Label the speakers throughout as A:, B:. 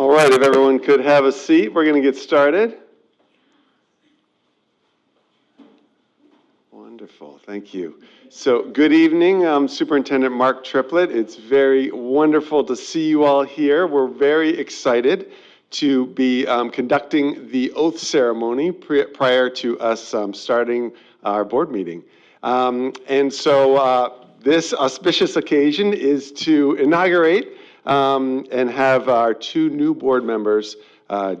A: All right, if everyone could have a seat, we're going to get started. Wonderful, thank you. So, good evening, I'm Superintendent Mark Triplett. It's very wonderful to see you all here. We're very excited to be conducting the oath ceremony prior to us starting our board meeting. This auspicious occasion is to inaugurate and have our two new board members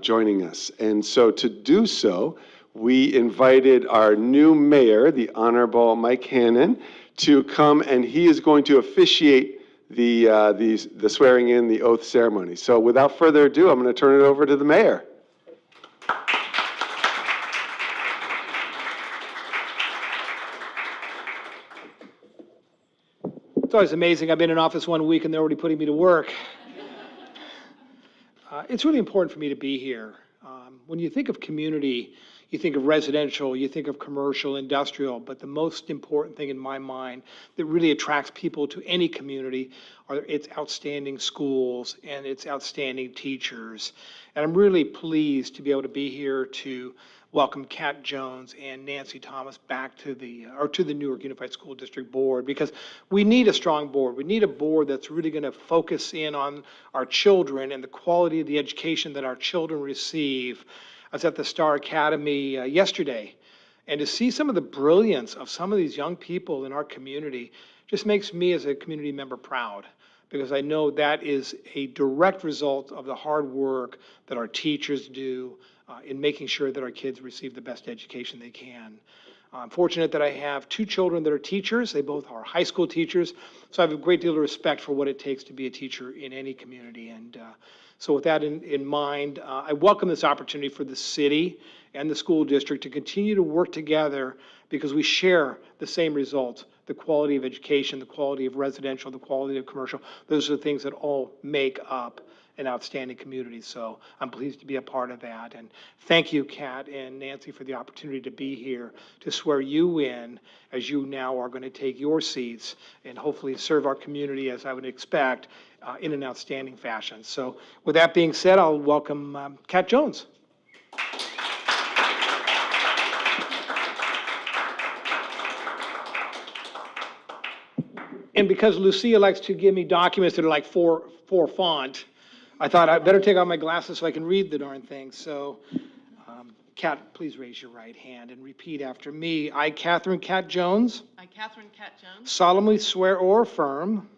A: joining us. And so to do so, we invited our new mayor, the Honorable Mike Hannon, to come, and he is going to officiate the swearing in, the oath ceremony. So without further ado, I'm going to turn it over to the mayor.
B: It's always amazing. I've been in office 1 week and they're already putting me to work. It's really important for me to be here. When you think of community, you think of residential, you think of commercial, industrial, but the most important thing in my mind that really attracts people to any community are its outstanding schools and its outstanding teachers. And I'm really pleased to be able to be here to welcome Kat Jones and Nancy Thomas back to the Newark Unified School District Board, because we need a strong board. We need a board that's really going to focus in on our children and the quality of the education that our children receive. I was at the Star Academy yesterday, and to see some of the brilliance of some of these young people in our community just makes me as a community member proud, because I know that is a direct result of the hard work that our teachers do in making sure that our kids receive the best education they can. I'm fortunate that I have two children that are teachers. They both are high school teachers, so I have a great deal of respect for what it takes to be a teacher in any community. And so with that in mind, I welcome this opportunity for the city and the school district to continue to work together, because we share the same results: the quality of education, the quality of residential, the quality of commercial. Those are the things that all make up an outstanding community. So I'm pleased to be a part of that. And thank you, Kat and Nancy, for the opportunity to be here to swear you in, as you now are going to take your seats and hopefully serve our community, as I would expect, in an outstanding fashion. So with that being said, I'll welcome Kat Jones. And because Lucia likes to give me documents that are like four font, I thought I'd better take off my glasses so I can read the darn thing. So, Kat, please raise your right hand and repeat after me. I, Catherine Kat Jones.
C: I, Catherine Kat Jones.
B: Solemnly swear or affirm.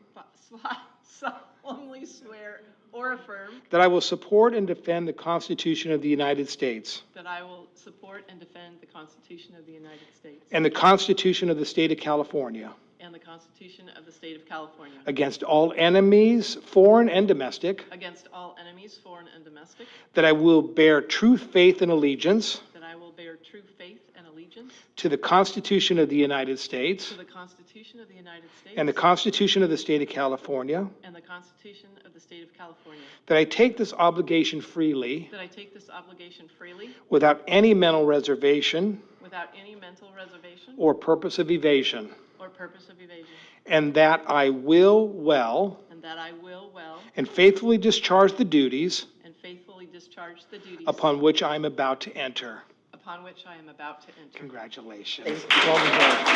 C: Solemnly swear or affirm.
B: That I will support and defend the Constitution of the United States.
C: That I will support and defend the Constitution of the United States.
B: And the Constitution of the State of California.
C: And the Constitution of the State of California.
B: Against all enemies, foreign and domestic.
C: Against all enemies, foreign and domestic.
B: That I will bear true faith and allegiance.
C: That I will bear true faith and allegiance.
B: To the Constitution of the United States.
C: To the Constitution of the United States.
B: And the Constitution of the State of California.
C: And the Constitution of the State of California.
B: That I take this obligation freely.
C: That I take this obligation freely.
B: Without any mental reservation.
C: Without any mental reservation.
B: Or purpose of evasion.
C: Or purpose of evasion.
B: And that I will well.
C: And that I will well.
B: And faithfully discharge the duties.
C: And faithfully discharge the duties.
B: Upon which I am about to enter.
C: Upon which I am about to enter.
B: Congratulations. Well deserved.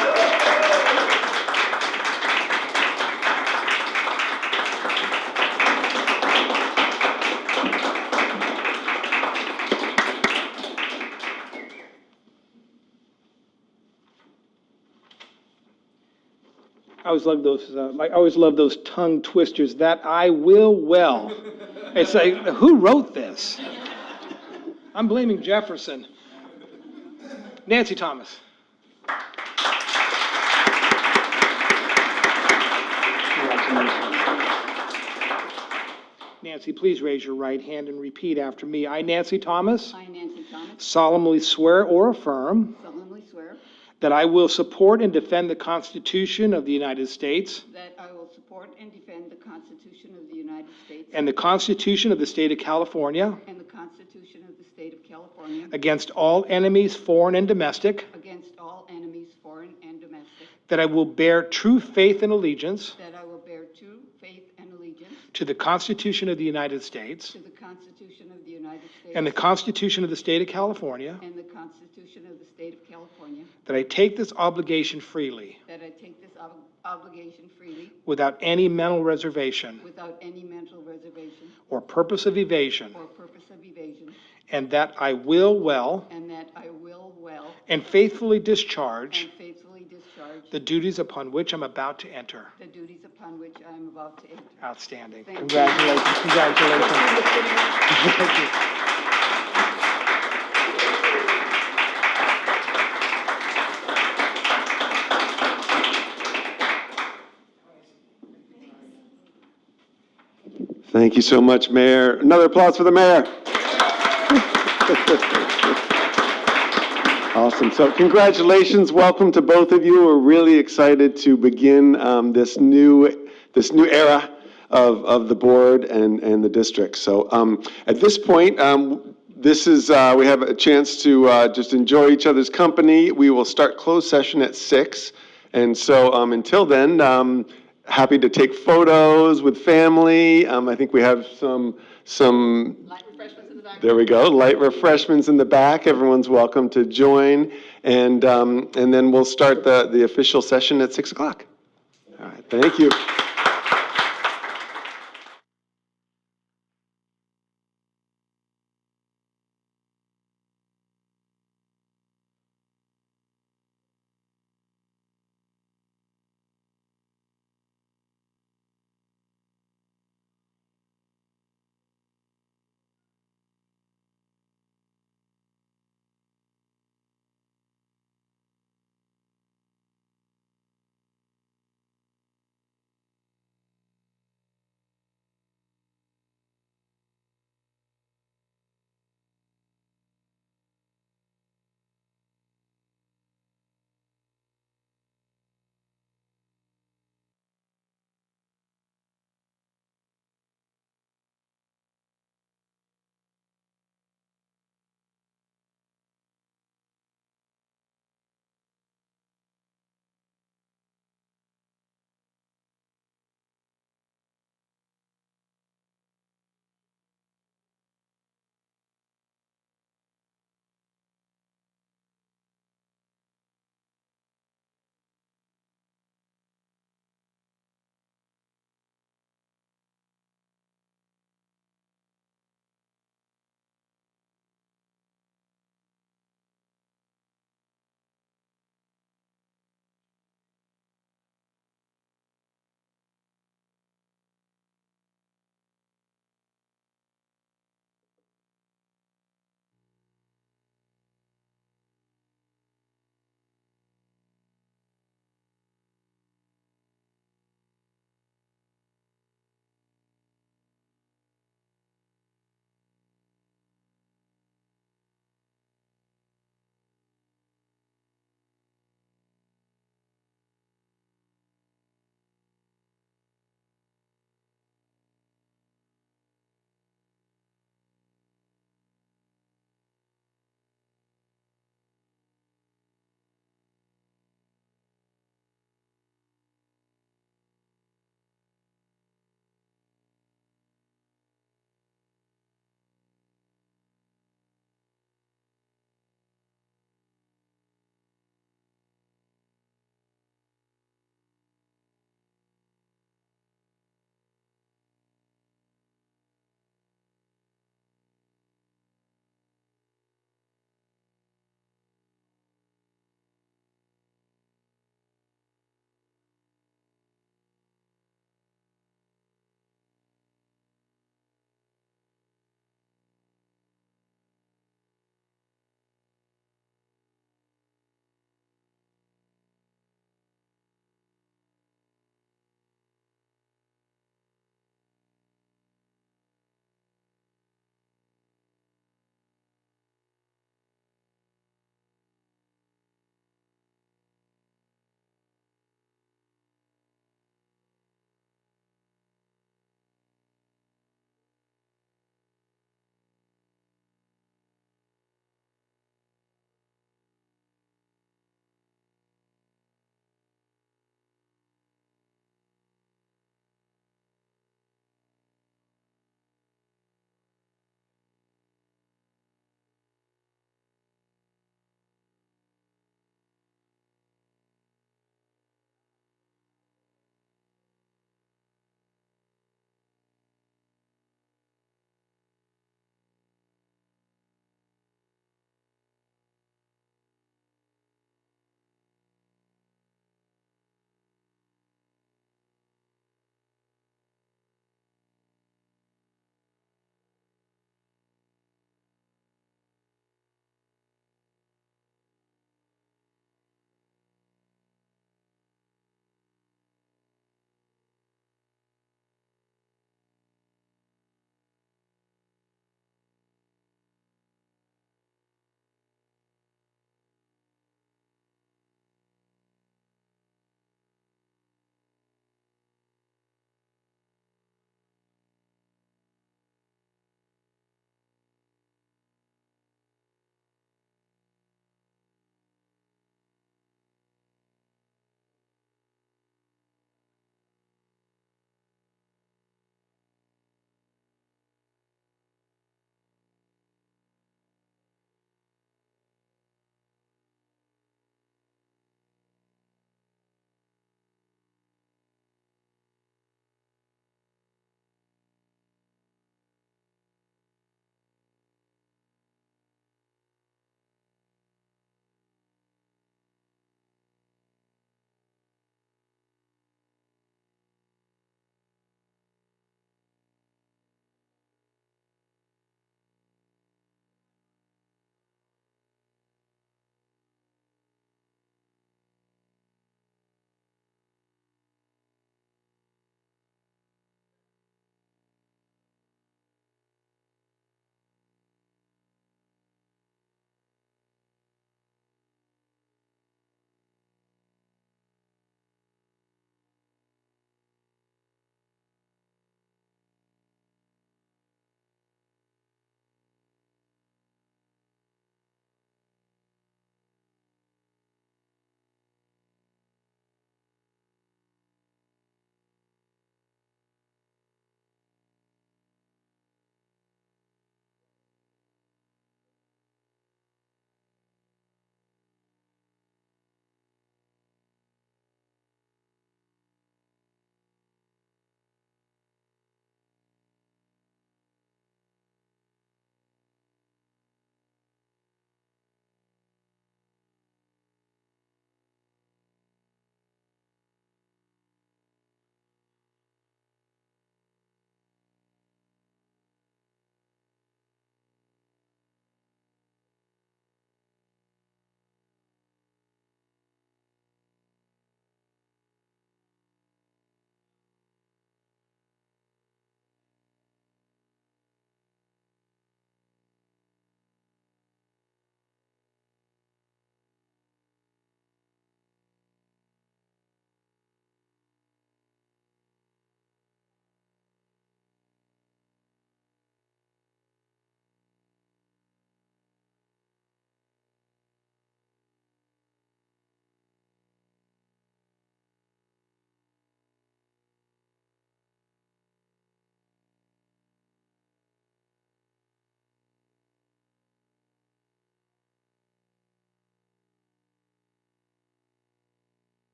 B: I always love those tongue twisters. That I will well. It's like, who wrote this? I'm blaming Jefferson. Nancy Thomas. Nancy, please raise your right hand and repeat after me. I, Nancy Thomas.
D: I, Nancy Thomas.
B: Solemnly swear or affirm.
D: Solemnly swear.
B: That I will support and defend the Constitution of the United States.
D: That I will support and defend the Constitution of the United States.
B: And the Constitution of the State of California.
D: And the Constitution of the State of California.
B: Against all enemies, foreign and domestic.
D: Against all enemies, foreign and domestic.
B: That I will bear true faith and allegiance.
D: That I will bear true faith and allegiance.
B: to the Constitution of the United States
D: to the Constitution of the United States
B: and the Constitution of the State of California,
D: and the Constitution of the State of California,
B: that I take this obligation freely
D: that I take this obligation freely
B: without any mental reservation
D: without any mental reservation
B: or purpose of evasion,
D: or purpose of evasion,
B: and that I will well
D: and that I will well
B: and faithfully discharge
D: and faithfully discharge
B: the duties upon which I'm about to enter.
D: the duties upon which I am about to enter.
B: Outstanding.
D: Thank you.
B: Congratulations, congratulations. Thank you.
A: Thank you so much, Mayor. Another applause for the mayor. Awesome. So congratulations. Welcome to both of you. We're really excited to begin this new era of the board and the district. So at this point, we have a chance to just enjoy each other's company. We will start closed session at 6. And so until then, happy to take photos with family. I think we have some
D: Light refreshments in the back.
A: there we go. Light refreshments in the back. Everyone's welcome to join. And then we'll start the official session at 6 o'clock. All right. Thank you.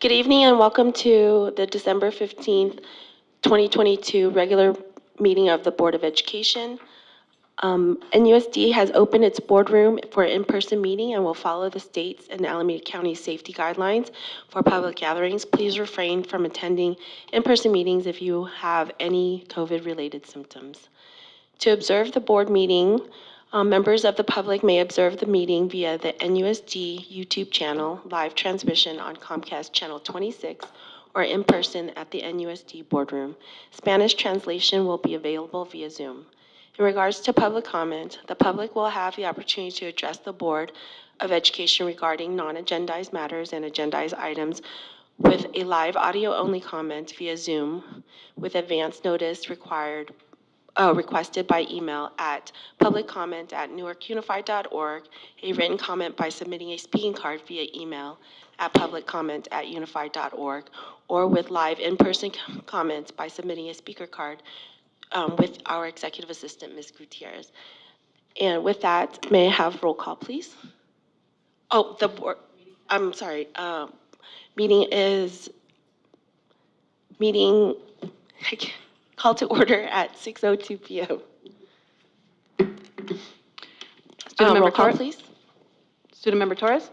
E: Good evening and welcome to the December 15th, 2022 regular meeting of the Board of Education. NUSD has opened its boardroom for in-person meeting and will follow the state's and Alameda County safety guidelines for public gatherings. Please refrain from attending in-person meetings if you have any COVID-related symptoms. To observe the board meeting, members of the public may observe the meeting via the NUSD YouTube channel, live transmission on Comcast Channel 26, or in person at the NUSD boardroom. Spanish translation will be available via Zoom. In regards to public comment, the public will have the opportunity to address the Board of Education regarding non-agendized matters and agendized items with a live audio-only comment via Zoom with advance notice requested by email at publiccomment@newarkunified.org, a written comment by submitting a speaking card via email at publiccomment@unified.org, or with live in-person comments by submitting a speaker card with our executive assistant, Ms. Gutierrez. And with that, may I have roll call, please? Oh, the board, I'm sorry, meeting call to order at 6:02 p.m.
F: Student Member
E: Roll call,
F: Torres?
E: please.
F: Student Member Torres?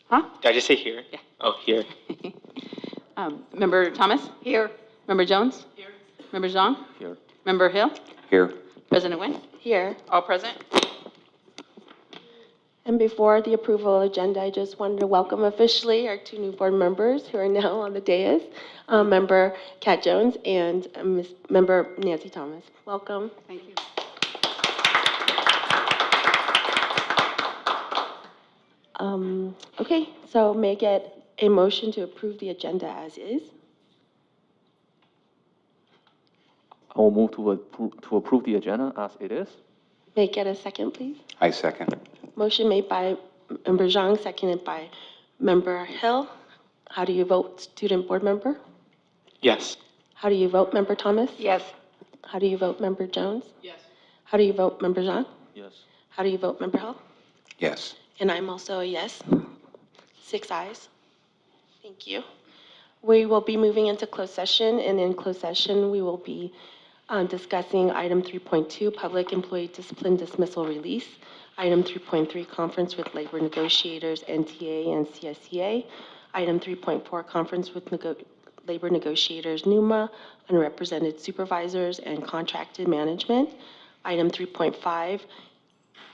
F: Huh?
G: Did I just say here?
F: Yeah.
G: Oh, here.
F: Member Thomas?
D: Here.
F: Member Jones? Here. Member Zhang?
G: Here.
F: Member Hill?
G: Here.
F: President Nguyen?
E: Here.
F: All present?
E: And before the approval agenda, I just wanted to welcome officially our two new board members who are now on the dais, Member Kat Jones and Member Nancy Thomas. Welcome.
D: Thank you.
E: Okay, so may I get a motion to approve the agenda as is?
H: I will move to approve the agenda as it is.
E: May I get a second, please?
G: I second.
E: Motion made by Member Zhang, seconded by Member Hill. How do you vote, student board member?
G: Yes.
E: How do you vote, Member Thomas?
D: Yes.
E: How do you vote, Member Jones?
F: Yes.
E: How do you vote, Member Zhang?
H: Yes.
E: How do you vote, Member Hill?
G: Yes.
E: And I'm also a yes. 6 ayes. Thank you. We will be moving into closed session, and in closed session, we will be discussing item 3.2, public employee discipline dismissal release. Item 3.3, conference with labor negotiators, NTA and CSCA. Item 3.4, conference with labor negotiators, NUMA, unrepresented supervisors, and contracted management. Item 3.5,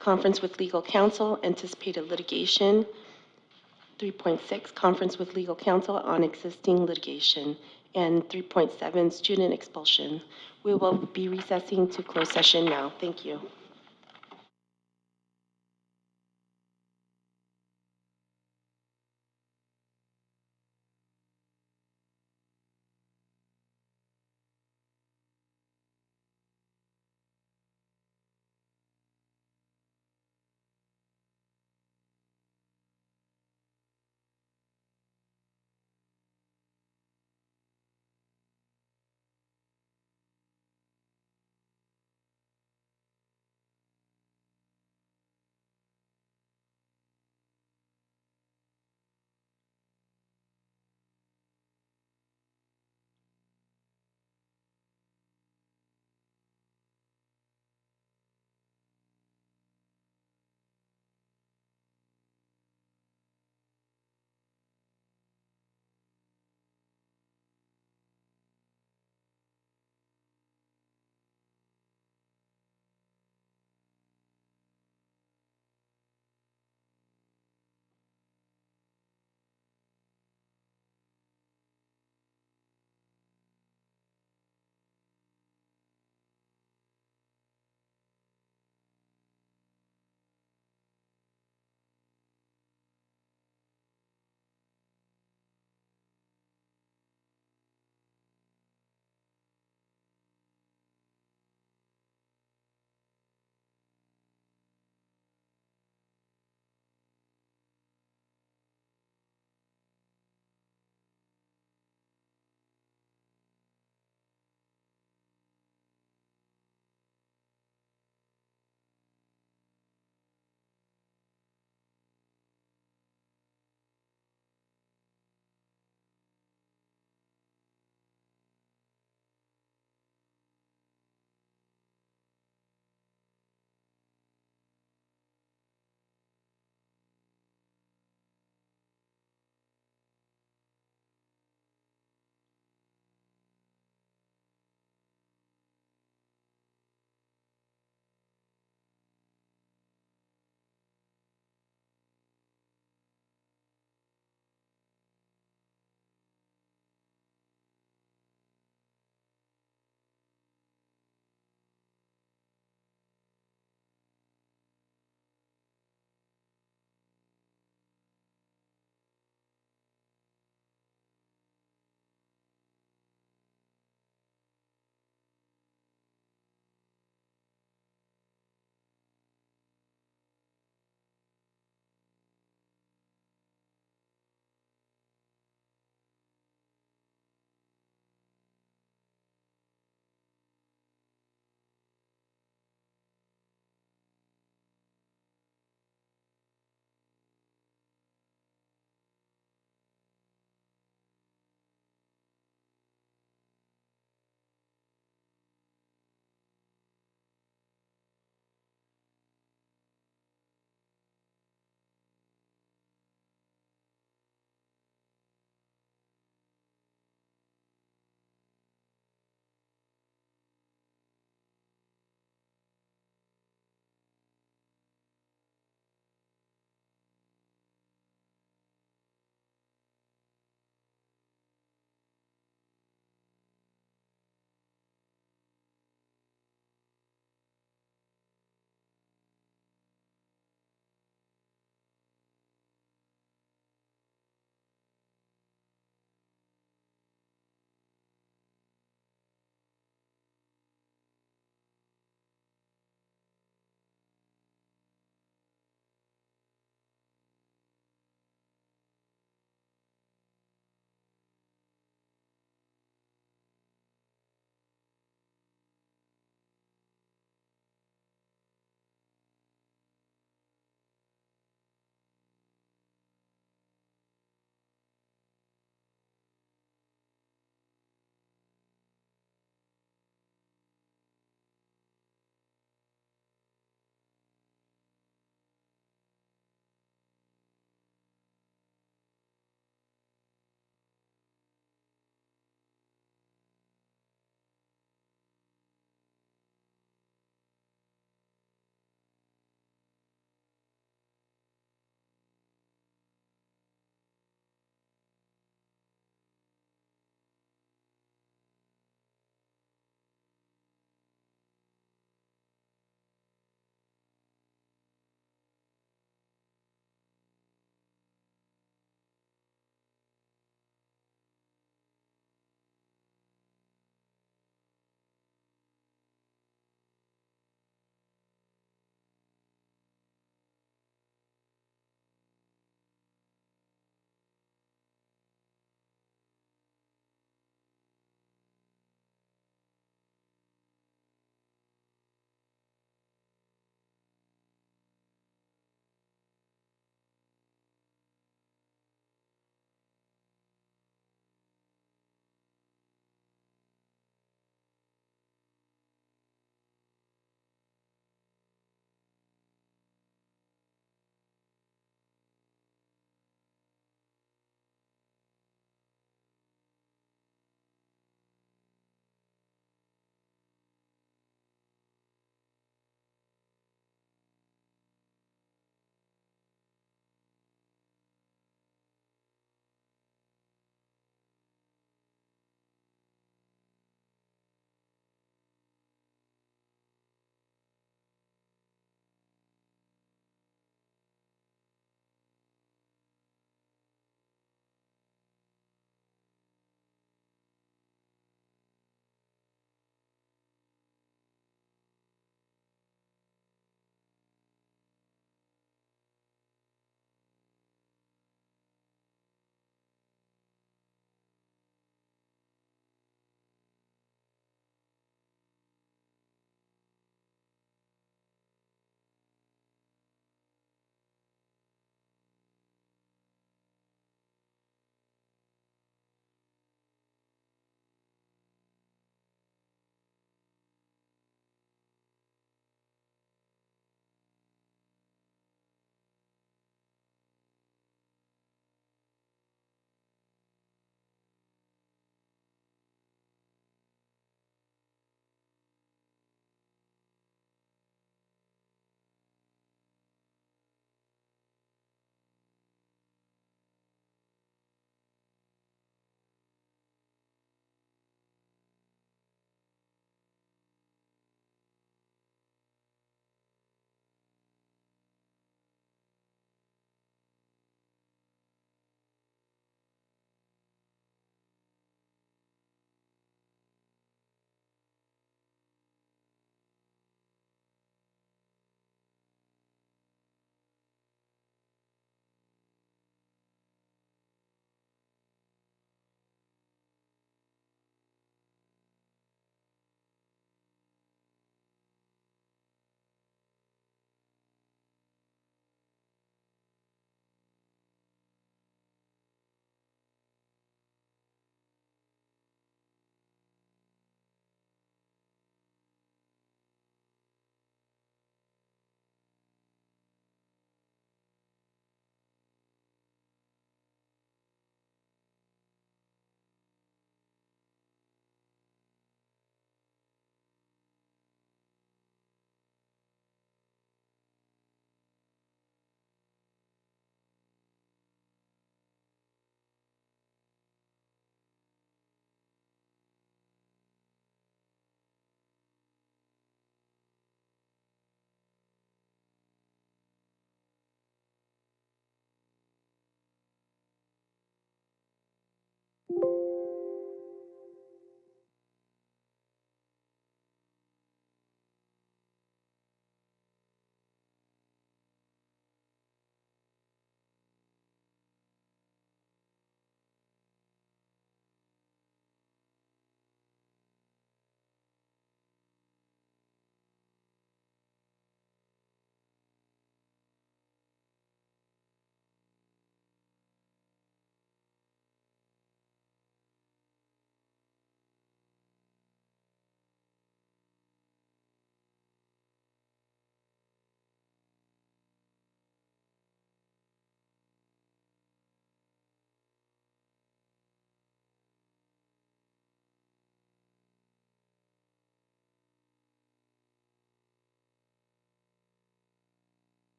E: conference with legal counsel, anticipated litigation. 3.6, conference with legal counsel on existing litigation. And 3.7, student expulsion. We will be recessing to closed session now. Thank you.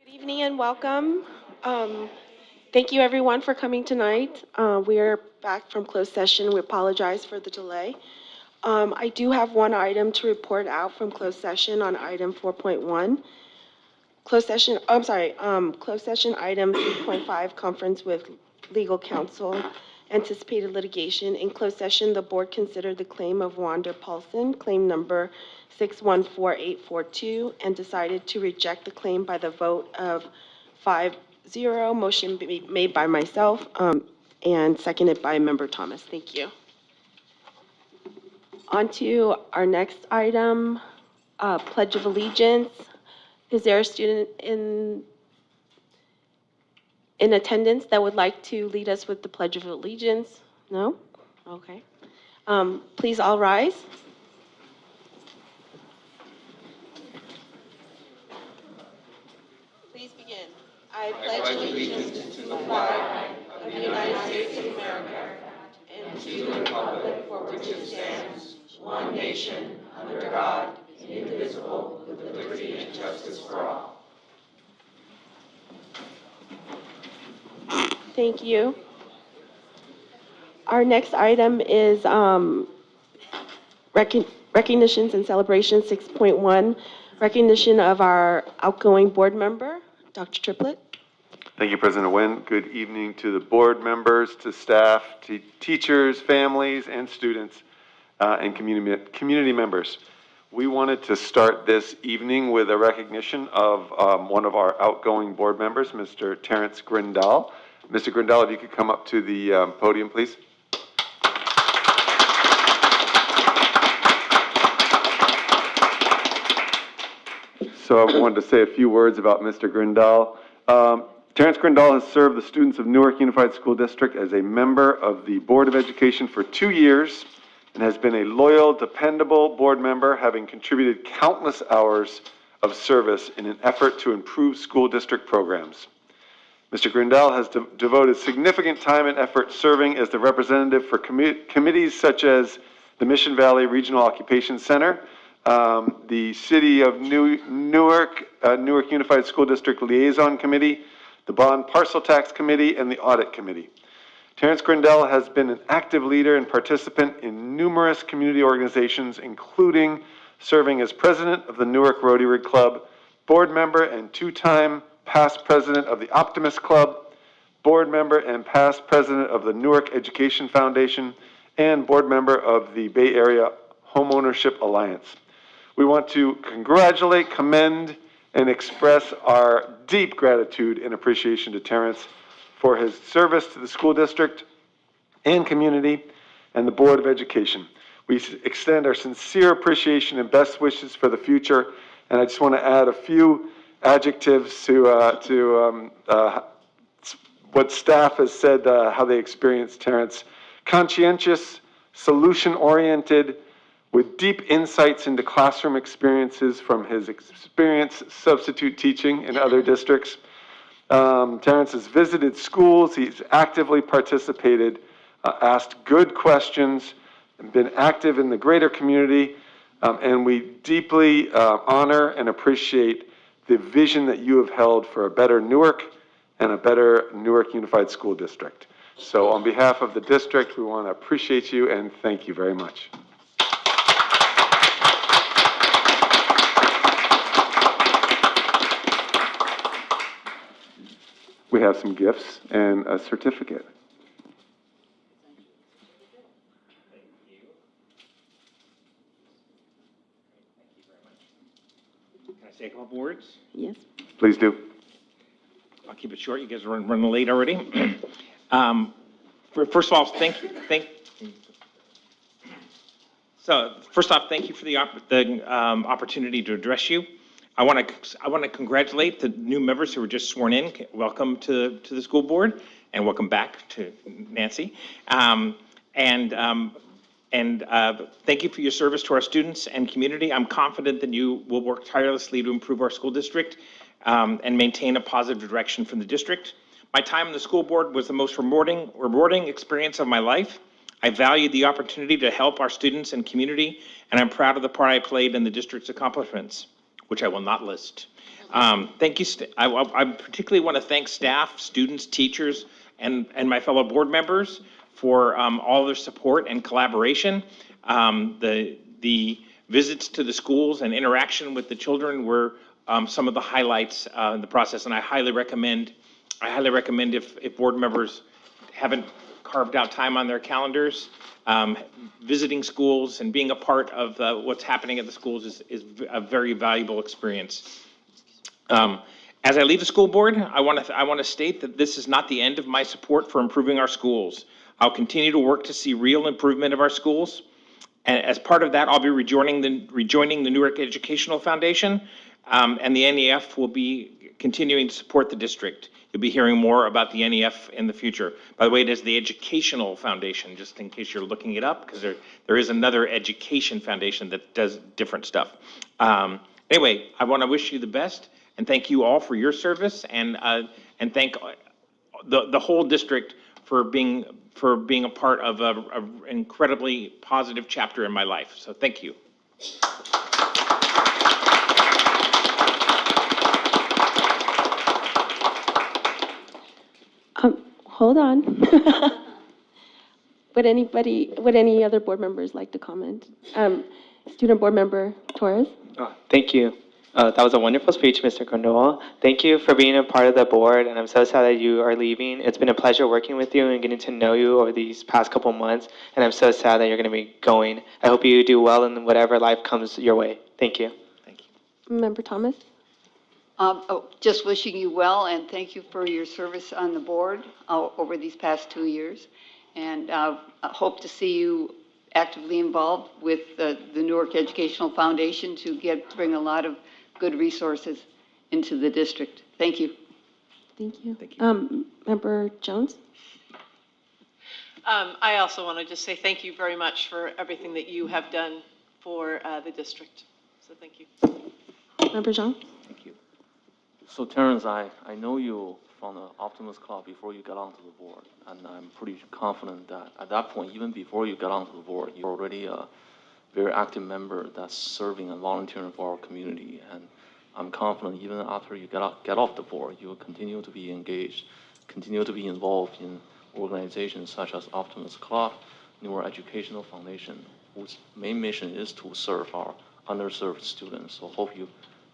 E: Good evening and welcome. Thank you, everyone, for coming tonight. We are back from closed session. We apologize for the delay. I do have one item to report out from closed session on item 4.1. Closed session item 3.5, conference with legal counsel, anticipated litigation. In closed session, the board considered the claim of Wanda Paulson, claim number 614842, and decided to reject the claim by the vote of 5-0. Motion made by myself and seconded by Member Thomas. Thank you. On to our next item, Pledge of Allegiance. Is there a student in attendance that would like to lead us with the Pledge of Allegiance? No? Okay. Please all rise. Please begin. I pledge allegiance to the flag of the United States of America and to the republic for which it stands, one nation, under God, indivisible, with liberty and justice for all. Thank you. Our next item is recognitions and celebrations 6.1, recognition of our outgoing board member, Dr. Triplett.
A: Thank you, President Nguyen. Good evening to the board members, to staff, to teachers, families, and students, and community members. We wanted to start this evening with a recognition of one of our outgoing board members, Mr. Terrence Grindal. Mr. Grindal, if you could come up to the podium, please. So I wanted to say a few words about Mr. Grindal. Terrence Grindal has served the students of Newark Unified School District as a member of the Board of Education for 2 years and has been a loyal, dependable board member, having contributed countless hours of service in an effort to improve school district programs. Mr. Grindal has devoted significant time and effort serving as the representative for committees such as the Mission Valley Regional Occupation Center, the City of Newark Unified School District Liaison Committee, the Bond Parcel Tax Committee, and the Audit Committee. Terrence Grindal has been an active leader and participant in numerous community organizations, including serving as president of the Newark Rotary Club, board member and two-time past president of the Optimist Club, board member and past president of the Newark Education Foundation, and board member of the Bay Area Homeownership Alliance. We want to congratulate, commend, and express our deep gratitude and appreciation to Terrence for his service to the school district and community and the Board of Education. We extend our sincere appreciation and best wishes for the future, and I just want to add a few adjectives to what staff has said, how they experienced Terrence. Conscientious, solution-oriented, with deep insights into classroom experiences from his experience substitute teaching in other districts. Terrence has visited schools, he's actively participated, asked good questions, and been active in the greater community, and we deeply honor and appreciate the vision that you have held for a better Newark and a better Newark Unified School District. So on behalf of the district, we want to appreciate you and thank you very much. We have some gifts and a certificate.
I: Can I say a couple words?
E: Yes.
A: Please do.
I: I'll keep it short. You guys are running late already. First of all, thank you for the opportunity to address you. I want to congratulate the new members who were just sworn in. Welcome to the school board, and welcome back to Nancy. Thank you for your service to our students and community. I'm confident that you will work tirelessly to improve our school district and maintain a positive direction from the district. My time in the school board was the most rewarding experience of my life. I value the opportunity to help our students and community, and I'm proud of the part I played in the district's accomplishments. which I will not list. Thank you. I particularly want to thank staff, students, teachers, and my fellow board members for all their support and collaboration. The visits to the schools and interaction with the children were some of the highlights in the process, and I highly recommend if board members haven't carved out time on their calendars, visiting schools and being a part of what's happening at the schools is a very valuable experience. As I leave the school board, I want to state that this is not the end of my support for improving our schools. I'll continue to work to see real improvement of our schools. And as part of that, I'll be rejoining the Newark Educational Foundation, and the NEF will be continuing to support the district. You'll be hearing more about the NEF in the future. By the way, it is the Educational Foundation, just in case you're looking it up, because there is another education foundation that does different stuff. Anyway, I want to wish you the best, and thank you all for your service, and thank the whole district for being a part of an incredibly positive chapter in my life. So thank you.
E: Hold on. Would any other board members like to comment? Student Board Member Torres?
J: Oh, thank you. That was a wonderful speech, Mr. Gondola. Thank you for being a part of the board, and I'm so sad that you are leaving. It's been a pleasure working with you and getting to know you over these past couple months, and I'm so sad that you're going to be going. I hope you do well in whatever life comes your way. Thank you.
I: Thank you.
E: Member Thomas?
D: Just wishing you well, and thank you for your service on the board over these past 2 years. And I hope to see you actively involved with the Newark Educational Foundation to bring a lot of good resources into the district. Thank you.
E: Thank you.
I: Thank you.
E: Member Jones?
C: I also want to just say thank you very much for everything that you have done for the district. So thank you.
E: Member Zhang?
I: Thank you.
H: So Terrence, I know you from the Optimus Club before you got onto the board, and I'm pretty confident that at that point, even before you got onto the board, you're already a very active member that's serving and volunteering for our community. And I'm confident even after you get off the board, you will continue to be engaged, continue to be involved in organizations such as Optimus Club, Newark Educational Foundation, whose main mission is to serve our underserved students. So hope you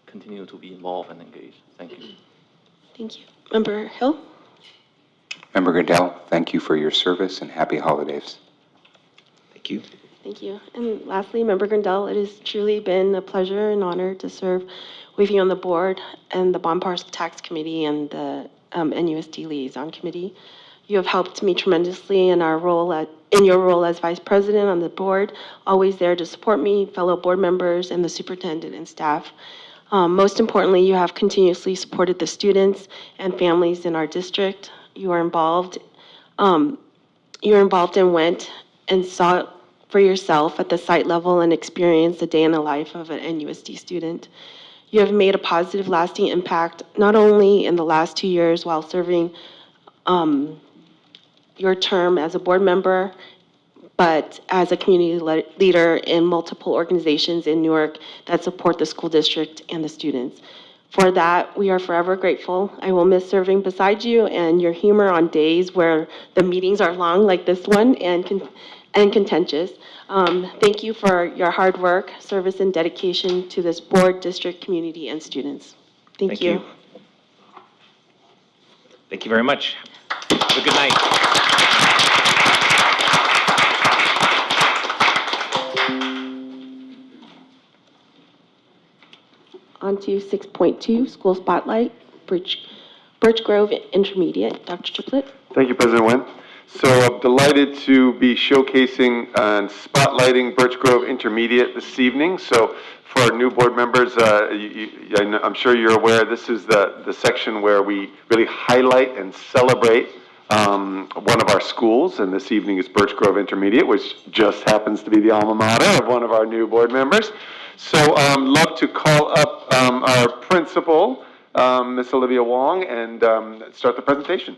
H: continue to be involved and engaged. Thank you.
E: Thank you. Member Hill?
G: Member Goodell, thank you for your service and happy holidays.
I: Thank you.
E: Thank you. And lastly, Member Grandel, it has truly been a pleasure and honor to serve with you on the board and the Bond Park Tax Committee and the NUSD Liaison Committee. You have helped me tremendously in your role as Vice President on the board, always there to support me, fellow board members, and the superintendent and staff. Most importantly, you have continuously supported the students and families in our district. You are involved and went and saw for yourself at the site level and experienced the day in the life of an NUSD student. You have made a positive, lasting impact, not only in the last 2 years while serving your term as a board member, but as a community leader in multiple organizations in Newark that support the school district and the students. For that, we are forever grateful. I will miss serving beside you and your humor on days where the meetings are long like this one and contentious. Thank you for your hard work, service, and dedication to this board, district, community, and students. Thank you.
I: Thank you very much. Have a good night.
E: On to 6.2, School Spotlight, Birch Grove Intermediate. Dr. Triplett.
A: Thank you, President Nguyen. So I'm delighted to be showcasing and spotlighting Birch Grove Intermediate this evening. So for our new board members, I'm sure you're aware this is the section where we really highlight and celebrate one of our schools, and this evening is Birch Grove Intermediate, which just happens to be the alma mater of one of our new board members. So love to call up our principal, Miss Olivia Wong, and start the presentation.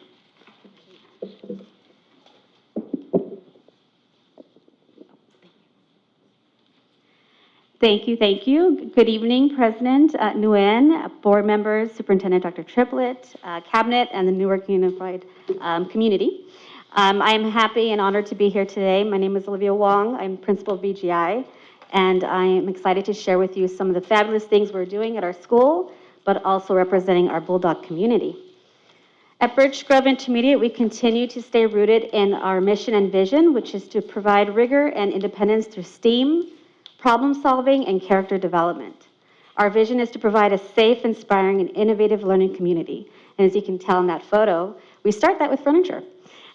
K: Thank you, thank you. Good evening, President Nguyen, board members, Superintendent Dr. Triplett, Cabinet, and the Newark Unified Community. I am happy and honored to be here today. My name is Olivia Wong. I'm principal of BGI, and I am excited to share with you some of the fabulous things we're doing at our school, but also representing our Bulldog community. At Birch Grove Intermediate, we continue to stay rooted in our mission and vision, which is to provide rigor and independence through STEAM, problem solving, and character development. Our vision is to provide a safe, inspiring, and innovative learning community. And as you can tell in that photo, we start that with furniture.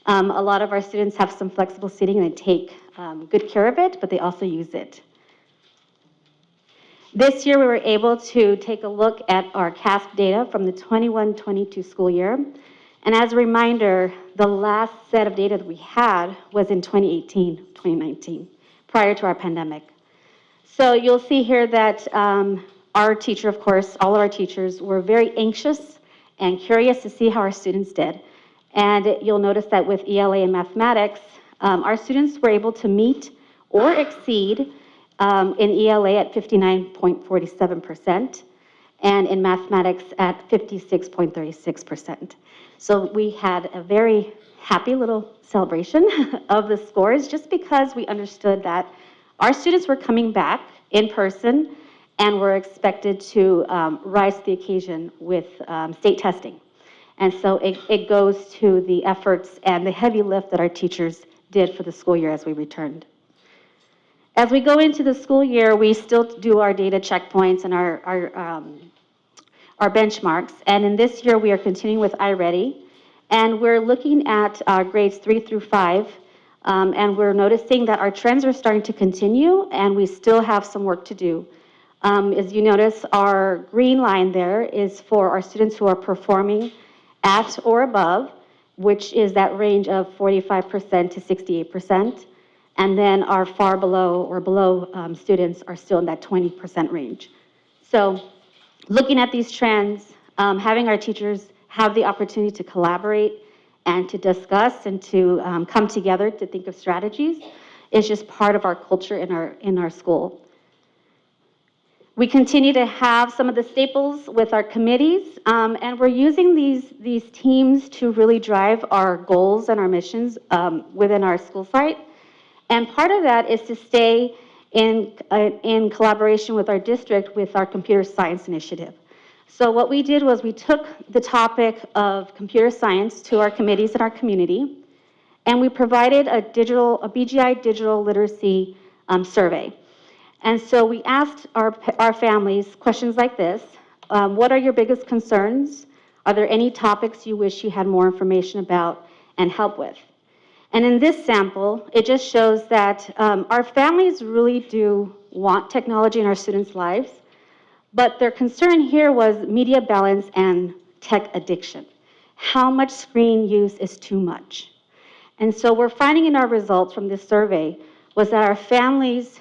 K: A lot of our students have some flexible seating and they take good care of it, but they also use it. This year, we were able to take a look at our CASP data from the 21-22 school year. And as a reminder, the last set of data that we had was in 2018, 2019, prior to our pandemic. So you'll see here that our teacher, of course, all of our teachers were very anxious and curious to see how our students did. And you'll notice that with ELA and mathematics, our students were able to meet or exceed in ELA at 59.47%, and in mathematics at 56.36%. So we had a very happy little celebration of the scores just because we understood that our students were coming back in person and were expected to rise to the occasion with state testing. And so it goes to the efforts and the heavy lift that our teachers did for the school year as we returned. As we go into the school year, we still do our data checkpoints and our benchmarks. And in this year, we are continuing with iReady. And we're looking at grades 3 through 5. And we're noticing that our trends are starting to continue, and we still have some work to do. As you notice, our green line there is for our students who are performing at or above, which is that range of 45% to 68%. And then our far below or below students are still in that 20% range. So looking at these trends, having our teachers have the opportunity to collaborate and to discuss and to come together to think of strategies is just part of our culture in our school. We continue to have some of the staples with our committees, and we're using these teams to really drive our goals and our missions within our school site. And part of that is to stay in collaboration with our district with our computer science initiative. So what we did was we took the topic of computer science to our committees in our community, and we provided a BGI digital literacy survey. And so we asked our families questions like this. What are your biggest concerns? Are there any topics you wish you had more information about and help with? And in this sample, it just shows that our families really do want technology in our students' lives, but their concern here was media balance and tech addiction. How much screen use is too much? And so we're finding in our results from this survey was that our families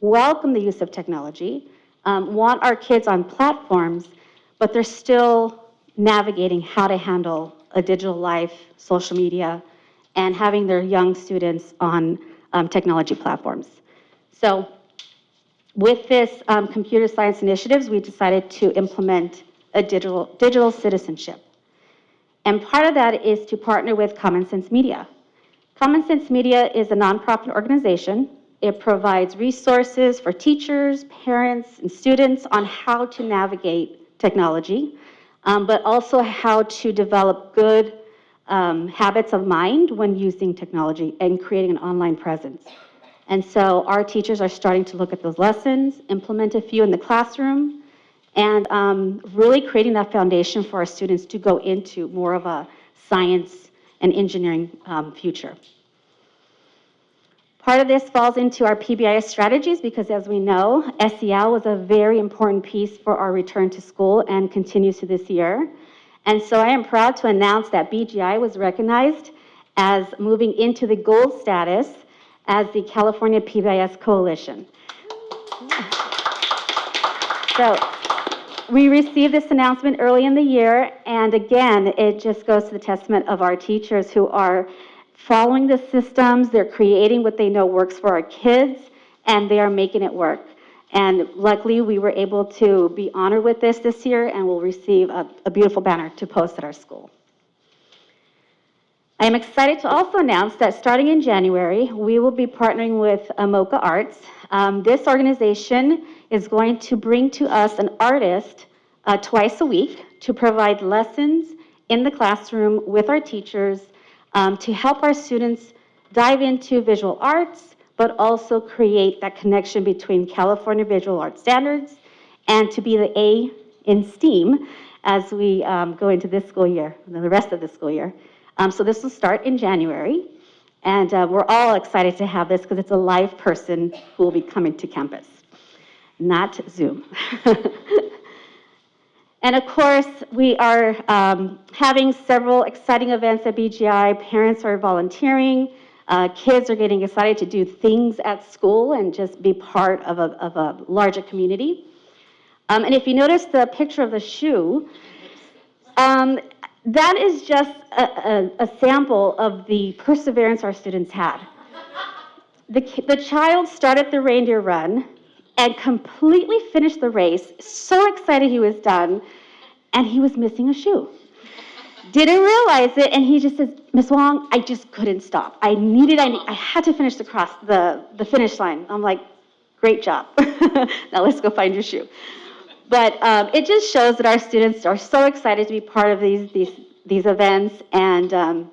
K: welcome the use of technology, want our kids on platforms, but they're still navigating how to handle a digital life, social media, and having their young students on technology platforms. So with this computer science initiatives, we decided to implement a digital citizenship. And part of that is to partner with Common Sense Media. Common Sense Media is a nonprofit organization. It provides resources for teachers, parents, and students on how to navigate technology, but also how to develop good habits of mind when using technology and creating an online presence. And so our teachers are starting to look at those lessons, implement a few in the classroom, and really creating that foundation for our students to go into more of a science and engineering future. Part of this falls into our PBIS strategies because, as we know, SEL was a very important piece for our return to school and continues to this year. And so I am proud to announce that BGI was recognized as moving into the gold status as the California PBIS Coalition. So we received this announcement early in the year, and again, it just goes to the testament of our teachers who are following the systems, they're creating what they know works for our kids, and they are making it work. And luckily, we were able to be honored with this year, and we'll receive a beautiful banner to post at our school. I am excited to also announce that starting in January, we will be partnering with Amoka Arts. This organization is going to bring to us an artist twice a week to provide lessons in the classroom with our teachers to help our students dive into visual arts, but also create that connection between California Visual Arts Standards and to be the A in STEAM as we go into this school year, the rest of the school year. So this will start in January, and we're all excited to have this because it's a live person who will be coming to campus, not Zoom. And of course, we are having several exciting events at BGI. Parents are volunteering. Kids are getting excited to do things at school and just be part of a larger community. And if you notice the picture of the shoe, that is just a sample of the perseverance our students had. The child started the reindeer run and completely finished the race, so excited he was done, and he was missing a shoe. Didn't realize it, and he just says, Miss Wong, I just couldn't stop. I had to finish the finish line. I'm like, great job. Now let's go find your shoe. But it just shows that our students are so excited to be part of these events, and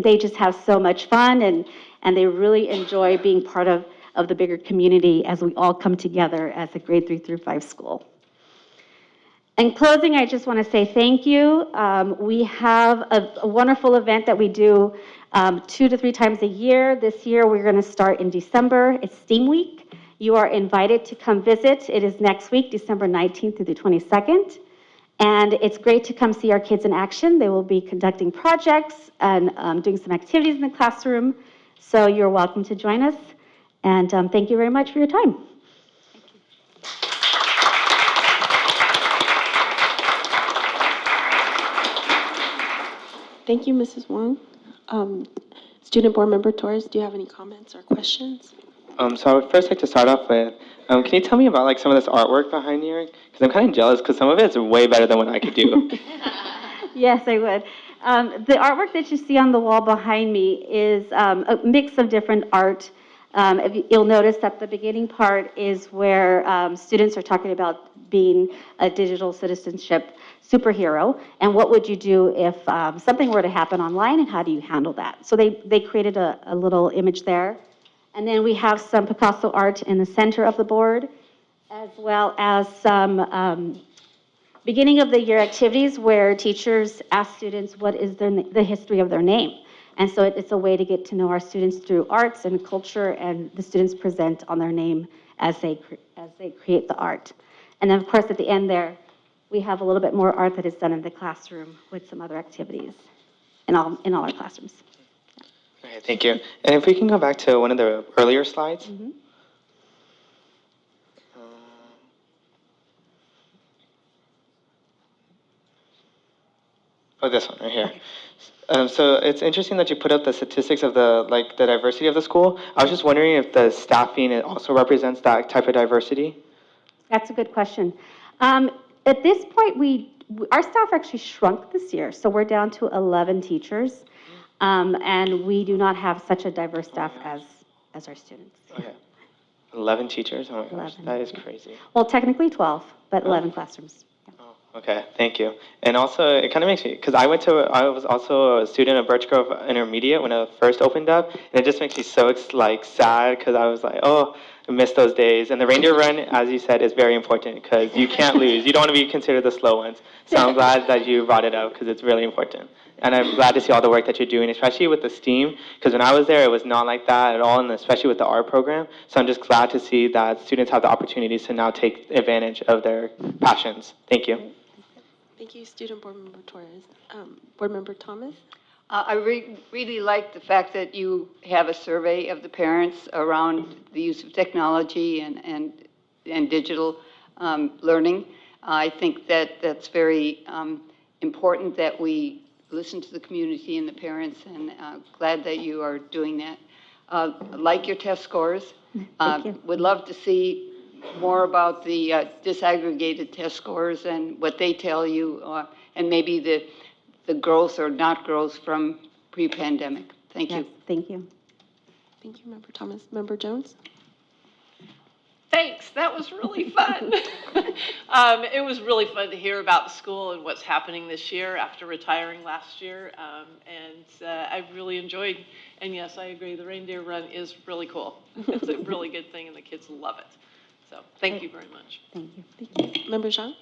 K: they just have so much fun, and they really enjoy being part of the bigger community as we all come together as a grade 3 through 5 school. In closing, I just want to say thank you. We have a wonderful event that we do 2 to 3 times a year. This year, we're going to start in December. It's STEAM Week. You are invited to come visit. It is next week, December 19th through the 22nd. And it's great to come see our kids in action. They will be conducting projects and doing some activities in the classroom. So you're welcome to join us. And thank you very much for your time.
E: Thank you, Mrs. Wong. Student Board Member Torres, do you have any comments or questions?
J: So I would first like to start off with, can you tell me about like some of this artwork behind here? Because I'm kind of jealous because some of it's way better than what I could do.
K: Yes, I would. The artwork that you see on the wall behind me is a mix of different art. You'll notice that the beginning part is where students are talking about being a digital citizenship superhero, and what would you do if something were to happen online, and how do you handle that? So they created a little image there. And then we have some Picasso art in the center of the board, as well as some beginning of the year activities where teachers ask students what is the history of their name. And so it's a way to get to know our students through arts and culture, and the students present on their name as they create the art. And then, of course, at the end there, we have a little bit more art that is done in the classroom with some other activities in all our classrooms.
J: Okay, thank you. And if we can go back to one of the earlier slides.
K: Mm-hmm.
J: Oh, this one right here. So it's interesting that you put up the statistics of the diversity of the school. I was just wondering if the staffing also represents that type of diversity.
K: That's a good question. At this point, our staff actually shrunk this year, so we're down to 11 teachers, and we do not have such a diverse staff as our students.
J: Okay. 11 teachers? Oh my gosh,
K: 11,
J: that is
K: yeah.
J: crazy.
K: Well, technically 12, but 11 classrooms.
J: Okay, thank you. And also, it kind of makes me, because I was also a student of Birch Grove Intermediate when it first opened up, and it just makes me so sad because I was like, oh, I miss those days. And the reindeer run, as you said, is very important because you can't lose. You don't want to be considered the slow ones. So I'm glad that you brought it up because it's really important. And I'm glad to see all the work that you're doing, especially with the STEAM, because when I was there, it was not like that at all, and especially with the art program. So I'm just glad to see that students have the opportunities to now take advantage of their passions. Thank you.
E: Thank you, Student Board Member Torres. Board Member Thomas?
D: I really like the fact that you have a survey of the parents around the use of technology and digital learning. I think that that's very important that we listen to the community and the parents, and glad that you are doing that. Like your test scores.
K: Thank you.
D: Would love to see more about the disaggregated test scores and what they tell you, and maybe the growth or not growth from pre-pandemic. Thank
K: Yes,
D: you.
K: thank you.
E: Thank you, Member Thomas. Member Jones?
C: Thanks, that was really fun. It was really fun to hear about the school and what's happening this year after retiring last year. I really enjoyed, and yes, I agree, the reindeer run is really cool. It's a really good thing and the kids love it. So thank you very much.
K: Thank you.
E: Thank you. Member Zhang?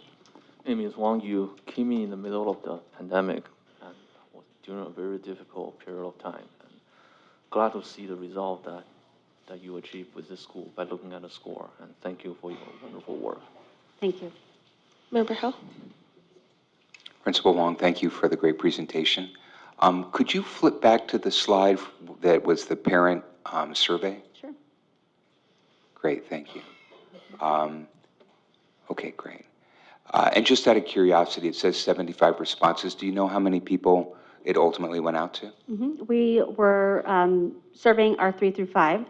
H: Ms. Wang, you came in the middle of the pandemic and was during a very difficult period of time. And glad to see the result that you achieved with this school by looking at the score. And thank you for your wonderful work.
K: Thank you.
E: Member Hill?
G: Principal Wong, thank you for the great presentation. Could you flip back to the slide that was the parent survey?
K: Sure.
G: Great, thank you. Okay, great. And just out of curiosity, it says 75 responses. Do you know how many people it ultimately went out to?
K: We were surveying our 3 through 5,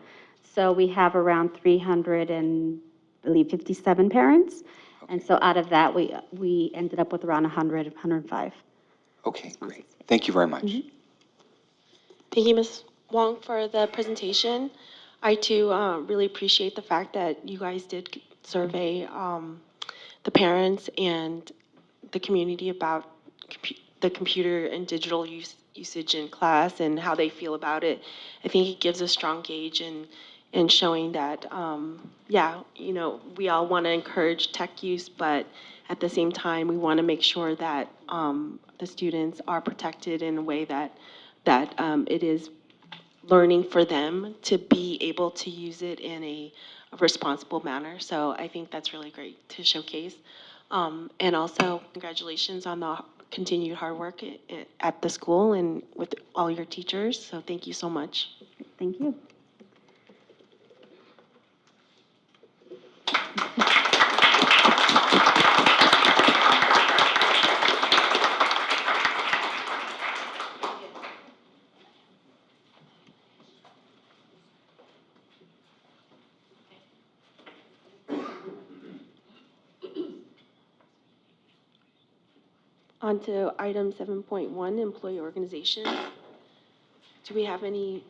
K: so we have around 357 parents. And so out of that, we ended up with around 105.
G: Okay, great. Thank you very much.
E: Thank you, Ms. Wong, for the presentation. I too really appreciate the fact that you guys did survey the parents and the community about the computer and digital usage in class and how they feel about it. I think it gives a strong gauge in showing that, we all want to encourage tech use, but at the same time, we want to make sure that the students are protected in a way that it is learning for them to be able to use it in a responsible manner. So I think that's really great to showcase. And also, congratulations on the continued hard work at the school and with all your teachers. So thank you so much.
K: Thank you.
E: On to item 7.1, employee organizations. Do we have any?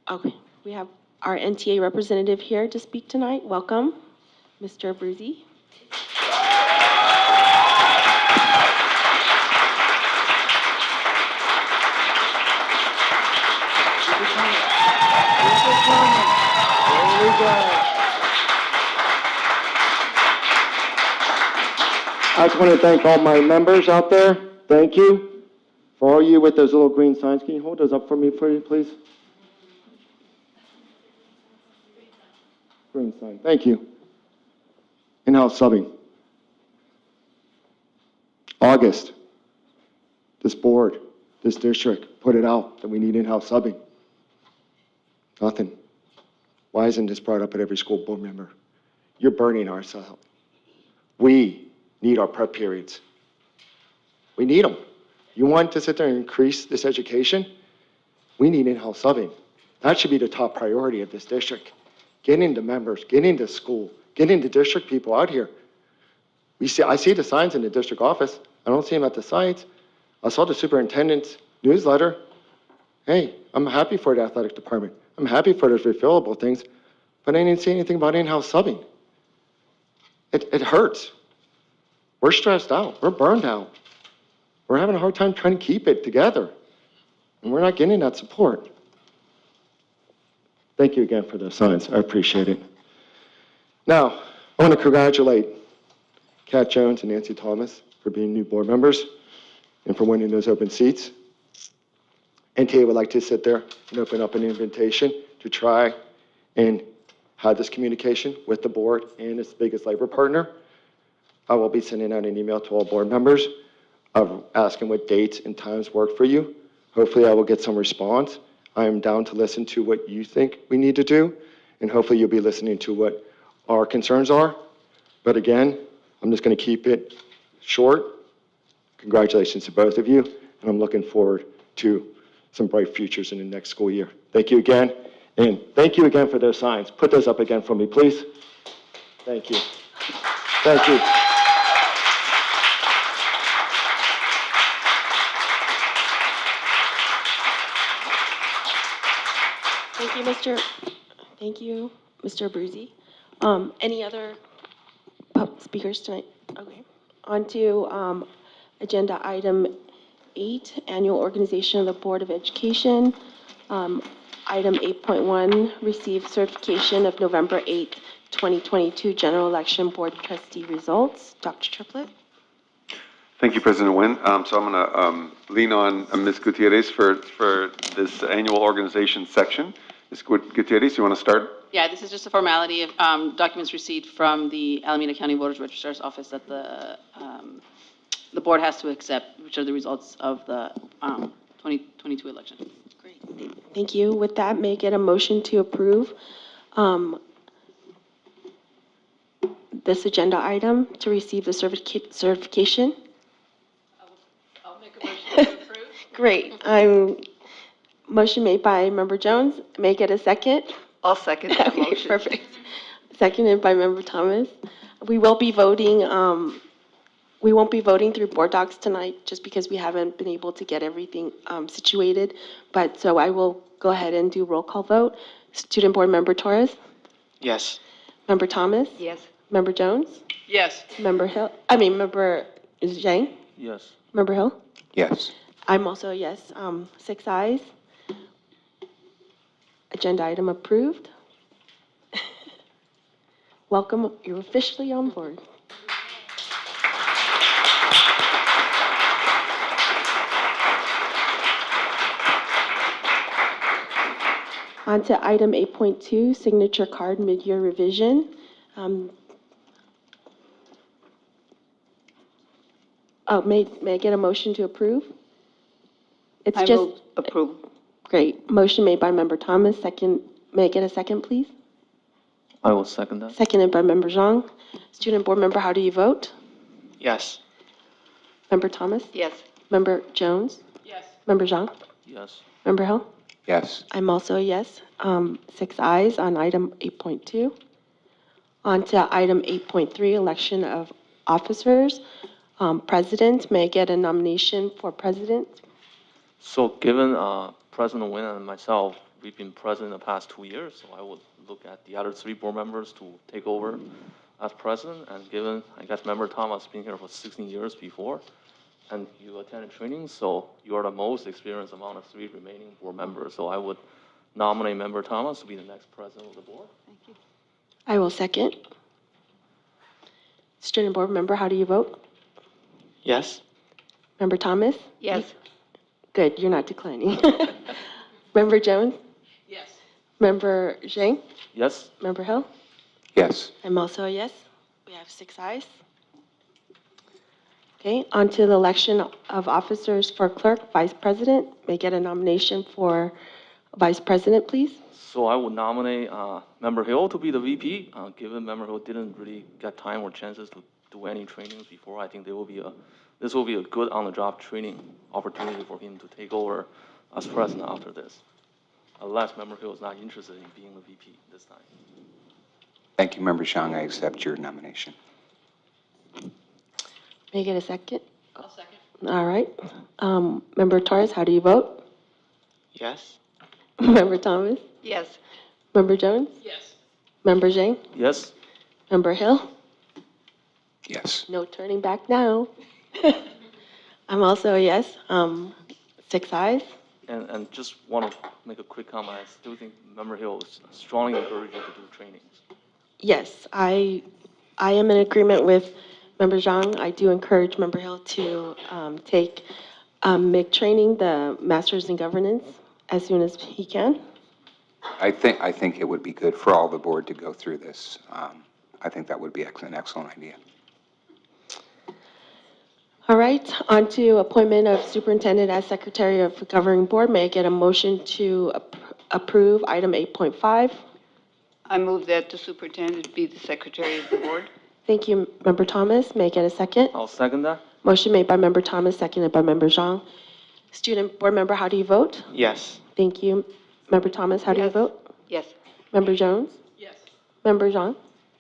E: Okay, we have our NTA representative here to speak tonight. Welcome, Mr. Abruzzi.
L: I just want to thank all my members out there. Thank you. For all you with those little green signs, can you hold those up for me, please? Green sign. Thank you. In-house subbing. August, this board, this district put it out that we need in-house subbing. Nothing. Why isn't this brought up at every school board member? You're burning ourselves out. We need our prep periods. We need them. You want to sit there and increase this education? We need in-house subbing. That should be the top priority of this district. Getting the members, getting the school, getting the district people out here. I see the signs in the district office. I don't see them at the sites. I saw the superintendent's newsletter. Hey, I'm happy for the athletic department. I'm happy for those refillable things, but I didn't see anything about in-house subbing. It hurts. We're stressed out. We're burned out. We're having a hard time trying to keep it together, and we're not getting that support. Thank you again for those signs. I appreciate it. Now, I want to congratulate Kat Jones and Nancy Thomas for being new board members and for winning those open seats. NTA would like to sit there and open up an invitation to try and have this communication with the board and its biggest labor partner. I will be sending out an email to all board members of asking what dates and times work for you. Hopefully I will get some response. I am down to listen to what you think we need to do, and hopefully you'll be listening to what our concerns are. But again, I'm just going to keep it short. Congratulations to both of you, and I'm looking forward to some bright futures in the next school year. Thank you again, and thank you again for those signs. Put those up again for me, please. Thank you. Thank you.
E: Thank you, Mr. Abruzzi. Any other speakers tonight? Okay. On to agenda item 8, annual organization of the Board of Education. Item 8.1, receive certification of November 8th, 2022 general election board trustee results. Dr. Triplett?
A: Thank you, President Nguyen. So I'm going to lean on Ms. Gutierrez for this annual organization section. Ms. Gutierrez, you want to start?
F: Yeah, this is just a formality of documents received from the Alameda County Voters Registrar's Office that the board has to accept, which are the results of the 2022 election.
E: Great. Thank you. With that, may I get a motion to approve this agenda item to receive the certification?
C: I'll make a motion to approve.
E: Great. Motion made by Member Jones. May I get a second?
D: I'll second that
E: Okay,
D: motion.
E: perfect. Seconded by Member Thomas. We will be voting, we won't be voting through board docs tonight just because we haven't been able to get everything situated. But so I will go ahead and do roll call vote. Student Board Member Torres?
J: Yes.
E: Member Thomas?
D: Yes.
E: Member Jones?
C: Yes.
E: Member Zhang?
H: Yes.
E: Member Hill?
G: Yes.
E: I'm also a yes. 6 ayes. Agenda item approved. Welcome, you're officially on board. On to item 8.2, signature card mid-year revision. May I get a motion to approve? It's
D: I
E: just
D: will approve.
E: Great. Motion made by Member Thomas. Second, may I get a second, please?
H: I will second that.
E: Seconded by Member Zhang. Student Board Member, how do you vote?
J: Yes.
E: Member Thomas?
D: Yes.
E: Member Jones?
C: Yes.
E: Member Zhang?
H: Yes.
E: Member Hill?
G: Yes.
E: I'm also a yes. 6 ayes on item 8.2. On to item 8.3, election of officers. President, may I get a nomination for president?
H: So given President Nguyen and myself, we've been president the past 2 years, so I would look at the other 3 board members to take over as president. And given, I guess, Member Thomas been here for 16 years before, and you attended training, so you are the most experienced among the 3 remaining board members. So I would nominate Member Thomas to be the next president of the board.
E: I will second. Student Board Member, how do you vote?
J: Yes.
E: Member Thomas?
D: Yes.
E: Good, you're not declining. Member Jones?
C: Yes.
E: Member Zhang?
H: Yes?
E: Member Hill?
G: Yes.
E: I'm also a yes. We have 6 ayes. Okay, on to the election of officers for clerk, vice president. May I get a nomination for vice president, please?
H: So I would nominate Member Hill to be the VP. Given Member Hill didn't really get time or chances to do any trainings before, I think this will be a good on-the-job training opportunity for him to take over as president after this. Unless Member Hill is not interested in being the VP this time.
G: Thank you, Member Zhang. I accept your nomination.
E: May I get a second?
C: I'll second.
E: All right. Member Torres, how do you vote?
J: Yes.
E: Member Thomas?
D: Yes.
E: Member Jones?
C: Yes.
E: Member Zhang?
H: Yes?
E: Member Hill?
G: Yes.
E: No turning back now. I'm also a yes. 6 ayes.
H: And just want to make a quick comment. I still think Member Hill is strongly encourage you to do trainings.
E: Yes, I am in agreement with Member Zhang. I do encourage Member Hill to take MIG training, the Masters in Governance, as soon as he can.
G: I think it would be good for all the board to go through this. I think that would be an excellent idea.
E: All right, on to appointment of superintendent as secretary of the governing board. May I get a motion to approve item 8.5?
D: I move that the superintendent be the secretary of the board.
E: Thank you, Member Thomas. May I get a second?
H: I'll second that.
E: Motion made by Member Thomas, seconded by Member Zhang. Student board member, how do you vote?
J: Yes.
E: Thank you. Member Thomas, how do you
D: Yes.
E: vote?
D: Yes.
E: Member Jones?
C: Yes.
E: Member Zhang?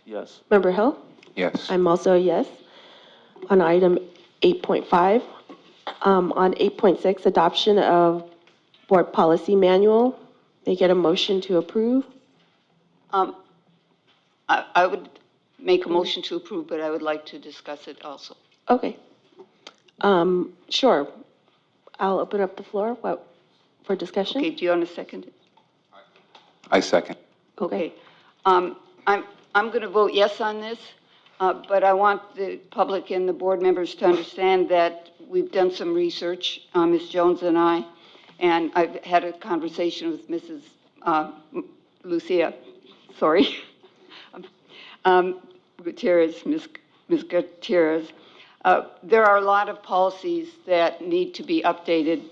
H: Yes.
E: Member Hill?
G: Yes.
E: I'm also a yes. On item 8.5. On 8.6, adoption of board policy manual. May I get a motion to approve?
D: I would make a motion to approve, but I would like to discuss it also.
E: Okay. Sure. I'll open up the floor for discussion.
D: Okay, do you want to second it?
G: I second.
D: Okay. I'm going to vote yes on this, but I want the public and the board members to understand that we've done some research, Ms. Jones and I, and I've had a conversation with Mrs. Lucia, sorry, Gutierrez, Ms. Gutierrez. There are a lot of policies that need to be updated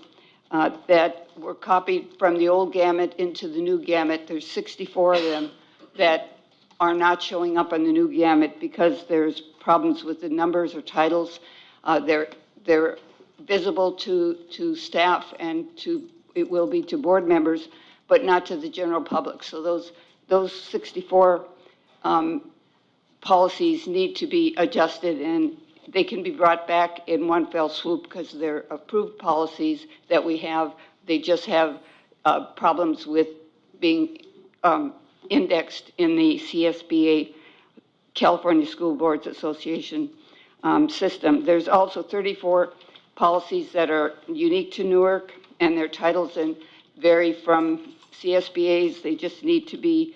D: that were copied from the old gamut into the new gamut. There's 64 of them that are not showing up on the new gamut because there's problems with the numbers or titles. They're visible to staff and it will be to board members, but not to the general public. So those 64 policies need to be adjusted, and they can be brought back in one fell swoop because they're approved policies that we have. They just have problems with being indexed in the CSBA, California School Boards Association system. There's also 34 policies that are unique to Newark, and their titles and vary from CSBA's. They just need to be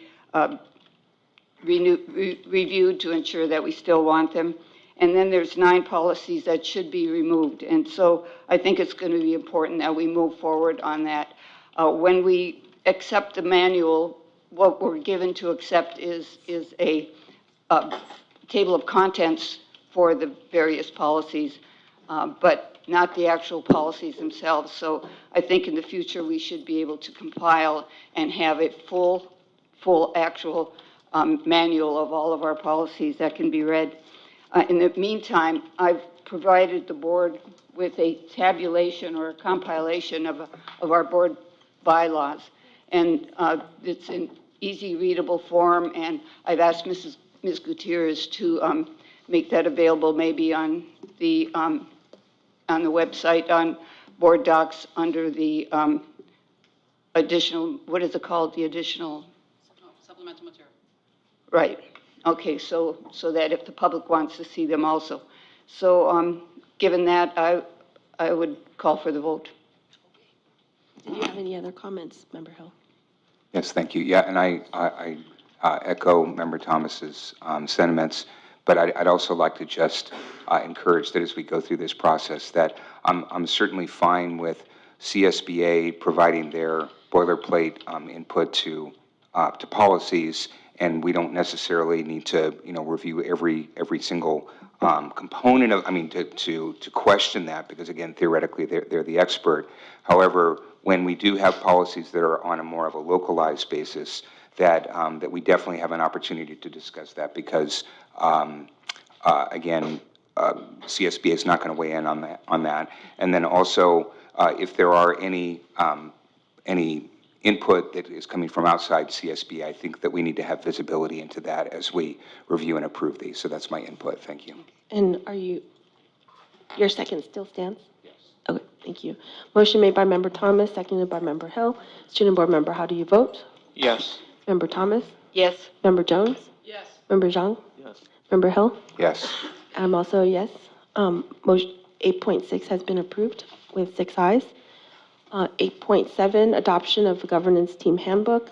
D: reviewed to ensure that we still want them. And then there's 9 policies that should be removed. And so I think it's going to be important that we move forward on that. When we accept the manual, what we're given to accept is a table of contents for the various policies, but not the actual policies themselves. So I think in the future we should be able to compile and have a full actual manual of all of our policies that can be read. In the meantime, I've provided the board with a tabulation or a compilation of our board bylaws. And it's in easy readable form, and I've asked Ms. Gutierrez to make that available maybe on the website, on board docs under the additional, what is it called? The additional?
F: Supplemental material.
D: Right. Okay, so that if the public wants to see them also. So given that, I would call for the vote.
E: Did you have any other comments, Member Hill?
G: Yes, thank you. Yeah, and I echo Member Thomas's sentiments, but I'd also like to just encourage that as we go through this process, that I'm certainly fine with CSBA providing their boilerplate input to policies, and we don't necessarily need to, review every single component of, to question that, because again, theoretically, they're the expert. However, when we do have policies that are on a more of a localized basis, that we definitely have an opportunity to discuss that, because again, CSBA is not going to weigh in on that. And then also, if there are any input that is coming from outside CSBA, I think that we need to have visibility into that as we review and approve these. So that's my input. Thank you.
E: And your second still stands? Yes. Okay, thank you. Motion made by Member Thomas, seconded by Member Hill. Student Board Member, how do you vote?
H: Yes.
E: Member Thomas?
D: Yes.
E: Member Jones?
C: Yes.
E: Member Zhang?
H: Yes.
E: Member Hill?
G: Yes.
E: I'm also a yes. Motion 8.6 has been approved with 6 ayes. 8.7, adoption of the governance team handbook.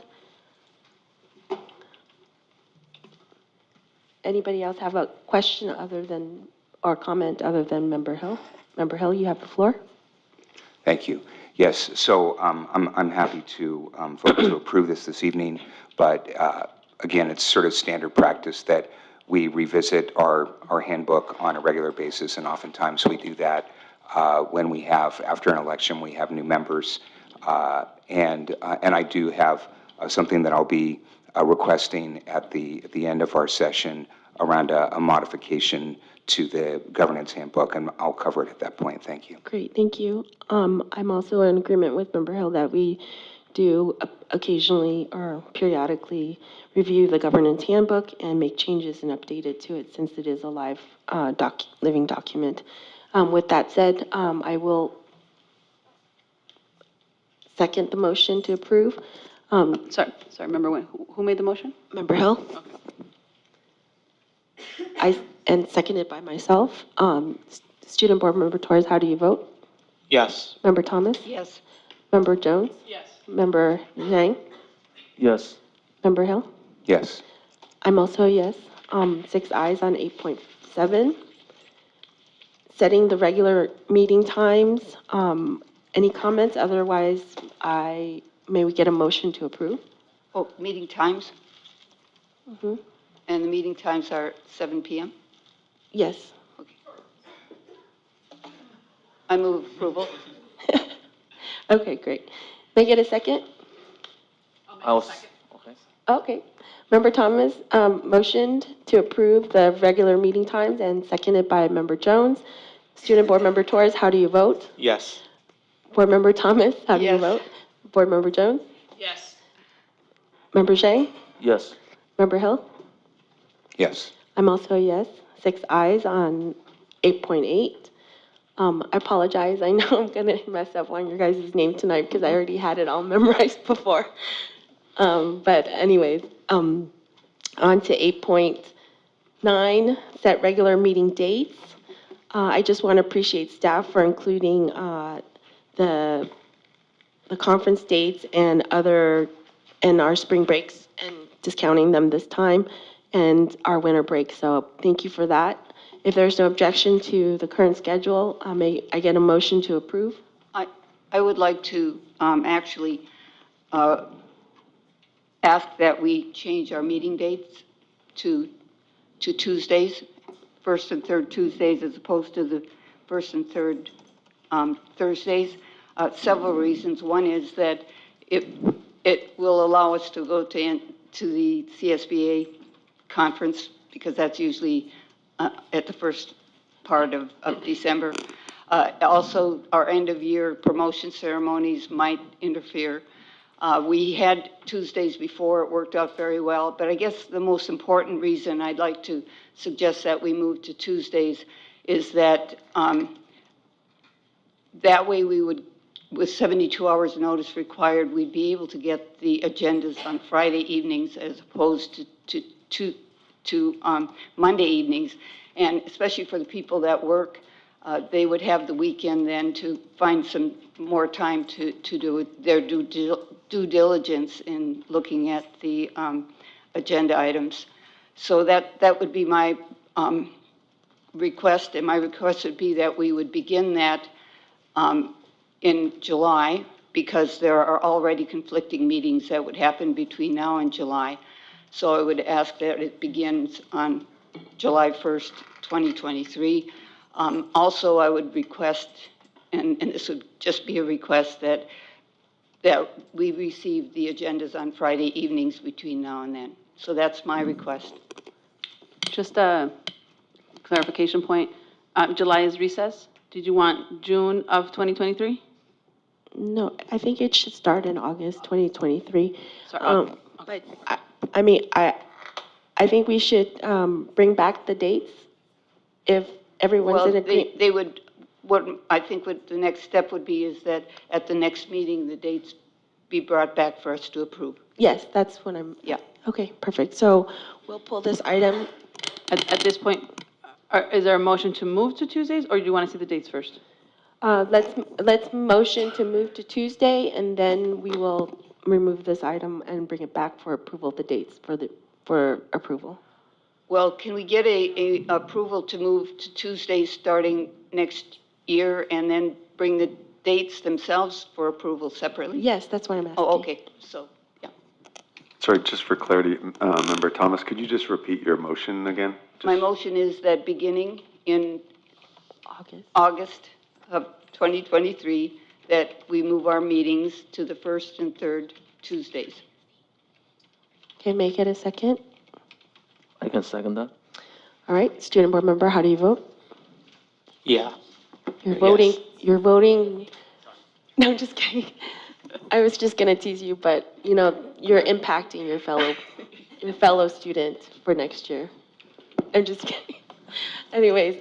E: Anybody else have a question or comment other than Member Hill? Member Hill, you have the floor.
G: Thank you. Yes, so I'm happy to vote to approve this evening, but again, it's sort of standard practice that we revisit our handbook on a regular basis, and oftentimes we do that when we have, after an election, we have new members. And I do have something that I'll be requesting at the end of our session around a modification to the governance handbook, and I'll cover it at that point. Thank you.
E: Great, thank you. I'm also in agreement with Member Hill that we do occasionally or periodically review the governance handbook and make changes and update it to it since it is a live living document. With that said, I will second the motion to approve.
F: Sorry, remember who made the motion?
E: Member Hill? And seconded by myself. Student Board Member Torres, how do you vote?
H: Yes.
E: Member Thomas?
D: Yes.
E: Member Jones?
C: Yes.
E: Member Zhang?
H: Yes.
E: Member Hill?
G: Yes.
E: I'm also a yes. 6 ayes on 8.7. Setting the regular meeting times. Any comments? Otherwise, may we get a motion to approve?
D: Oh, meeting times?
E: Mhm.
D: And the meeting times are 7 PM?
E: Yes.
D: I move approval.
E: Okay, great. May I get a second?
H: I was, okay.
E: Okay. Member Thomas motioned to approve the regular meeting times and seconded by Member Jones. Student Board Member Torres, how do you vote?
H: Yes.
E: Board Member Thomas, how do you
D: Yes.
E: vote? Board Member Jones?
C: Yes.
E: Member Zhang?
H: Yes.
E: Member Hill?
G: Yes.
E: I'm also a yes. 6 ayes on 8.8. I apologize. I know I'm going to mess up on your guys' name tonight because I already had it all memorized before. But anyways, on to 8.9, set regular meeting dates. I just want to appreciate staff for including the conference dates and our spring breaks and discounting them this time and our winter break. So thank you for that. If there's no objection to the current schedule, may I get a motion to approve?
D: I would like to actually ask that we change our meeting dates to Tuesdays, first and third Tuesdays, as opposed to the first and third Thursdays. Several reasons. One is that it will allow us to go to the CSBA conference, because that's usually at the first part of December. Also, our end-of-year promotion ceremonies might interfere. We had Tuesdays before, it worked out very well, but I guess the most important reason I'd like to suggest that we move to Tuesdays is that that way we would, with 72 hours notice required, we'd be able to get the agendas on Friday evenings as opposed to Monday evenings. And especially for the people that work, they would have the weekend then to find some more time to do their due diligence in looking at the agenda items. So that would be my request, and my request would be that we would begin that in July, because there are already conflicting meetings that would happen between now and July. So I would ask that it begins on July 1st, 2023. Also, I would request, and this would just be a request, that we receive the agendas on Friday evenings between now and then. So that's my request.
F: Just a clarification point. July is recess. Did you want June of 2023?
E: No, I think it should start in August 2023.
F: Sorry,
E: But I mean, I think we should bring back the dates if everyone's
D: Well,
E: in agreement.
D: they would, what I think what the next step would be is that at the next meeting, the dates be brought back for us to approve.
E: Yes, that's what I'm.
D: Yeah.
E: Okay, perfect. So we'll pull this item.
F: At this point, is there a motion to move to Tuesdays, or do you want to see the dates first?
E: Let's motion to move to Tuesday, and then we will remove this item and bring it back for approval of the dates for approval.
D: Well, can we get a approval to move to Tuesdays starting next year and then bring the dates themselves for approval separately?
E: Yes, that's what I'm asking.
D: Oh, okay, so, yeah.
A: Sorry, just for clarity, Member Thomas, could you just repeat your motion again?
D: My motion is that beginning in August of 2023, that we move our meetings to the first and third Tuesdays.
E: Okay, make it a second.
H: I can second that.
E: All right, Student Board Member, how do you vote?
H: Yeah.
E: You're voting, no, I'm just kidding. I was just gonna tease you, but, you know, you're impacting your fellow student for next year. I'm just kidding. Anyways,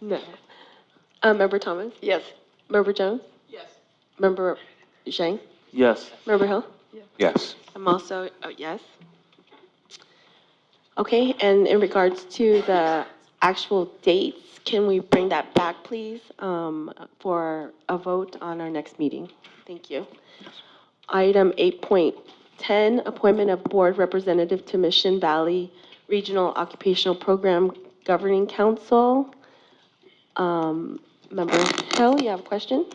E: no. Member Thomas?
D: Yes.
E: Member Jones?
C: Yes.
E: Member Zhang?
H: Yes.
E: Member Hill?
G: Yes.
E: I'm also a yes. Okay, and in regards to the actual dates, can we bring that back, please, for a vote on our next meeting? Thank you. Item 8.10, appointment of board representative to Mission Valley Regional Occupational Program Governing Council. Member Hill, you have a question?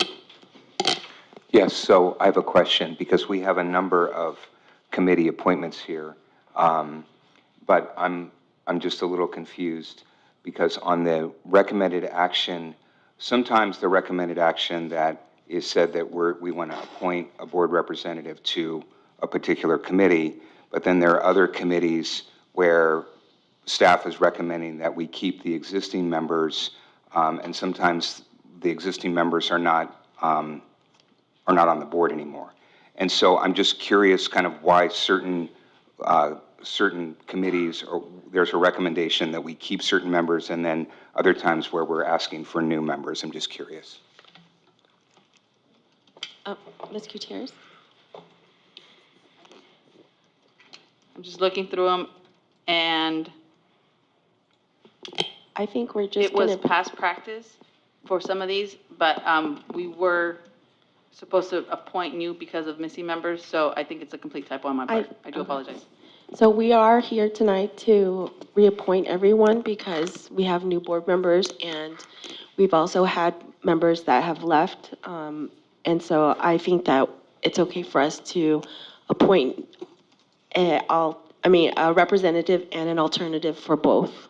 G: Yes, so I have a question, because we have a number of committee appointments here. But I'm just a little confused, because on the recommended action, sometimes the recommended action that is said that we want to appoint a board representative to a particular committee, but then there are other committees where staff is recommending that we keep the existing members, and sometimes the existing members are not on the board anymore. And so I'm just curious kind of why certain committees, or there's a recommendation that we keep certain members, and then other times where we're asking for new members. I'm just curious.
E: Ms. Gutierrez?
F: I'm just looking through them, and
E: I think we're just
F: it was
E: gonna,
F: past practice for some of these, but we were supposed to appoint new because of missing members, so I think it's a complete typo on my part. I do apologize.
E: so we are here tonight to reappoint everyone because we have new board members, and we've also had members that have left. And so I think that it's okay for us to appoint a representative and an alternative for both,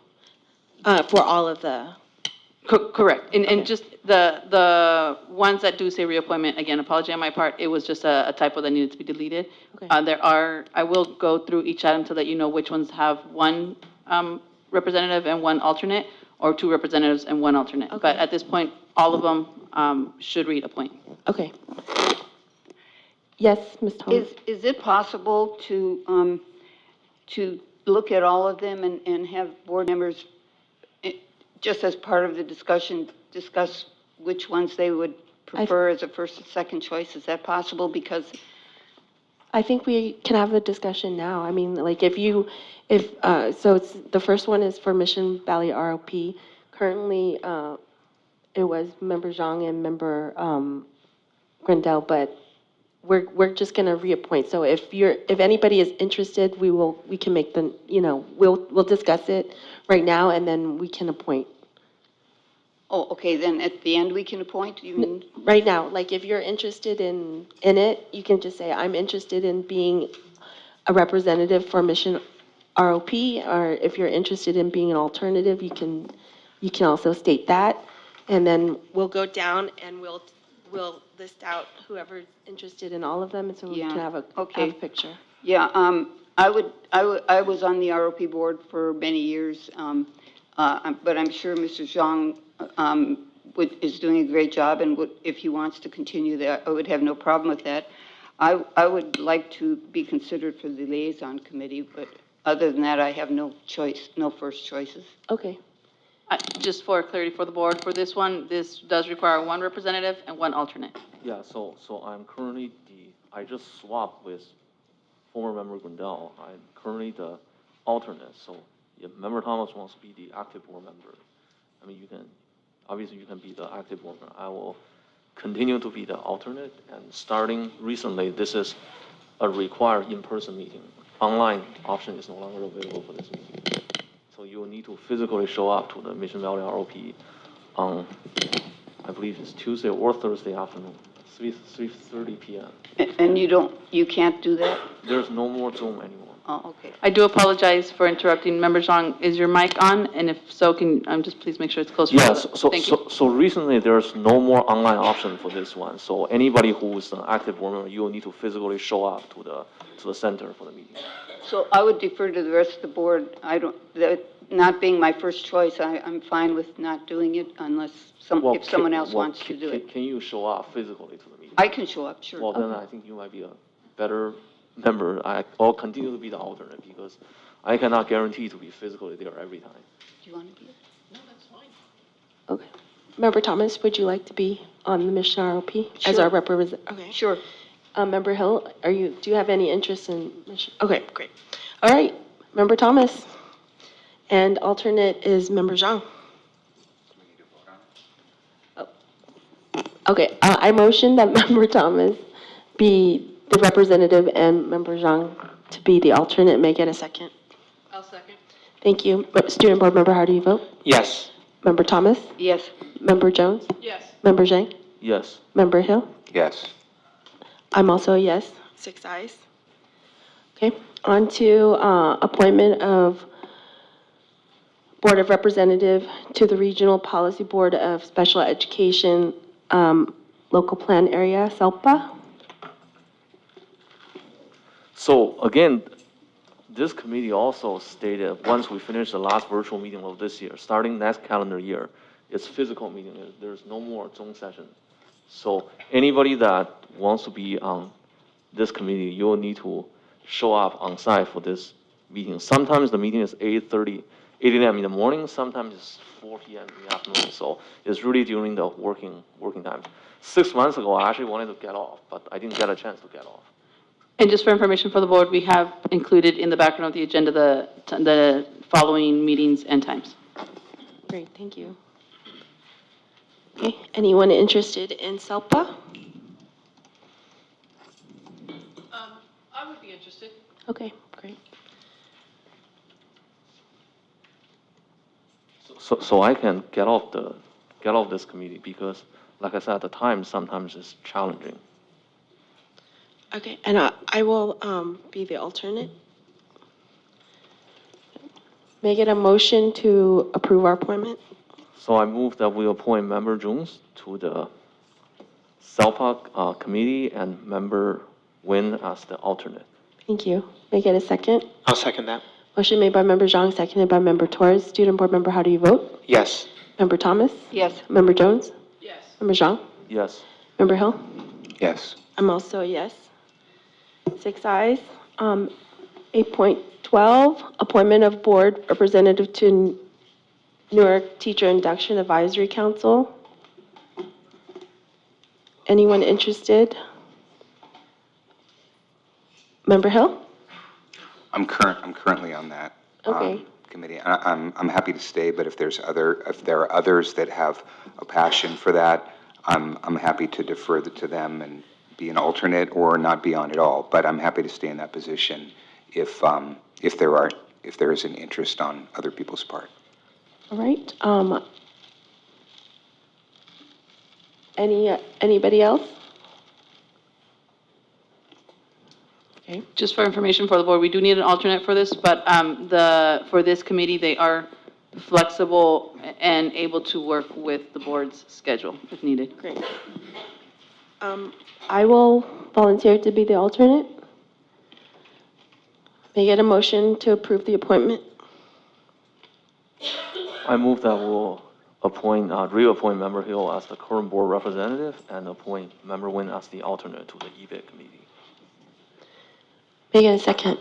E: for all of the,
F: Correct. And just the ones that do say reappointment, again, apology on my part, it was just a typo that needed to be deleted.
E: Okay.
F: I will go through each item to let you know which ones have one representative and one alternate, or two representatives and one alternate. But at this point, all of them should read appoint.
E: okay. Yes, Ms. Thomas?
D: Is it possible to look at all of them and have board members, just as part of the discussion, discuss which ones they would prefer as a first and second choice? Is that possible? Because
E: I think we can have a discussion now. I mean, like, so it's, the first one is for Mission Valley ROP. Currently, it was Member Zhang and Member Grandel, but we're just gonna reappoint. So if anybody is interested, we can make the, we'll discuss it right now, and then we can appoint.
D: oh, okay, then at the end we can appoint, you mean?
E: Right now, like, if you're interested in it, you can just say, I'm interested in being a representative for Mission ROP, or if you're interested in being an alternative, you can also state that. And then we'll go down and we'll list out whoever's interested in all of them, and so we
D: Yeah,
E: can have a
D: okay.
E: picture.
D: Yeah, I was on the ROP board for many years, but I'm sure Mr. Zhang is doing a great job, and if he wants to continue that, I would have no problem with that. I would like to be considered for the liaison committee, but other than that, I have no choice, no first choices.
E: Okay.
F: Just for clarity for the board, for this one, this does require one representative and one alternate.
H: Yeah, so I'm currently I just swapped with former member Gundel. I'm currently the alternate, so if Member Thomas wants to be the active board member, I mean, obviously you can be the active board member. I will continue to be the alternate, and starting recently, this is a required in-person meeting. Online option is no longer available for this meeting. So you will need to physically show up to the Mission Valley ROP on, I believe it's Tuesday or Thursday afternoon, 3:30 p.m.
D: And you can't do that?
H: There's no more Zoom anymore.
D: Oh, okay.
F: I do apologize for interrupting. Member Zhang, is your mic on? And if so, can, just please make sure it's close. for
H: Yes,
F: the- Thank you.
H: so recently, there's no more online option for this one. So anybody who is an active board member, you will need to physically show up to the center for the meeting.
D: So I would defer to the rest of the board. Not being my first choice, I'm fine with not doing it unless
H: Well,
D: if someone else
H: well,
D: wants to do it.
H: Can you show up physically to the meeting?
D: I can show up, sure.
H: Well, then I think you might be a better member. I'll continue to be the alternate because I cannot guarantee to be physically there every time.
D: Do you want to be?
C: No, that's fine.
E: Okay. Member Thomas, would you like to be on the Mission ROP as
D: Sure.
E: our representative? Okay.
D: Sure.
E: Member Hill, do you have any interest in Mission? Okay, great. All right, Member Thomas. And alternate is Member Zhang. Oh. Okay, I motion that Member Thomas be the representative and Member Zhang to be the alternate. May I get a second?
C: I'll second.
E: Thank you. Student Board Member, how do you vote?
J: Yes.
E: Member Thomas?
D: Yes.
E: Member Jones?
C: Yes.
E: Member Zhang?
H: Yes.
E: Member Hill?
G: Yes.
E: I'm also a yes. 6 ayes. Okay, on to appointment of Board of Representative to the Regional Policy Board of Special Education, Local Plan Area, SELPA.
H: So again, this committee also stated, once we finish the last virtual meeting of this year, starting next calendar year, it's physical meeting. There's no more Zoom session. So anybody that wants to be on this committee, you will need to show up on site for this meeting. Sometimes the meeting is 8 a.m. in the morning, sometimes it's 4 p.m. in the afternoon. So it's really during the working time. 6 months ago, I actually wanted to get off, but I didn't get a chance to get off.
F: And just for information for the board, we have included in the background of the agenda the following meetings and times.
E: Great, thank you. Okay, anyone interested in SELPA?
C: I would be interested.
E: Okay, great.
H: So I can get off this committee because, like I said, at the time, sometimes it's challenging.
E: Okay, and I will be the alternate. May I get a motion to approve our appointment?
H: So I move that we appoint Member Jones to the SELPA committee and Member Nguyen as the alternate.
E: Thank you. May I get a second?
J: I'll second that.
E: Motion made by Member Zhang, seconded by Member Torres. Student Board Member, how do you vote?
J: Yes.
E: Member Thomas?
D: Yes.
E: Member Jones?
C: Yes.
E: Member Zhang?
H: Yes.
E: Member Hill?
G: Yes.
E: I'm also a yes. 6 ayes. 8.12, appointment of board representative to Newark Teacher Induction Advisory Council. Anyone interested? Member Hill?
G: I'm currently on that
E: Okay.
G: committee. I'm happy to stay, but if there are others that have a passion for that, I'm happy to defer to them and be an alternate or not be on at all. But I'm happy to stay in that position if there is an interest on other people's part.
E: All right. Anybody else? Okay.
F: Just for information for the board, we do need an alternate for this, but for this committee, they are flexible and able to work with the board's schedule if needed.
E: Great. I will volunteer to be the alternate. May I get a motion to approve the appointment?
H: I move that we'll reappoint Member Hill as the current board representative and appoint Member Nguyen as the alternate to the EBIT committee.
E: May I get a second?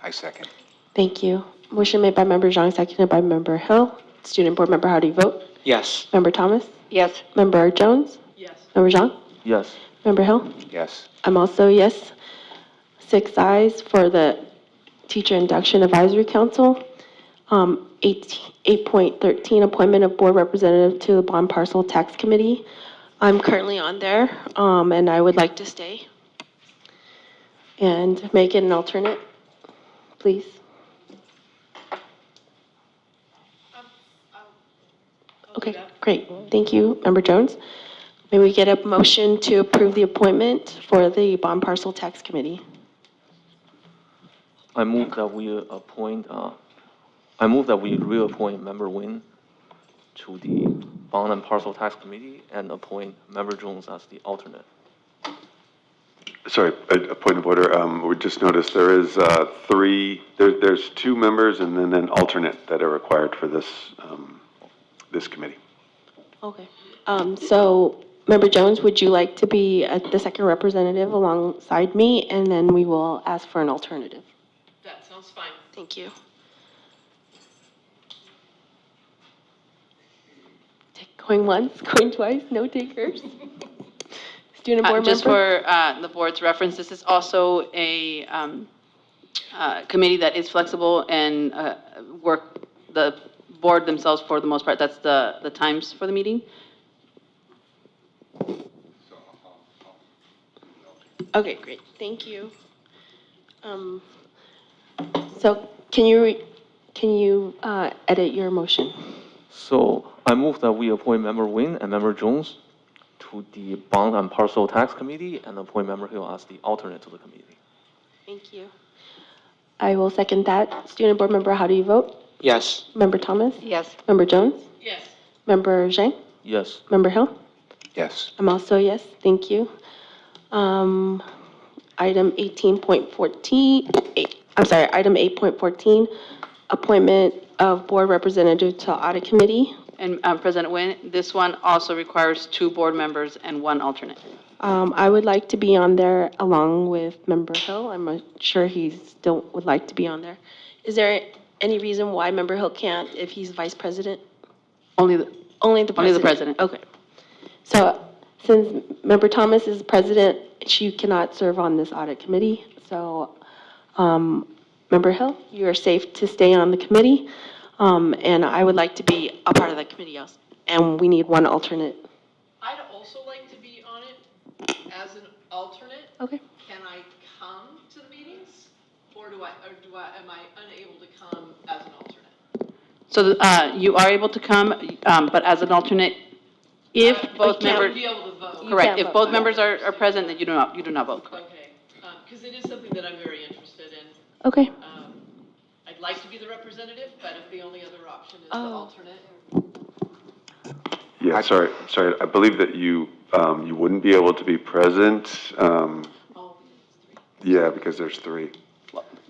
G: I second.
E: Thank you. Motion made by Member Zhang, seconded by Member Hill. Student Board Member, how do you vote?
J: Yes.
E: Member Thomas?
D: Yes.
E: Member Jones?
C: Yes.
E: Member Zhang?
H: Yes.
E: Member Hill?
G: Yes.
E: I'm also a yes. 6 ayes for the Teacher Induction Advisory Council. 8.13, appointment of board representative to the Bond Parcel Tax Committee. I'm currently on there, and I would like to stay. And make it an alternate, please. Okay, great. Thank you, Member Jones. May we get a motion to approve the appointment for the Bond Parcel Tax Committee?
H: I move that we reappoint Member Nguyen to the Bond and Parcel Tax Committee and appoint Member Jones as the alternate.
A: Sorry, a point of order. We just noticed there is there's two members and then an alternate that are required for this, this committee.
E: Okay. So, Member Jones, would you like to be the second representative alongside me? And then we will ask for an alternative.
C: That sounds fine.
E: Thank you. Going once, going twice, no takers. Student board member?
F: Just for the board's reference, this is also a committee that is flexible and the board themselves, for the most part, that's the times for the meeting.
E: Okay, great, thank you. So can you edit your motion?
H: So I move that we appoint Member Nguyen and Member Jones to the Bond and Parcel Tax Committee and appoint Member Hill as the alternate to the committee.
E: Thank you. I will second that. Student board member, how do you vote?
J: Yes.
E: Member Thomas?
D: Yes.
E: Member Jones?
C: Yes.
E: Member Zhang?
H: Yes.
E: Member Hill?
G: Yes.
E: I'm also a yes, thank you. Item 18.14, I'm sorry, item 8.14, appointment of board representative to audit committee.
F: And President Nguyen, this one also requires 2 board members and 1 alternate.
E: I would like to be on there along with Member Hill. I'm sure he still would like to be on there. Is there any reason why Member Hill can't if he's vice president?
F: Only the president.
E: Okay. So since Member Thomas is president, she cannot serve on this audit committee. So Member Hill, you are safe to stay on the committee. And I would like to be a part of the committee also. And we need 1 alternate.
C: I'd also like to be on it as an alternate.
E: Okay.
C: Can I come to the meetings? Or am I unable to come as an alternate?
F: So you are able to come, but as an alternate, if both
C: I
F: members.
C: would be able to vote.
F: Correct.
E: can't
F: If
E: vote.
F: both members are present, then you do not vote. Correct.
C: Okay, because it is something that I'm very interested in.
E: Okay.
C: I'd like to be the representative, but if the only other option is the
E: Oh.
C: alternate.
A: Yeah, sorry. I believe that you wouldn't be able to be present. Yeah, because there's 3.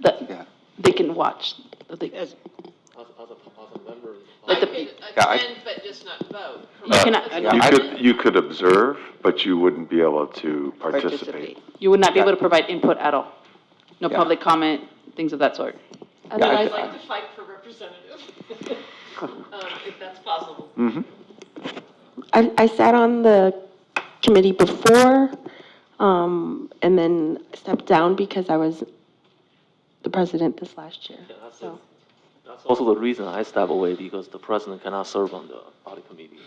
F: That they can watch.
H: As a member.
C: I
F: the-
C: could
G: Yeah, I-
C: attend, but just not vote.
F: You cannot-
C: As an
G: Yeah,
C: alternate?
A: You could observe, but you wouldn't be able to participate.
F: You would not be able to provide input at all. No
G: Yeah.
F: public comment, things of that sort.
E: Otherwise,
C: I'd like to fight for representative, if that's possible.
A: Mm-hmm.
E: I sat on the committee before, and then stepped down because I was the president this last year.
H: Yeah, that's
E: So,
H: That's also the reason I step away, because the president cannot serve on the audit committee.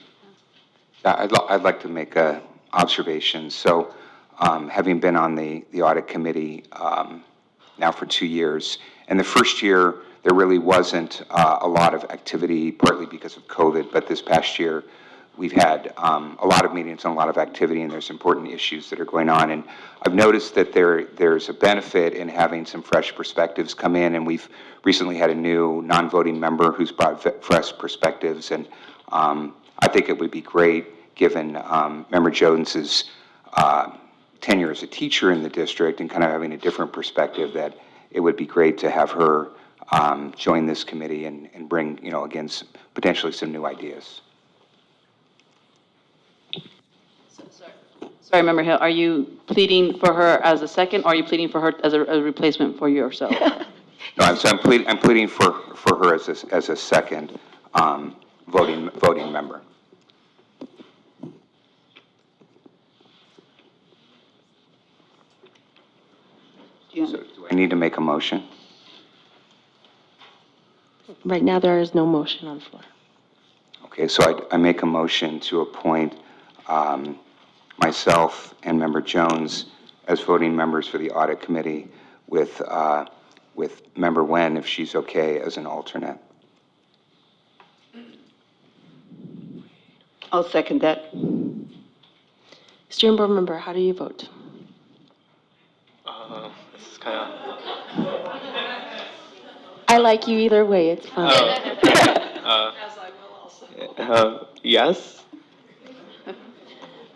G: Yeah, I'd like to make a observation. So, having been on the audit committee now for 2 years, and the first year, there really wasn't a lot of activity, partly because of COVID, but this past year, we've had a lot of meetings and a lot of activity, and there's important issues that are going on. And I've noticed that there's a benefit in having some fresh perspectives come in, and we've recently had a new non-voting member who's brought fresh perspectives. And I think it would be great, given Member Jones's tenure as a teacher in the district and kind of having a different perspective, that it would be great to have her join this committee and bring, again, potentially some new ideas.
F: Sorry, Member Hill, are you pleading for her as a second, or are you pleading for her as a replacement for yourself?
G: No, I'm pleading for her as a second voting member. So do I need to make a motion?
E: right now, there is no motion on the floor.
G: Okay, so I make a motion to appoint myself and Member Jones as voting members for the audit committee with Member Nguyen, if she's okay, as an alternate.
D: I'll second that.
E: Student board member, how do you vote?
J: This is kind of.
E: I like you either way, it's fine.
C: As I will also.
J: Yes?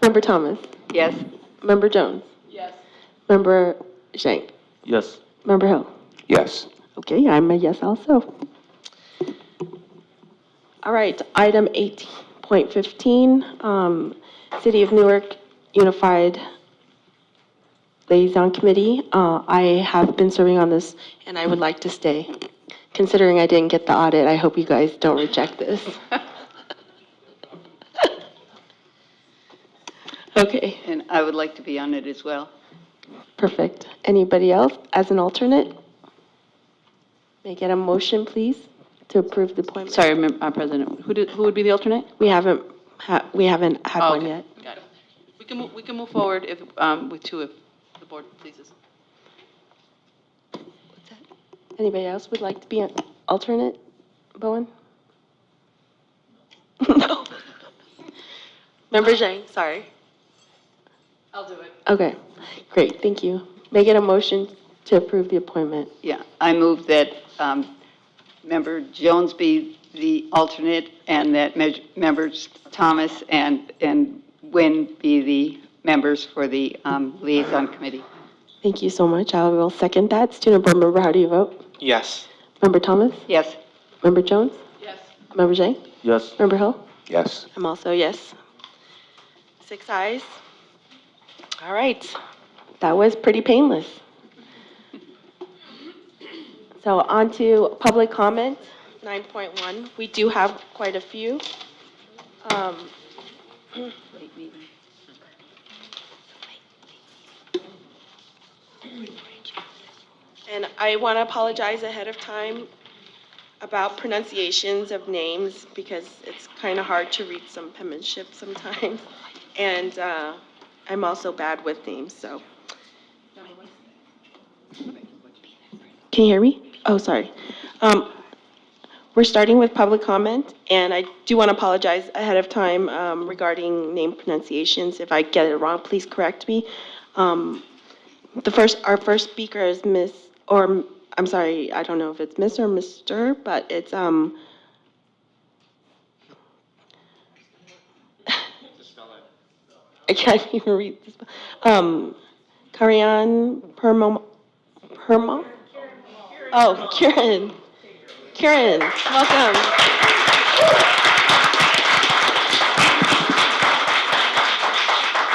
E: Member Thomas,
D: Yes?
E: Member Jones,
C: Yes.
E: Member Zhang,
H: Yes.
E: Member Hill.
G: Yes.
E: Okay, I'm a yes also. All right, item 18.15, City of Newark Unified Liaison Committee. I have been serving on this, and I would like to stay. Considering I didn't get the audit, I hope you guys don't reject this. Okay,
D: And I would like to be on it as well.
E: perfect. Anybody else as an alternate? May I get a motion, please, to approve the appointment?
F: Sorry, President, who would be the alternate?
E: We haven't had
F: Oh,
E: one
F: okay.
E: yet.
F: Got it. We can move forward if, with two if the board pleases.
E: Anybody else would like to be an alternate, Bowen? No. Member Zhang, sorry.
C: I'll do it.
E: Okay, great, thank you. May I get a motion to approve the appointment?
D: Yeah, I move that Member Jones be the alternate and that Members Thomas and Nguyen be the members for the liaison committee.
E: Thank you so much. I will second that. Student Board Member, how do you vote?
J: Yes.
E: Member Thomas?
D: Yes?
E: Member Jones?
C: Yes.
E: Member Zhang?
H: Yes.
E: Member Hill?
G: Yes.
E: I'm also yes. 6 ayes. All right, that was pretty painless. So on to public comment, 9.1. We do have quite a few. And I want to apologize ahead of time about pronunciations of names because it's kind of hard to read some penmanship sometimes. And I'm also bad with names, so. Can you hear me? Oh, sorry. We're starting with public comment, and I do want to apologize ahead of time regarding name pronunciations. If I get it wrong, please correct me. Our first speaker is Miss, or I'm sorry, I don't know if it's Miss or Mr., but it's I can't even read this. Karian Permo. Oh, Kieran. Kieran, welcome.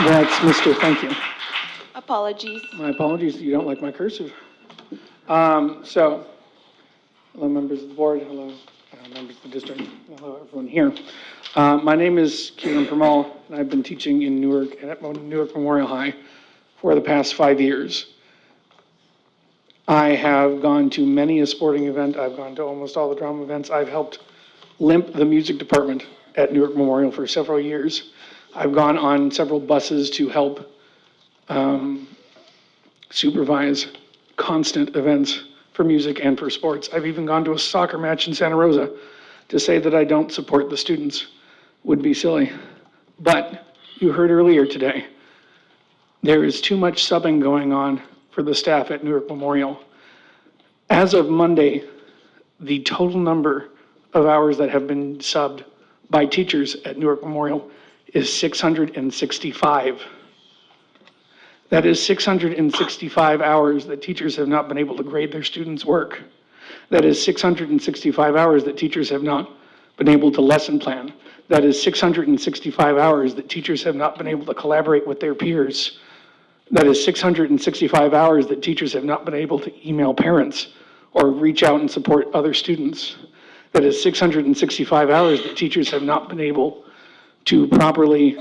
M: That's Mr. Thank you.
E: Apologies.
M: My apologies, you don't like my cursive. Hello, members of the board, hello, members of the district, hello, everyone here. My name is Kieran Permal, and I've been teaching in Newark at Newark Memorial High for the past 5 years. I have gone to many a sporting event. I've gone to almost all the drama events. I've helped limp the music department at Newark Memorial for several years. I've gone on several buses to help supervise constant events for music and for sports. I've even gone to a soccer match in Santa Rosa. To say that I don't support the students would be silly. But you heard earlier today, there is too much subbing going on for the staff at Newark Memorial. As of Monday, the total number of hours that have been subbed by teachers at Newark Memorial is 665. That is 665 hours that teachers have not been able to grade their students' work. That is 665 hours that teachers have not been able to lesson plan. That is 665 hours that teachers have not been able to collaborate with their peers. That is 665 hours that teachers have not been able to email parents or reach out and support other students. That is 665 hours that teachers have not been able to properly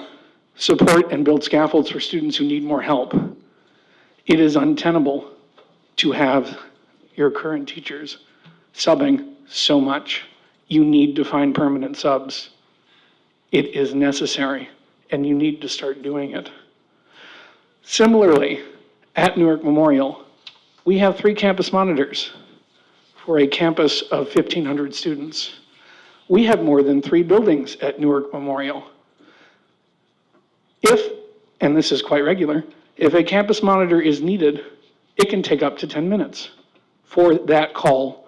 M: support and build scaffolds for students who need more help. It is untenable to have your current teachers subbing so much. You need to find permanent subs. It is necessary, and you need to start doing it. Similarly, at Newark Memorial, we have 3 campus monitors for a campus of 1,500 students. We have more than 3 buildings at Newark Memorial. If, and this is quite regular, if a campus monitor is needed, it can take up to 10 minutes for that call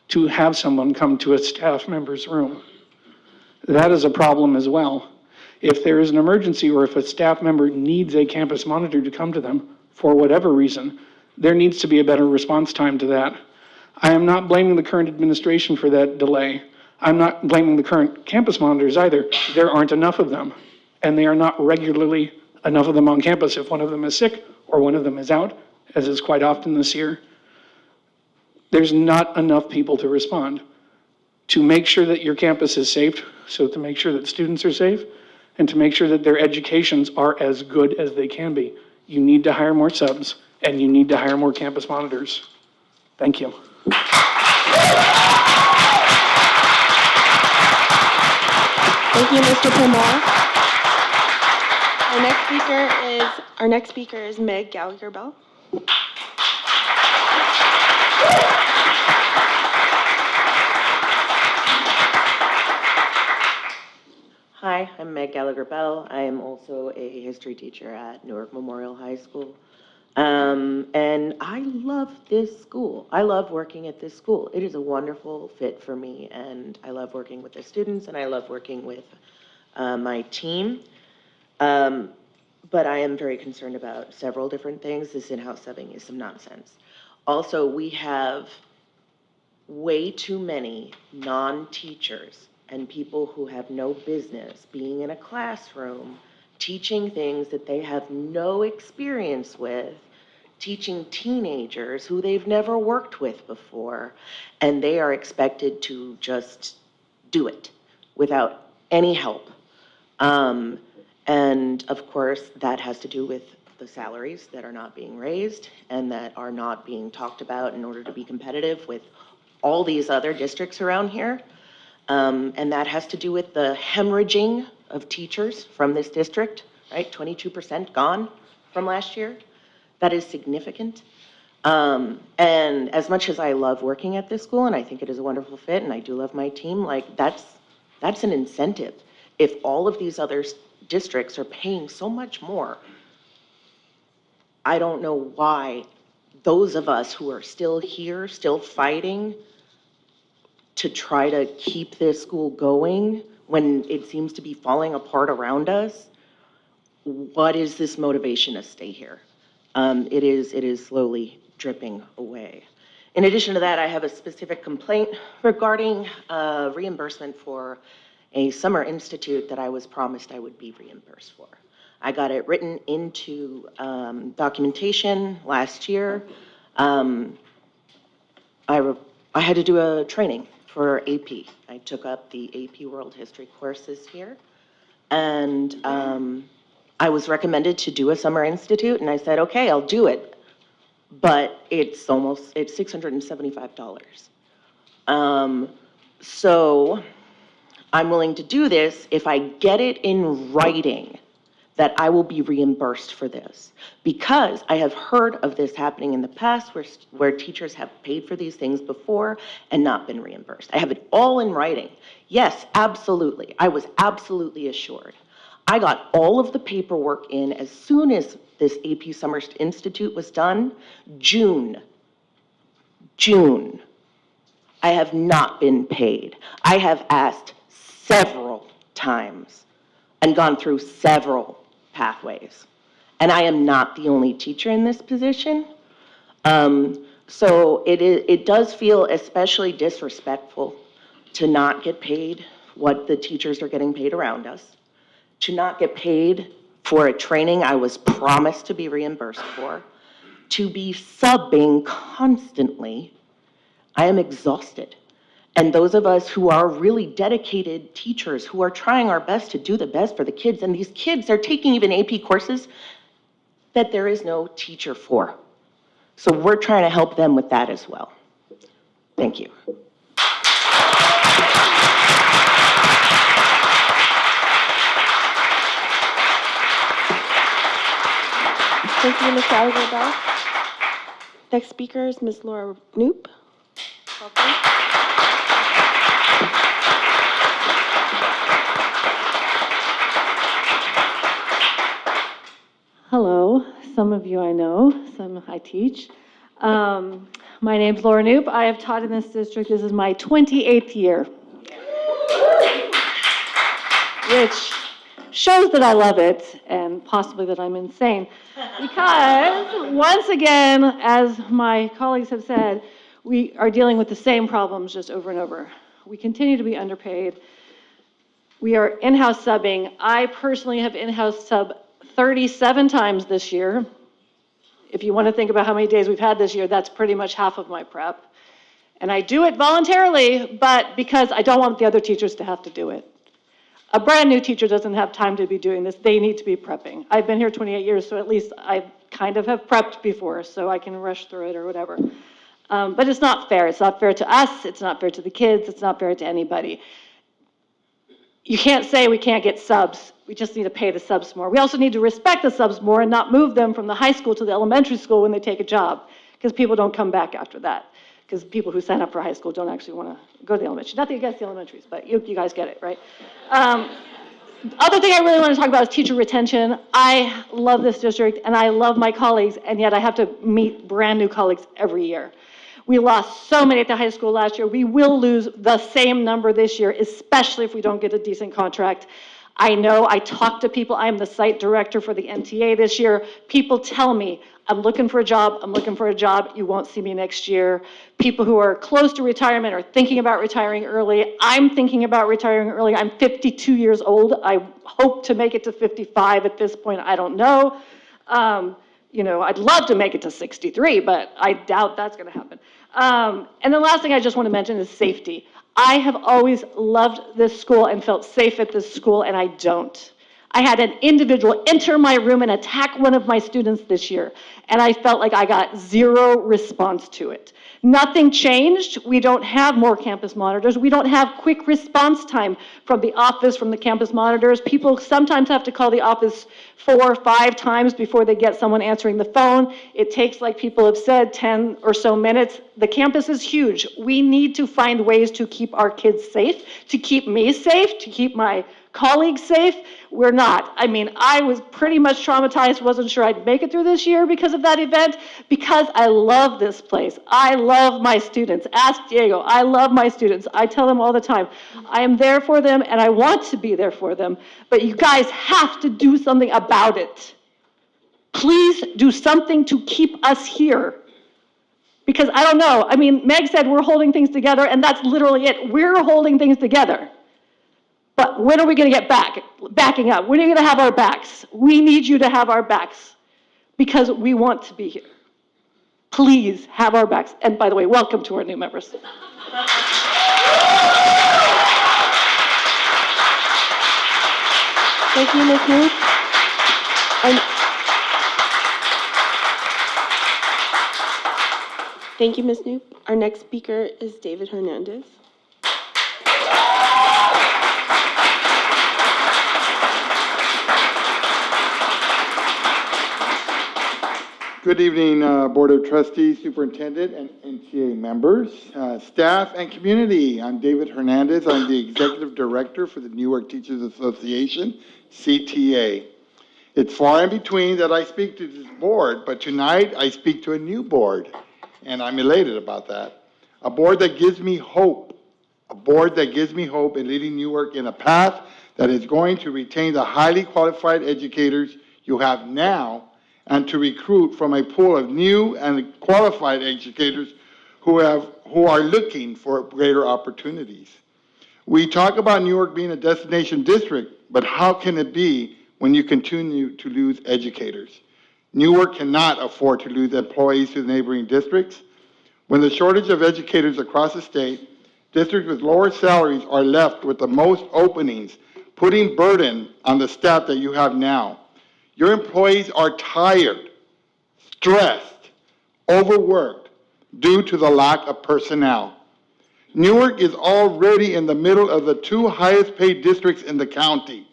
M: to have someone come to a staff member's room. That is a problem as well. If there is an emergency or if a staff member needs a campus monitor to come to them for whatever reason, there needs to be a better response time to that. I am not blaming the current administration for that delay. I'm not blaming the current campus monitors either. There aren't enough of them, and they are not regularly enough of them on campus. If one of them is sick or one of them is out, as is quite often this year, there's not enough people to respond. To make sure that your campus is safe, so to make sure that students are safe, and to make sure that their educations are as good as they can be, you need to hire more subs, and you need to hire more campus monitors. Thank you.
E: Thank you, Mr. Pomar. Our next speaker is Meg Gallagher-Bell.
N: Hi, I'm Meg Gallagher-Bell. I am also a history teacher at Newark Memorial High School. And I love this school. I love working at this school. It is a wonderful fit for me, and I love working with the students, and I love working with my team. But I am very concerned about several different things. This in-house subbing is some nonsense. Also, we have way too many non-teachers and people who have no business being in a classroom, teaching things that they have no experience with, teaching teenagers who they've never worked with before, and they are expected to just do it without any help. And of course, that has to do with the salaries that are not being raised and that are not being talked about in order to be competitive with all these other districts around here. And that has to do with the hemorrhaging of teachers from this district, right? 22% gone from last year. That is significant. And as much as I love working at this school, and I think it is a wonderful fit, and I do love my team, like that's an incentive. If all of these other districts are paying so much more, I don't know why those of us who are still here, still fighting to try to keep this school going when it seems to be falling apart around us, what is this motivation to stay here? It is slowly dripping away. In addition to that, I have a specific complaint regarding reimbursement for a summer institute that I was promised I would be reimbursed for. I got it written into documentation last year. I had to do a training for AP. I took up the AP World History courses here, and I was recommended to do a summer institute, and I said, okay, I'll do it, but it's $675. So I'm willing to do this if I get it in writing that I will be reimbursed for this. Because I have heard of this happening in the past where teachers have paid for these things before and not been reimbursed. I have it all in writing. Yes, absolutely. I was absolutely assured. I got all of the paperwork in as soon as this AP Summer Institute was done, June. I have not been paid. I have asked several times and gone through several pathways. And I am not the only teacher in this position. So it does feel especially disrespectful to not get paid what the teachers are getting paid around us, to not get paid for a training I was promised to be reimbursed for, to be subbing constantly. I am exhausted. And those of us who are really dedicated teachers, who are trying our best to do the best for the kids, and these kids are taking even AP courses that there is no teacher for. So we're trying to help them with that as well. Thank you.
E: Thank you, Ms. Gallagher-Bell. Next speaker is Ms. Laura Knoop. Welcome.
O: Hello, some of you I know, some I teach. My name's Laura Noop. I have taught in this district. This is my 28th year, which shows that I love it and possibly that I'm insane. Because once again, as my colleagues have said, we are dealing with the same problems just over and over. We continue to be underpaid. We are in-house subbing. I personally have in-house sub 37 times this year. If you want to think about how many days we've had this year, that's pretty much half of my prep. And I do it voluntarily, but because I don't want the other teachers to have to do it. A brand new teacher doesn't have time to be doing this. They need to be prepping. I've been here 28 years, so at least I kind of have prepped before, so I can rush through it or whatever. But it's not fair. It's not fair to us. It's not fair to the kids. It's not fair to anybody. You can't say we can't get subs. We just need to pay the subs more. We also need to respect the subs more and not move them from the high school to the elementary school when they take a job, because people don't come back after that. Because people who sign up for high school don't actually want to go to the elementary. Nothing against the elementaries, but you guys get it, right? Other thing I really want to talk about is teacher retention. I love this district and I love my colleagues, and yet I have to meet brand new colleagues every year. We lost so many at the high school last year. We will lose the same number this year, especially if we don't get a decent contract. I know, I talk to people. I'm the site director for the NTA this year. People tell me, I'm looking for a job, I'm looking for a job, you won't see me next year. People who are close to retirement are thinking about retiring early. I'm thinking about retiring early. I'm 52 years old. I hope to make it to 55 at this point. I don't know. I'd love to make it to 63, but I doubt that's going to happen. And the last thing I just want to mention is safety. I have always loved this school and felt safe at this school, and I don't. I had an individual enter my room and attack one of my students this year, and I felt like I got zero response to it. Nothing changed. We don't have more campus monitors. We don't have quick response time from the office, from the campus monitors. People sometimes have to call the office 4 or 5 times before they get someone answering the phone. It takes, like people have said, 10 or so minutes. The campus is huge. We need to find ways to keep our kids safe, to keep me safe, to keep my colleagues safe. We're not. I mean, I was pretty much traumatized, wasn't sure I'd make it through this year because of that event, because I love this place. I love my students. Ask Diego. I love my students. I tell them all the time, I am there for them and I want to be there for them, but you guys have to do something about it. Please do something to keep us here. Because I don't know. I mean, Meg said we're holding things together, and that's literally it. We're holding things together. But when are we going to get backing up? When are you going to have our backs? We need you to have our backs because we want to be here. Please have our backs. And by the way, welcome to our new members.
E: Thank you, Ms. Noop. Thank you, Ms. Noop. Our next speaker is David Hernandez.
P: Good evening, Board of Trustees, Superintendent, and NTA members, staff, and community. I'm David Hernandez. I'm the Executive Director for the Newark Teachers Association, CTA. It's far in between that I speak to this board, but tonight I speak to a new board, and I'm elated about that. A board that gives me hope. A board that gives me hope in leading Newark in a path that is going to retain the highly qualified educators you have now and to recruit from a pool of new and qualified educators who are looking for greater opportunities. We talk about Newark being a destination district, but how can it be when you continue to lose educators? Newark cannot afford to lose employees to the neighboring districts. When the shortage of educators across the state, districts with lower salaries are left with the most openings, putting burden on the staff that you have now. Your employees are tired, stressed, overworked due to the lack of personnel. Newark is already in the middle of the 2 highest paid districts in the county.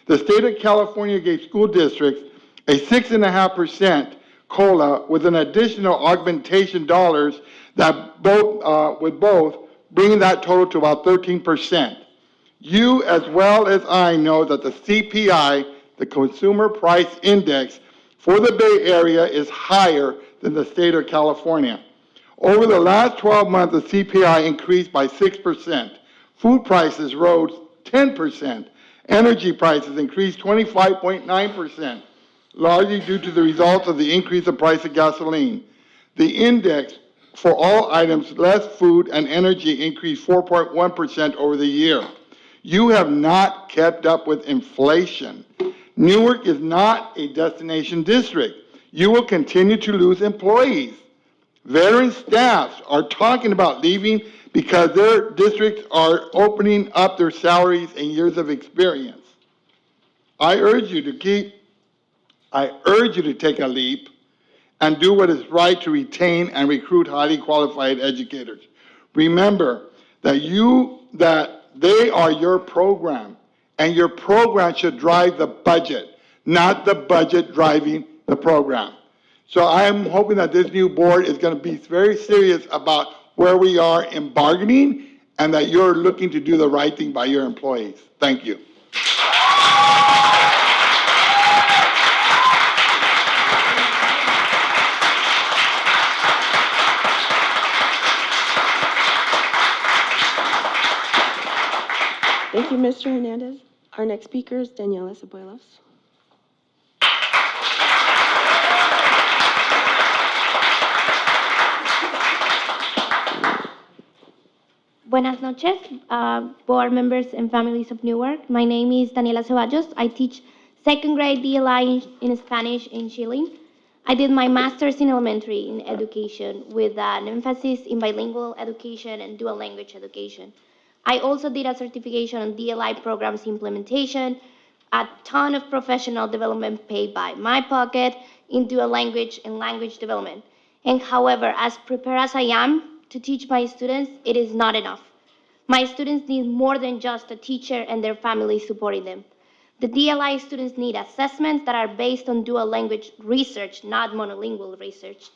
P: The state of California gave school districts a 6.5% COLA with an additional augmentation dollars that with both, bringing that total to about 13%. You, as well as I, know that the CPI, the Consumer Price Index, for the Bay Area is higher than the state of California. Over the last 12 months, the CPI increased by 6%. Food prices rose 10%. Energy prices increased 25.9%, largely due to the results of the increase of price of gasoline. The index for all items, less food and energy, increased 4.1% over the year. You have not kept up with inflation. Newark is not a destination district. You will continue to lose employees. Veteran staffs are talking about leaving because their districts are opening up their salaries and years of experience. I urge you to take a leap and do what is right to retain and recruit highly qualified educators. Remember that they are your program, and your program should drive the budget, not the budget driving the program. So I am hoping that this new board is going to be very serious about where we are in bargaining and that you're looking to do the right thing by your employees. Thank you.
E: Thank you, Mr. Hernandez. Our next speaker is Daniela Cebuelos.
Q: Buenas noches, board members and families of Newark. My name is Daniela Ceballos. I teach second grade DLI in Spanish in Chile. I did my master's in elementary in education with an emphasis in bilingual education and dual language education. I also did a certification on DLI programs implementation, a ton of professional development paid by my pocket in dual language and language development. And however, as prepared as I am to teach my students, it is not enough. My students need more than just a teacher and their family supporting them. The DLI students need assessments that are based on dual language research, not monolingual research.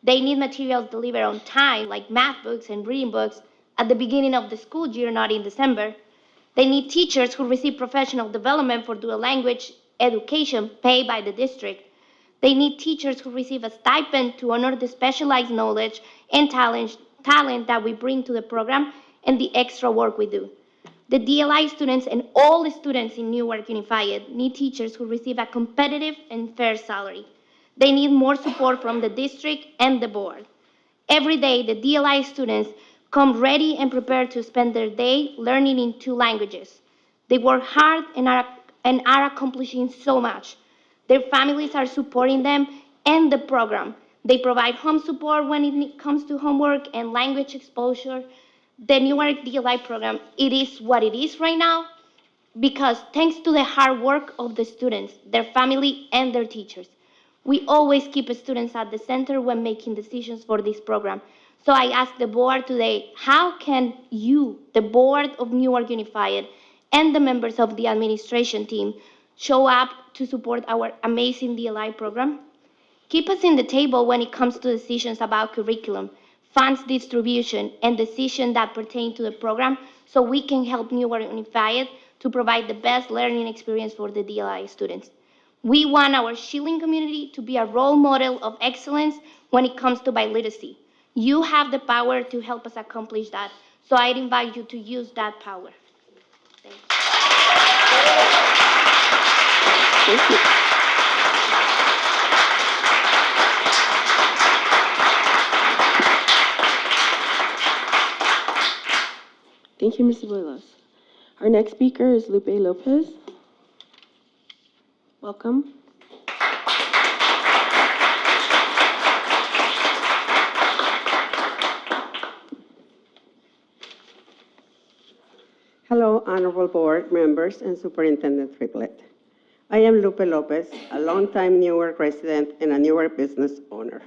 Q: They need materials delivered on time, like math books and reading books, at the beginning of the school year, not in December. They need teachers who receive professional development for dual language education paid by the district. They need teachers who receive a stipend to honor the specialized knowledge and talent that we bring to the program and the extra work we do. The DLI students and all the students in Newark Unified need teachers who receive a competitive and fair salary. They need more support from the district and the board. Every day, the DLI students come ready and prepared to spend their day learning in 2 languages. They work hard and are accomplishing so much. Their families are supporting them and the program. They provide home support when it comes to homework and language exposure. The Newark DLI program, it is what it is right now because thanks to the hard work of the students, their family, and their teachers. We always keep students at the center when making decisions for this program. So I ask the board today, how can you, the board of Newark Unified, and the members of the administration team show up to support our amazing DLI program? Keep us in the table when it comes to decisions about curriculum, funds distribution, and decisions that pertain to the program so we can help Newark Unified to provide the best learning experience for the DLI students. We want our Schilling community to be a role model of excellence when it comes to biliteracy. You have the power to help us accomplish that, so I invite you to use that power. Thank you.
E: Thank you. Thank you, Ms. Ceballos. Our next speaker is Lupe Lopez. Welcome.
R: Hello, honorable board members and Superintendent Triplett. I am Lupe Lopez, a longtime Newark resident and a Newark business owner,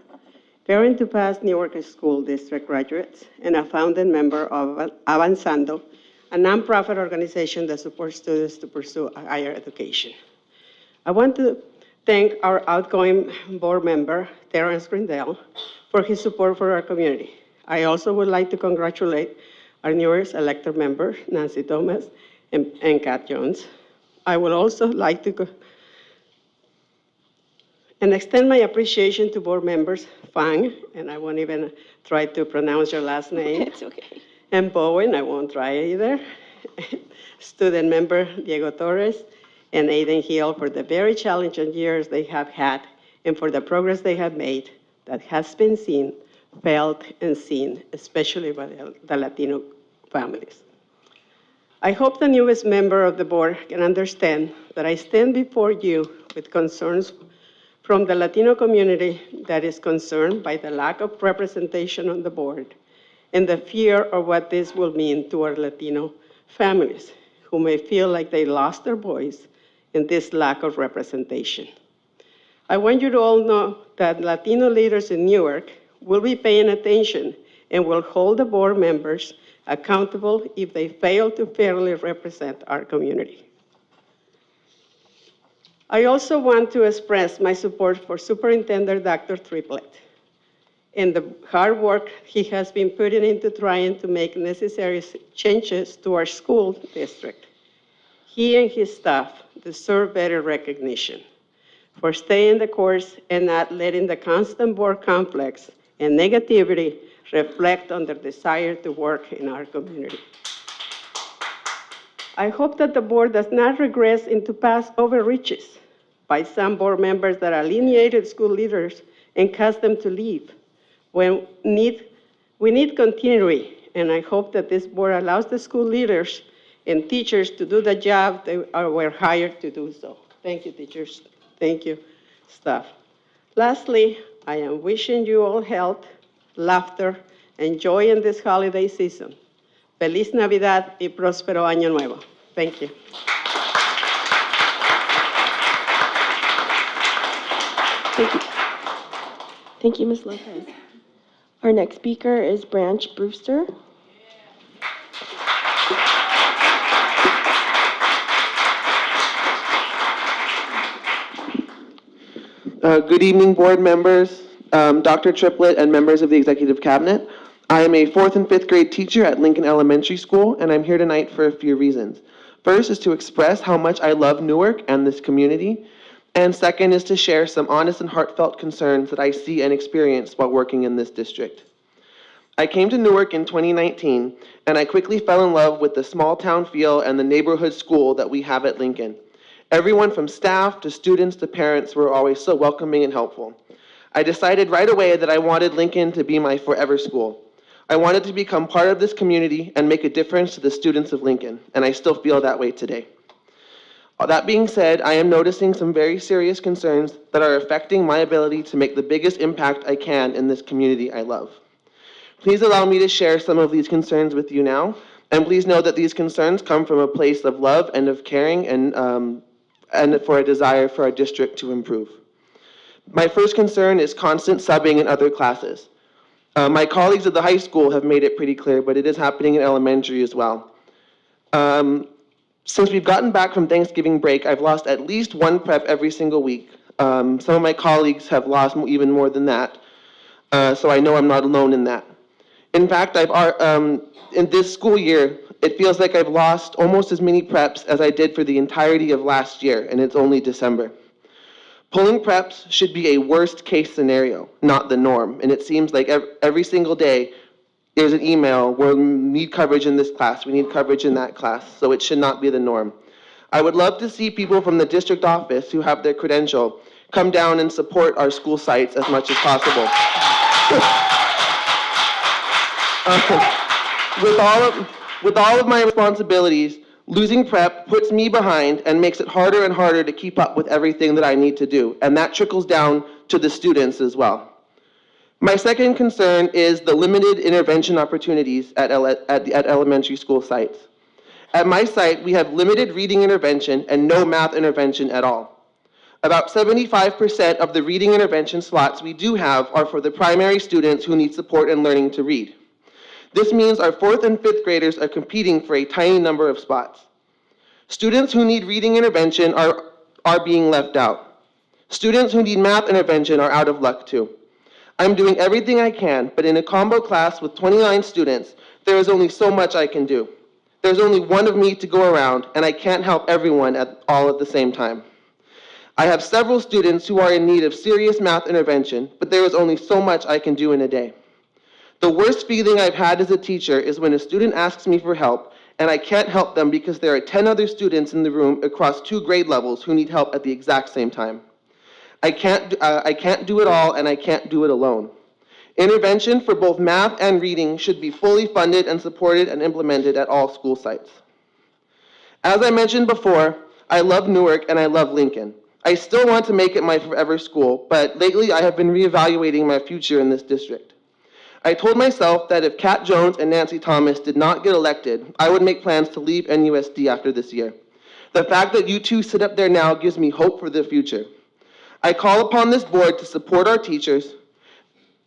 R: parent to past Newark School District graduates, and a founding member of Avanzando, a nonprofit organization that supports students to pursue higher education. I want to thank our outgoing board member, Terrence Grindell, for his support for our community. I also would like to congratulate our newest elected members, Nancy Thomas and Kat Jones. I would also like to and extend my appreciation to board members Fang, and I won't even try to pronounce your last name.
E: It's okay.
R: And Bowen, I won't try either. Student member Diego Torres and Aiden Hill for the very challenging years they have had and for the progress they have made that has been seen, felt, and seen, especially by the Latino families. I hope the newest member of the board can understand that I stand before you with concerns from the Latino community that is concerned by the lack of representation on the board and the fear of what this will mean to our Latino families who may feel like they lost their voice in this lack of representation. I want you to all know that Latino leaders in Newark will be paying attention and will hold the board members accountable if they fail to fairly represent our community. I also want to express my support for Superintendent Dr. Triplett and the hard work he has been putting into trying to make necessary changes to our school district. He and his staff deserve better recognition for staying the course and not letting the constant board conflicts and negativity reflect on their desire to work in our community. I hope that the board does not regress into past overreaches by some board members that alienated school leaders and caused them to leave. We need continuity, and I hope that this board allows the school leaders and teachers to do the job they were hired to do so. Thank you, teachers. Thank you, staff. Lastly, I am wishing you all health, laughter, and joy in this holiday season. Feliz Navidad y próspero año nuevo. Thank you.
E: Thank you. Thank you, Ms. Lopez. Our next speaker is Branch Brewster.
S: Good evening, board members, Dr. Triplett, and members of the executive cabinet. I am a 4th and 5th grade teacher at Lincoln Elementary School, and I'm here tonight for a few reasons. First is to express how much I love Newark and this community, and second is to share some honest and heartfelt concerns that I see and experience while working in this district. I came to Newark in 2019, and I quickly fell in love with the small town feel and the neighborhood school that we have at Lincoln. Everyone from staff to students to parents were always so welcoming and helpful. I decided right away that I wanted Lincoln to be my forever school. I wanted to become part of this community and make a difference to the students of Lincoln, and I still feel that way today. That being said, I am noticing some very serious concerns that are affecting my ability to make the biggest impact I can in this community I love. Please allow me to share some of these concerns with you now, and please know that these concerns come from a place of love and of caring and for a desire for our district to improve. My first concern is constant subbing in other classes. My colleagues at the high school have made it pretty clear, but it is happening in elementary as well. Since we've gotten back from Thanksgiving break, I've lost at least one prep every single week. Some of my colleagues have lost even more than that, so I know I'm not alone in that. In fact, in this school year, it feels like I've lost almost as many preps as I did for the entirety of last year, and it's only December. Pulling preps should be a worst-case scenario, not the norm, and it seems like every single day there's an email where we need coverage in this class, we need coverage in that class, so it should not be the norm. I would love to see people from the district office who have their credential come down and support our school sites as much as possible. With all of my responsibilities, losing prep puts me behind and makes it harder and harder to keep up with everything that I need to do, and that trickles down to the students as well. My second concern is the limited intervention opportunities at elementary school sites. At my site, we have limited reading intervention and no math intervention at all. About 75% of the reading intervention slots we do have are for the primary students who need support in learning to read. This means our 4th and 5th graders are competing for a tiny number of spots. Students who need reading intervention are being left out. Students who need math intervention are out of luck too. I'm doing everything I can, but in a combo class with 29 students, there is only so much I can do. There's only one of me to go around, and I can't help everyone all at the same time. I have several students who are in need of serious math intervention, but there is only so much I can do in a day. The worst feeling I've had as a teacher is when a student asks me for help and I can't help them because there are 10 other students in the room across 2 grade levels who need help at the exact same time. I can't do it all, and I can't do it alone. Intervention for both math and reading should be fully funded and supported and implemented at all school sites. As I mentioned before, I love Newark and I love Lincoln. I still want to make it my forever school, but lately I have been reevaluating my future in this district. I told myself that if Kat Jones and Nancy Thomas did not get elected, I would make plans to leave NUSD after this year. The fact that you two sit up there now gives me hope for the future. I call upon this board to support our teachers,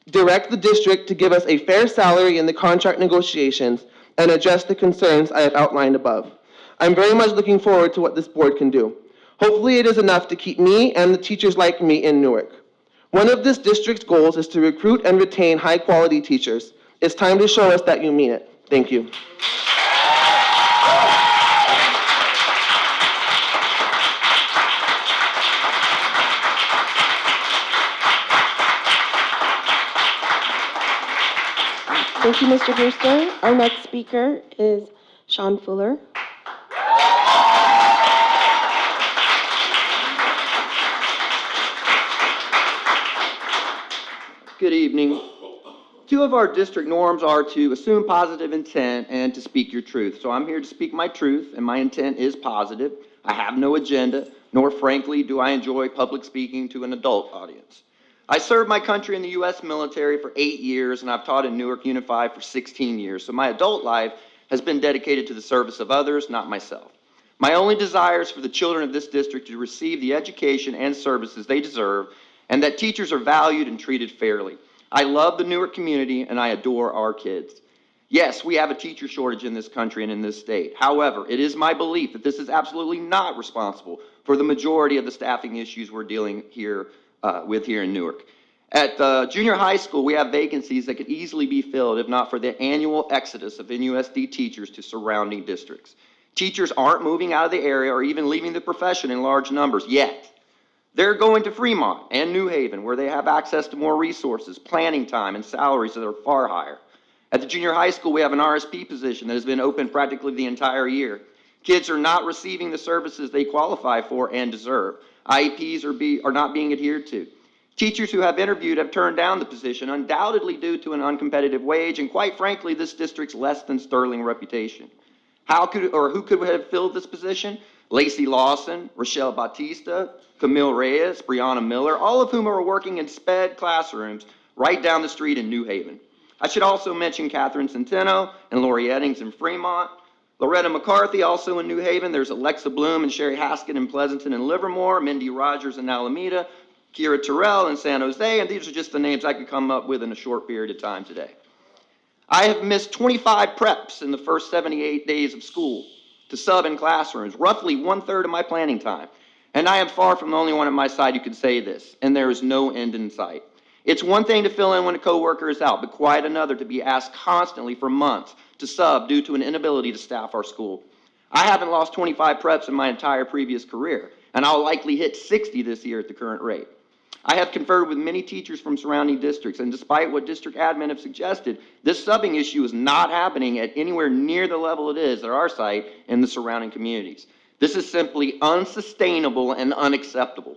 S: direct the district to give us a fair salary in the contract negotiations, and address the concerns I have outlined above. I'm very much looking forward to what this board can do. Hopefully it is enough to keep me and the teachers like me in Newark. One of this district's goals is to recruit and retain high-quality teachers. It's time to show us that you mean it. Thank you.
E: Thank you, Mr. Brewster. Our next speaker is Sean Fuller.
T: Good evening. 2 of our district norms are to assume positive intent and to speak your truth. So I'm here to speak my truth, and my intent is positive. I have no agenda, nor frankly do I enjoy public speaking to an adult audience. I served my country in the U.S. military for 8 years, and I've taught in Newark Unified for 16 years. So my adult life has been dedicated to the service of others, not myself. My only desire is for the children of this district to receive the education and services they deserve, and that teachers are valued and treated fairly. I love the Newark community, and I adore our kids. Yes, we have a teacher shortage in this country and in this state. However, it is my belief that this is absolutely not responsible for the majority of the staffing issues we're dealing with here in Newark. At the junior high school, we have vacancies that could easily be filled if not for the annual exodus of NUSD teachers to surrounding districts. Teachers aren't moving out of the area or even leaving the profession in large numbers yet. They're going to Fremont and New Haven, where they have access to more resources, planning time, and salaries that are far higher. At the junior high school, we have an RSP position that has been open practically the entire year. Kids are not receiving the services they qualify for and deserve. IEPs are not being adhered to. Teachers who have interviewed have turned down the position, undoubtedly due to an uncompetitive wage and, quite frankly, this district's less than sterling who could have filled this position? Lacey Lawson, Rochelle Bautista, Camille Reyes, Brianna Miller, all of whom are working in SPED classrooms right down the street in New Haven. I should also mention Catherine Centeno and Lori Eddings in Fremont. Loretta McCarthy, also in New Haven. There's Alexa Bloom and Sherry Haskett in Pleasanton and Livermore, Mindy Rogers in Alameda, Kira Terrell in San Jose, and these are just the names I could come up with in a short period of time today. I have missed 25 preps in the first 78 days of school to sub in classrooms, roughly 1/3 of my planning time. And I am far from the only one at my side who can say this, and there is no end in sight. It's one thing to fill in when a coworker is out, but quite another to be asked constantly for months to sub due to an inability to staff our school. I haven't lost 25 preps in my entire previous career, and I'll likely hit 60 this year at the current rate. I have conferred with many teachers from surrounding districts, and despite what district admin have suggested, this subbing issue is not happening at anywhere near the level it is at our site and the surrounding communities. This is simply unsustainable and unacceptable.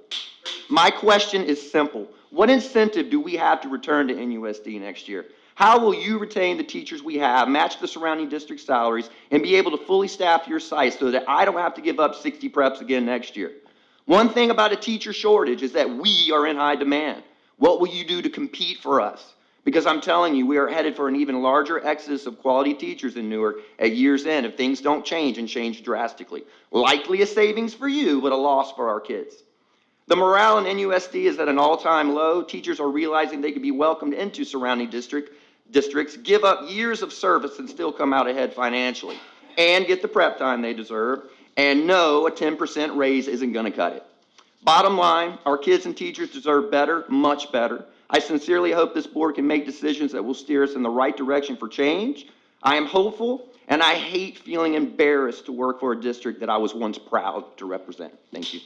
T: My question is simple. What incentive do we have to return to NUSD next year? How will you retain the teachers we have, match the surrounding district salaries, and be able to fully staff your site so that I don't have to give up 60 preps again next year? One thing about a teacher shortage is that we are in high demand. What will you do to compete for us? Because I'm telling you, we are headed for an even larger exodus of quality teachers in Newark at year's end if things don't change and change drastically. Likely a savings for you, but a loss for our kids. The morale in NUSD is at an all-time low. Teachers are realizing they could be welcomed into surrounding districts, give up years of service and still come out ahead financially, and get the prep time they deserve, and no, a 10% raise isn't going to cut it. Bottom line, our kids and teachers deserve better, much better. I sincerely hope this board can make decisions that will steer us in the right direction for change. I am hopeful, and I hate feeling embarrassed to work for a district that I was once proud to represent. Thank you.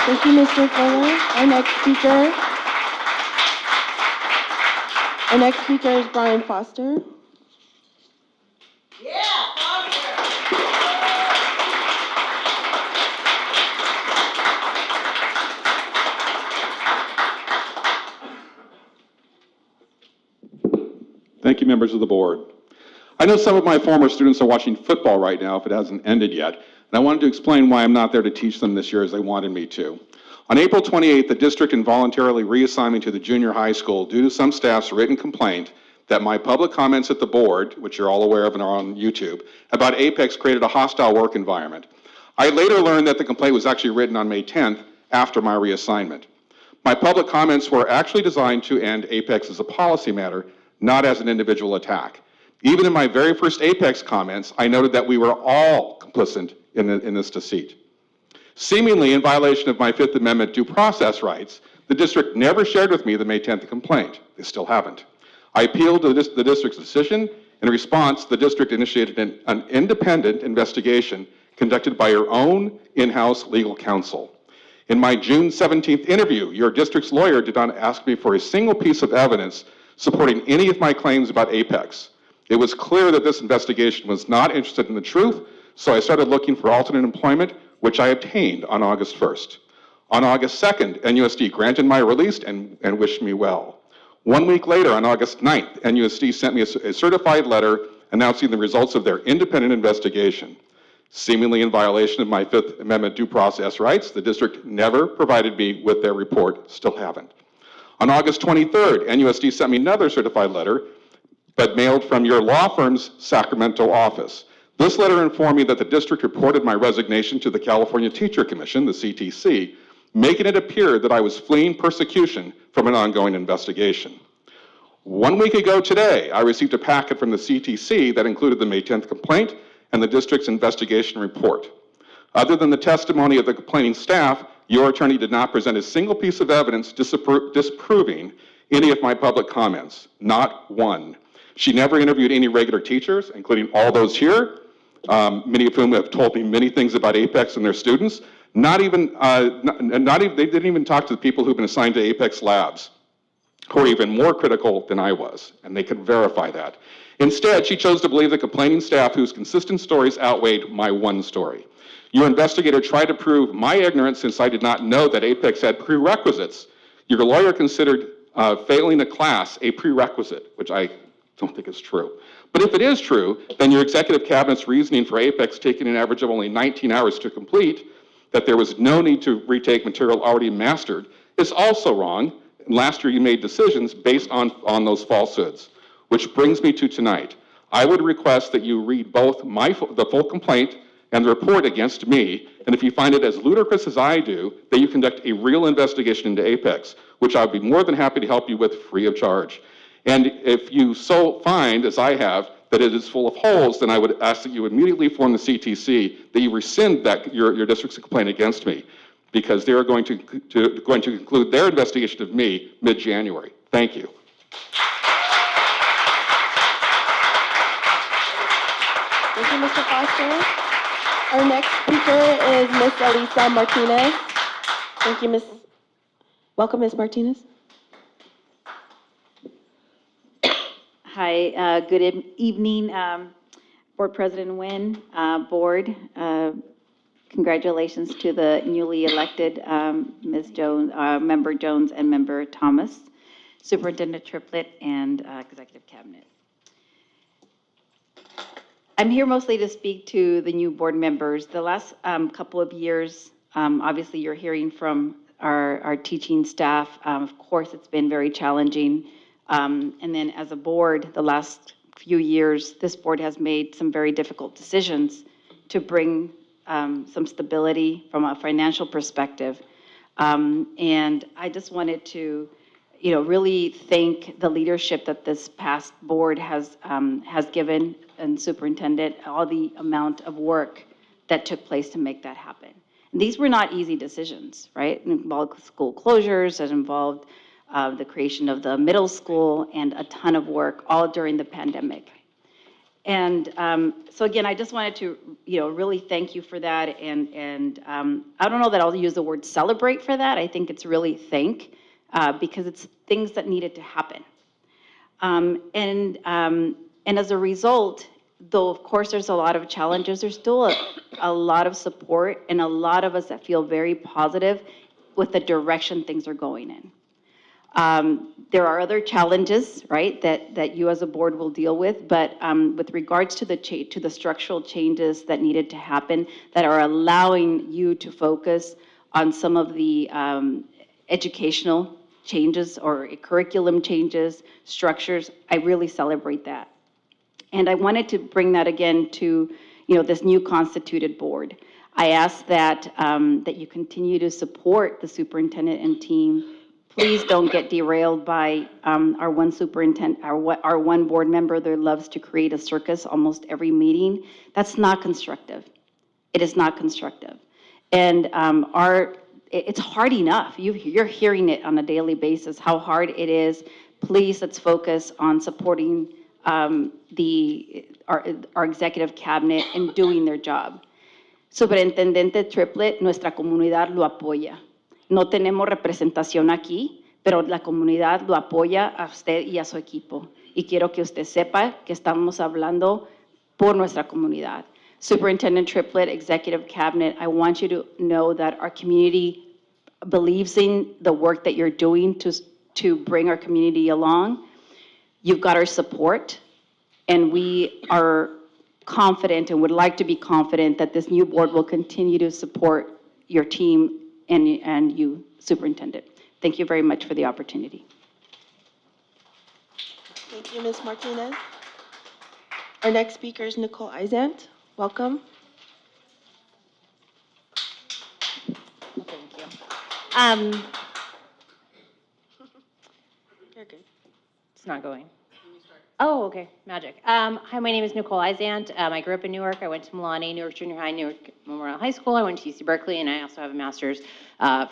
E: Thank you, Mr. Fuller. Our next speaker is Brian Foster.
U: Thank you, members of the board. I know some of my former students are watching football right now if it hasn't ended yet, and I wanted to explain why I'm not there to teach them this year as they wanted me to. On April 28th, the district involuntarily reassigned me to the junior high school due to some staff's written complaint that my public comments at the board, which you're all aware of and are on YouTube, about Apex created a hostile work environment. I later learned that the complaint was actually written on May 10th after my reassignment. My public comments were actually designed to end Apex as a policy matter, not as an individual attack. Even in my very first Apex comments, I noted that we were all complicit in this deceit. Seemingly in violation of my Fifth Amendment due process rights, the district never shared with me the May 10th complaint. They still haven't. I appealed to the district's decision. In response, the district initiated an independent investigation conducted by your own in-house legal counsel. In my June 17th interview, your district's lawyer did not ask me for a single piece of evidence supporting any of my claims about Apex. It was clear that this investigation was not interested in the truth, so I started looking for alternate employment, which I obtained on August 1st. On August 2nd, NUSD granted my release and wished me well. 1 week later, on August 9th, NUSD sent me a certified letter announcing the results of their independent investigation. Seemingly in violation of my Fifth Amendment due process rights, the district never provided me with their report, still haven't. On August 23rd, NUSD sent me another certified letter, but mailed from your law firm's Sacramento office. This letter informed me that the district reported my resignation to the California Teacher Commission, the CTC, making it appear that I was fleeing persecution from an ongoing investigation. 1 week ago today, I received a packet from the CTC that included the May 10th complaint and the district's investigation report. Other than the testimony of the complaining staff, your attorney did not present a single piece of evidence disproving any of my public comments, not one. She never interviewed any regular teachers, including all those here, many of whom have told me many things about Apex and their students. They didn't even talk to the people who've been assigned to Apex labs, who are even more critical than I was, and they could verify that. Instead, she chose to believe the complaining staff whose consistent stories outweighed my one story. Your investigator tried to prove my ignorance since I did not know that Apex had prerequisites. Your lawyer considered failing a class a prerequisite, which I don't think is true. But if it is true, then your executive cabinet's reasoning for Apex taking an average of only 19 hours to complete, that there was no need to retake material already mastered, is also wrong. And last year you made decisions based on those falsehoods, which brings me to tonight. I would request that you read both the full complaint and the report against me, and if you find it as ludicrous as I do, that you conduct a real investigation into Apex, which I'd be more than happy to help you with free of charge. And if you so find, as I have, that it is full of holes, then I would ask that you immediately inform the CTC that you rescind your district's complaint against me, because they are going to conclude their investigation of me mid-January. Thank you.
E: Thank you, Mr. Foster. Our next speaker is Ms. Elisa Martinez. Thank you, Ms. Welcome, Ms. Martinez.
V: Hi, good evening, Board President Nguyen, Board. Congratulations to the newly elected Ms. Jones, Member Jones and Member Thomas, Superintendent Triplett, and Executive Cabinet. I'm here mostly to speak to the new board members. The last couple of years, obviously you're hearing from our teaching staff. Of course, it's been very challenging. And then as a board, the last few years, this board has made some very difficult decisions to bring some stability from a financial perspective. And I just wanted to, really thank the leadership that this past board has given, and superintendent, all the amount of work that took place to make that happen. And these were not easy decisions, right? It involved school closures, it involved the creation of the middle school, and a ton of work, all during the pandemic. And so again, I just wanted to, really thank you for that. And I don't know that I'll use the word celebrate for that. I think it's really thank, because it's things that needed to happen. And as a result, though of course there's a lot of challenges, there's still a lot of support and a lot of us that feel very positive with the direction things are going in. There are other challenges, right, that you as a board will deal with, but with regards to the structural changes that needed to happen that are allowing you to focus on some of the educational changes or curriculum changes, structures, I really celebrate that. And I wanted to bring that again to, this new constituted board. I ask that that you continue to support the superintendent and team. Please don't get derailed by our one superintendent, our one board member that loves to create a circus almost every meeting. That's not constructive. It is not constructive. And it's hard enough. You're hearing it on a daily basis, how hard it is. Please, let's focus on supporting our executive cabinet in doing their job. Superintendente Triplett, nuestra comunidad lo apoya. No tenemos representación aquí, pero la comunidad lo apoya a usted y a su equipo. Y quiero que usted sepa que estamos hablando por nuestra comunidad. Superintendent Triplett, Executive Cabinet, I want you to know that our community believes in the work that you're doing to bring our community along. You've got our support, and we are confident and would like to be confident that this new board will continue to support your team and you, Superintendent. Thank you very much for the opportunity.
E: Thank you, Ms. Martinez. Our next speaker is Nicole Izant. Welcome.
B: Thank you.
E: You're good.
B: It's not going. Oh, okay, magic. Hi, my name is Nicole Izant. I grew up in Newark. I went to Milani, Newark Junior High, Newark Memorial High School. I went to UC Berkeley, and I also have a master's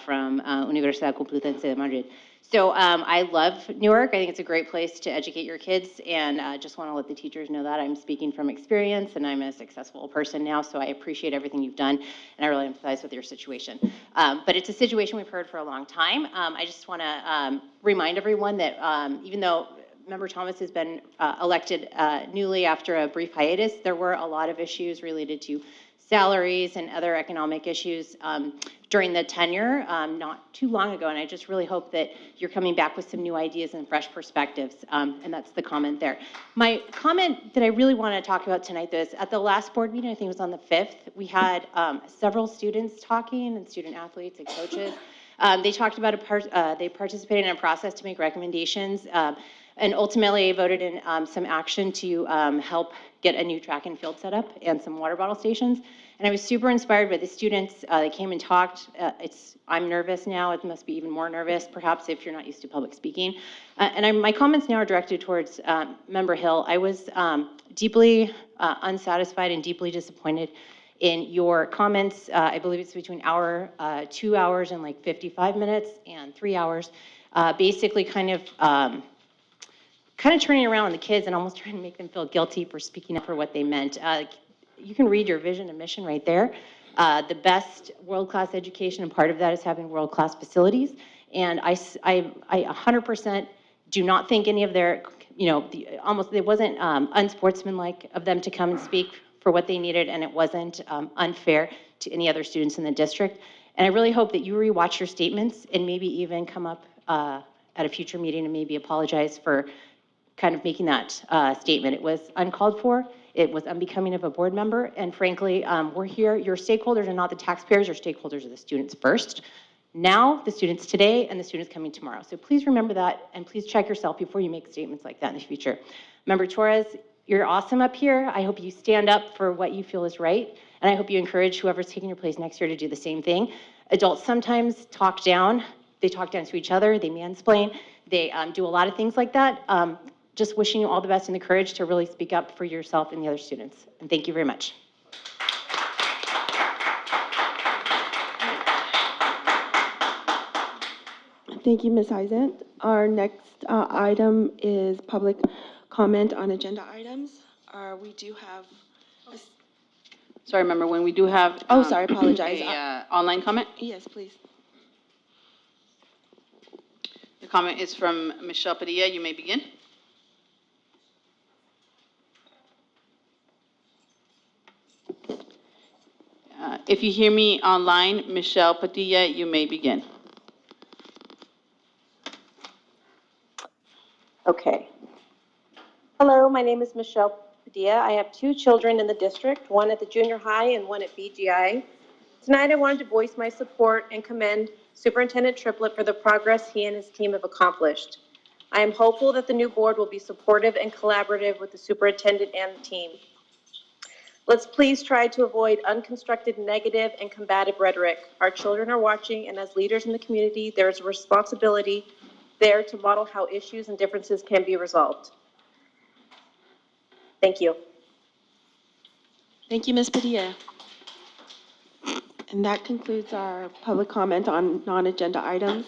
B: from Universidad Complutense de Madrid. So I love Newark. I think it's a great place to educate your kids, and just want to let the teachers know that I'm speaking from experience, and I'm a successful person now, so I appreciate everything you've done, and I really empathize with your situation. But it's a situation we've heard for a long time. I just want to remind everyone that even though Member Thomas has been elected newly after a brief hiatus, there were a lot of issues related to salaries and other economic issues during the tenure not too long ago, and I just really hope that you're coming back with some new ideas and fresh perspectives, and that's the comment there. My comment that I really want to talk about tonight, though, is at the last board meeting, I think it was on the 5th, we had several students talking, and student athletes and coaches. They talked about they participated in a process to make recommendations, and ultimately voted in some action to help get a new track and field set up and some water bottle stations. And I was super inspired by the students. They came and talked. I'm nervous now. It must be even more nervous, perhaps, if you're not used to public speaking. My comments now are directed towards Member Hill. I was deeply unsatisfied and deeply disappointed in your comments. I believe it's between 2 hours and like 55 minutes and 3 hours, basically kind of turning around on the kids and almost trying to make them feel guilty for speaking up for what they meant. You can read your vision and mission right there. The best world-class education, and part of that is having world-class facilities. And I 100% do not think any of their, it wasn't unsportsmanlike of them to come and speak for what they needed, and it wasn't unfair to any other students in the district. And I really hope that you rewatch your statements and maybe even come up at a future meeting and maybe apologize for kind of making that statement. It was uncalled for. It was unbecoming of a board member. And frankly, we're here. Your stakeholders are not the taxpayers. Your stakeholders are the students first. Now, the students today and the students coming tomorrow. So please remember that, and please check yourself before you make statements like that in the future. Member Torres, you're awesome up here. I hope you stand up for what you feel is right. And I hope you encourage whoever's taking your place next year to do the same thing. Adults sometimes talk down. They talk down to each other. They mansplain. They do a lot of things like that. Just wishing you all the best and the courage to really speak up for yourself and the other students. And thank you very much.
E: Thank you, Ms. Izant. Our next item is public comment on agenda items. We do have,
F: Sorry, member, when we do have.
E: Oh, sorry, apologize.
F: Online comment?
E: Yes, please.
F: The comment is from Michelle Padilla. You may begin. If you hear me online, Michelle Padilla, you may begin.
I: Okay. Hello, my name is Michelle Padilla. I have two children in the district, one at the junior high and one at BGI. Tonight, I wanted to voice my support and commend Superintendent Triplett for the progress he and his team have accomplished. I am hopeful that the new board will be supportive and collaborative with the superintendent and the team. Let's please try to avoid unconstructed, negative, and combative rhetoric. Our children are watching, and as leaders in the community, there is a responsibility there to model how issues and differences can be resolved. Thank you.
E: Thank you, Ms. Padilla. And that concludes our public comment on non-agenda items.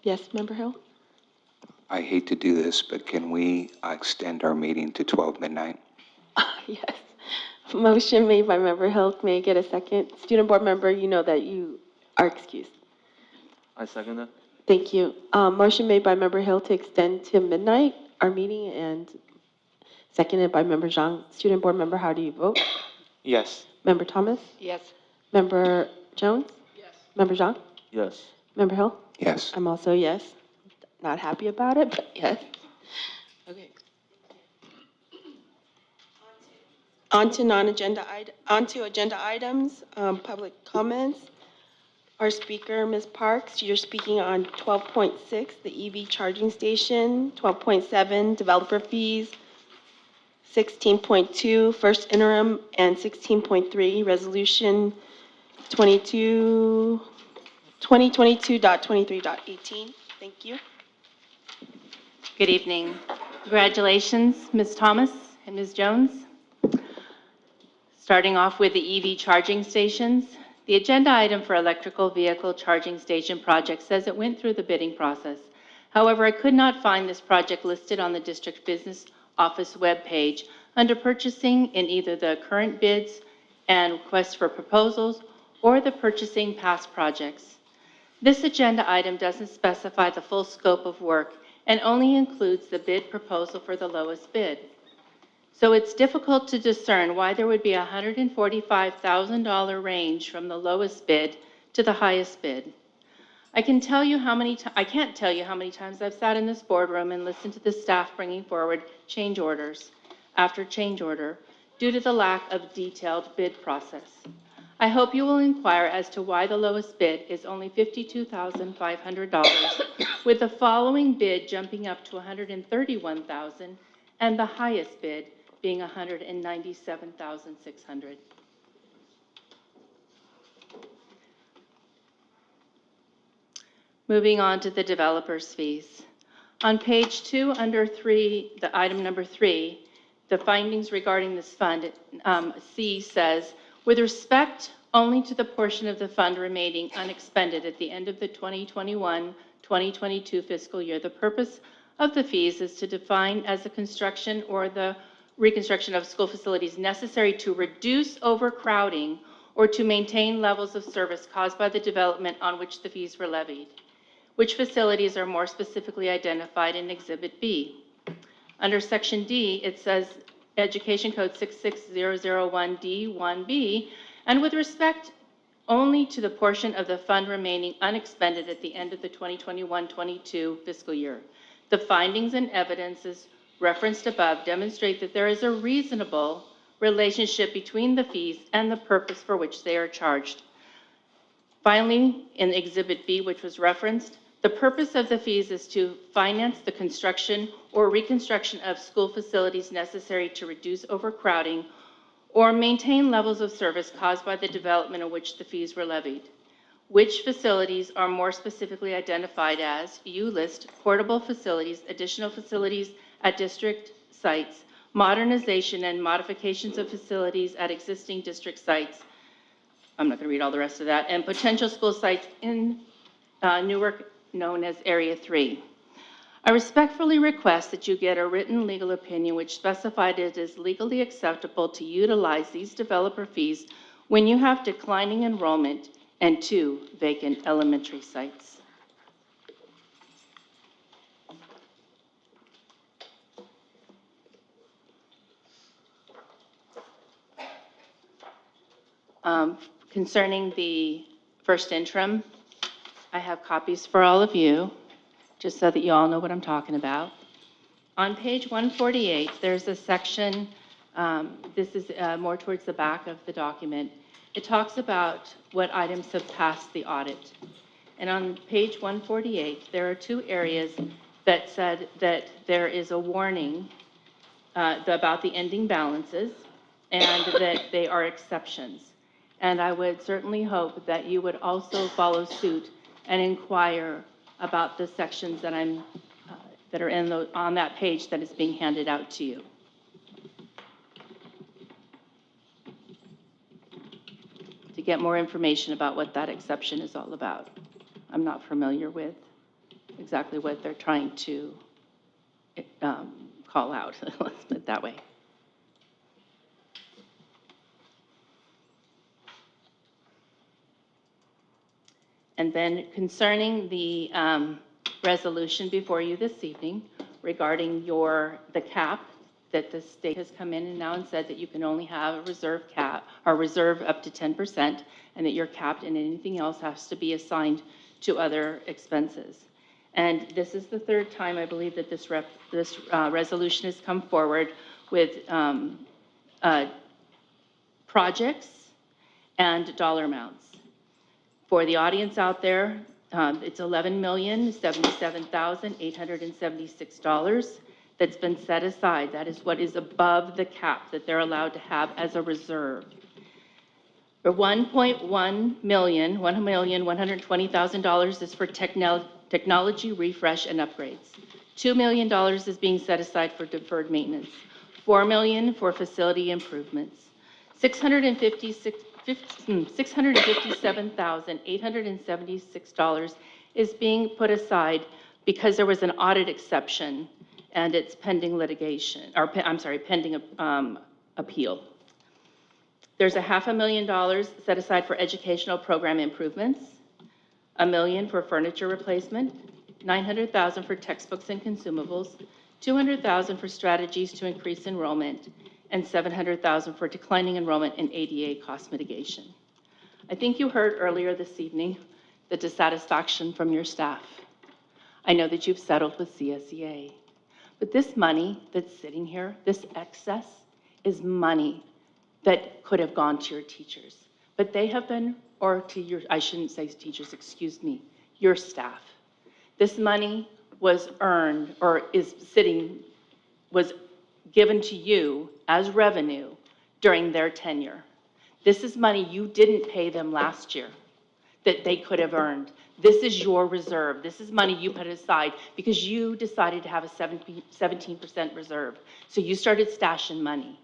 E: Yes, Member Hill?
G: I hate to do this, but can we extend our meeting to 12 midnight?
E: Yes. Motion made by Member Hill. May I get a second? Student Board Member, you know that you are excused.
H: I second that.
E: Thank you. Motion made by Member Hill to extend to midnight our meeting, and seconded by Member Zhang. Student Board Member, how do you vote?
J: Yes.
E: Member Thomas?
D: Yes.
E: Member Jones?
C: Yes.
E: Member Zhang?
H: Yes.
E: Member Hill?
G: Yes.
E: I'm also yes. Not happy about it, but yes. Okay. On to agenda items, public comments. Our speaker, Ms. Parks, you're speaking on 12.6, the EV charging station, 12.7, developer fees, 16.2, first interim, and 16.3, resolution 2022.23.18. Thank you.
B: Good evening. Congratulations, Ms. Thomas and Ms. Jones. Starting off with the EV charging stations, the agenda item for electrical vehicle charging station project says it went through the bidding process. However, I could not find this project listed on the district business office webpage under purchasing in either the current bids and requests for proposals or the purchasing past projects. This agenda item doesn't specify the full scope of work and only includes the bid proposal for the lowest bid. So it's difficult to discern why there would be a $145,000 range from the lowest bid to the highest bid. I can't tell you how many times I've sat in this boardroom and listened to the staff bringing forward change orders after change order due to the lack of detailed bid process. I hope you will inquire as to why the lowest bid is only $52,500, with the following bid jumping up to $131,000 and the highest bid being $197,600. Moving on to the developer's fees. On page 2, under 3, the item number 3, the findings regarding this fund, C says, with respect only to the portion of the fund remaining unexpended at the end of the 2021-2022 fiscal year, the purpose of the fees is to define as the construction or the reconstruction of school facilities necessary to reduce overcrowding or to maintain levels of service caused by the development on which the fees were levied, which facilities are more specifically identified in Exhibit B. Under Section D, it says Education Code 66001D1B, and with respect only to the portion of the fund remaining unexpended at the end of the 2021-22 fiscal year. The findings and evidences referenced above demonstrate that there is a reasonable relationship between the fees and the purpose for which they are charged. Finally, in Exhibit B, which was referenced, the purpose of the fees is to finance the construction or reconstruction of school facilities necessary to reduce overcrowding or maintain levels of service caused by the development of which the fees were levied. Which facilities are more specifically identified as, you list portable facilities, additional facilities at district sites, modernization and modifications of facilities at existing district sites,
K: I'm not going to read all the rest of that, and potential school sites in Newark known as Area 3. I respectfully request that you get a written legal opinion which specified it is legally acceptable to utilize these developer fees when you have declining enrollment and 2 vacant elementary sites. Concerning the first interim, I have copies for all of you, just so that you all know what I'm talking about. On page 148, there's a section, this is more towards the back of the document. It talks about what items have passed the audit. And on page 148, there are 2 areas that said that there is a warning about the ending balances and that they are exceptions. And I would certainly hope that you would also follow suit and inquire about the sections that that are on that page that is being handed out to you. To get more information about what that exception is all about. I'm not familiar with exactly what they're trying to call out, let's put it that way. And then concerning the resolution before you this evening regarding the cap that the state has come in and now and said that you can only have a reserve cap or reserve up to 10% and that you're capped and anything else has to be assigned to other expenses. And this is the 3rd time I believe that this resolution has come forward with projects and dollar amounts. For the audience out there, it's $11,077,876 that's been set aside. That is what is above the cap that they're allowed to have as a reserve. For $1,120,000 is for technology refresh and upgrades. $2 million is being set aside for deferred maintenance. $4 million for facility improvements. $657,876 is being put aside because there was an audit exception and it's pending litigation, or pending appeal. There's $500,000 set aside for educational program improvements, $1 million for furniture replacement, $900,000 for textbooks and consumables, $200,000 for strategies to increase enrollment, and $700,000 for declining enrollment and ADA cost mitigation. I think you heard earlier this evening the dissatisfaction from your staff. I know that you've settled with CSEA, but this money that's sitting here, this excess, is money that could have gone to your teachers, but they have been, or to your, I shouldn't say teachers, excuse me, your staff. This money was earned, or was given to you as revenue during their tenure. This is money you didn't pay them last year that they could have earned. This is your reserve. This is money you put aside because you decided to have a 17% reserve. So you started stashing money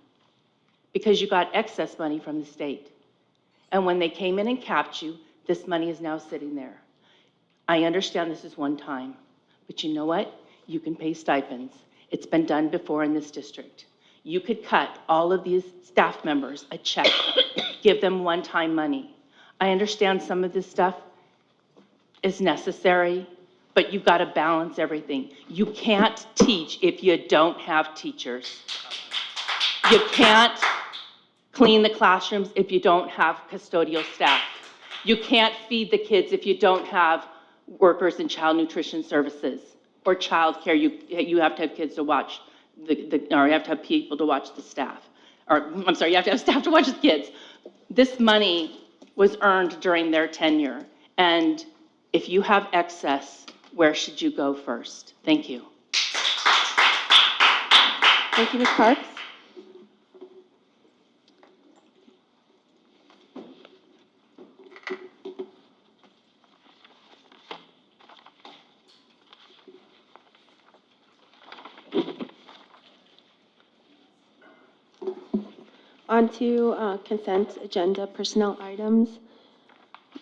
K: because you got excess money from the state. And when they came in and capped you, this money is now sitting there. I understand this is one time, but you know what? You can pay stipends. It's been done before in this district. You could cut all of these staff members a check, give them one-time money. I understand some of this stuff is necessary, but you've got to balance everything. You can't teach if you don't have teachers. You can't clean the classrooms if you don't have custodial staff. You can't feed the kids if you don't have workers in child nutrition services or childcare. You have to have kids to watch or you have to have people to watch the staff. Or, I'm sorry, you have to have staff to watch the kids. This money was earned during their tenure. And if you have excess, where should you go first? Thank you.
E: Thank you, Ms. Parks. On to consent agenda personnel items.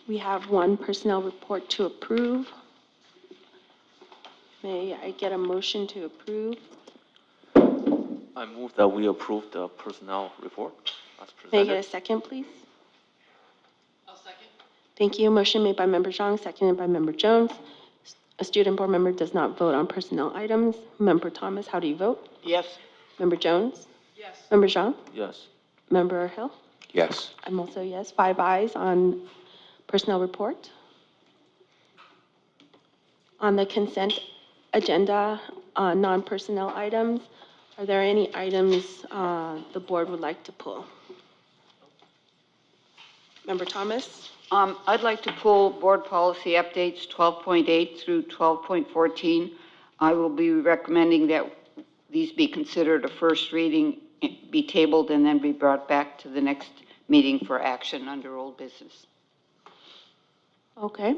E: We have one personnel report to approve. May I get a motion to approve?
H: I move that we approve the personnel report as
E: May I
H: presented.
E: get a second, please?
C: I'll second.
E: Thank you. Motion made by Member Zhang, seconded by Member Jones. A student board member does not vote on personnel items. Member Thomas, how do you vote?
C: Yes.
E: Member Jones?
C: Yes.
E: Member Zhang?
H: Yes.
E: Member Hill?
G: Yes.
E: I'm also yes. 5 ayes on personnel report. On the consent agenda, non-personnel items, are there any items the board would like to pull? Member Thomas?
D: I'd like to pull board policy updates 12.8 through 12.14. I will be recommending that these be considered a first reading, be tabled, and then be brought back to the next meeting for action under old business.
E: Okay.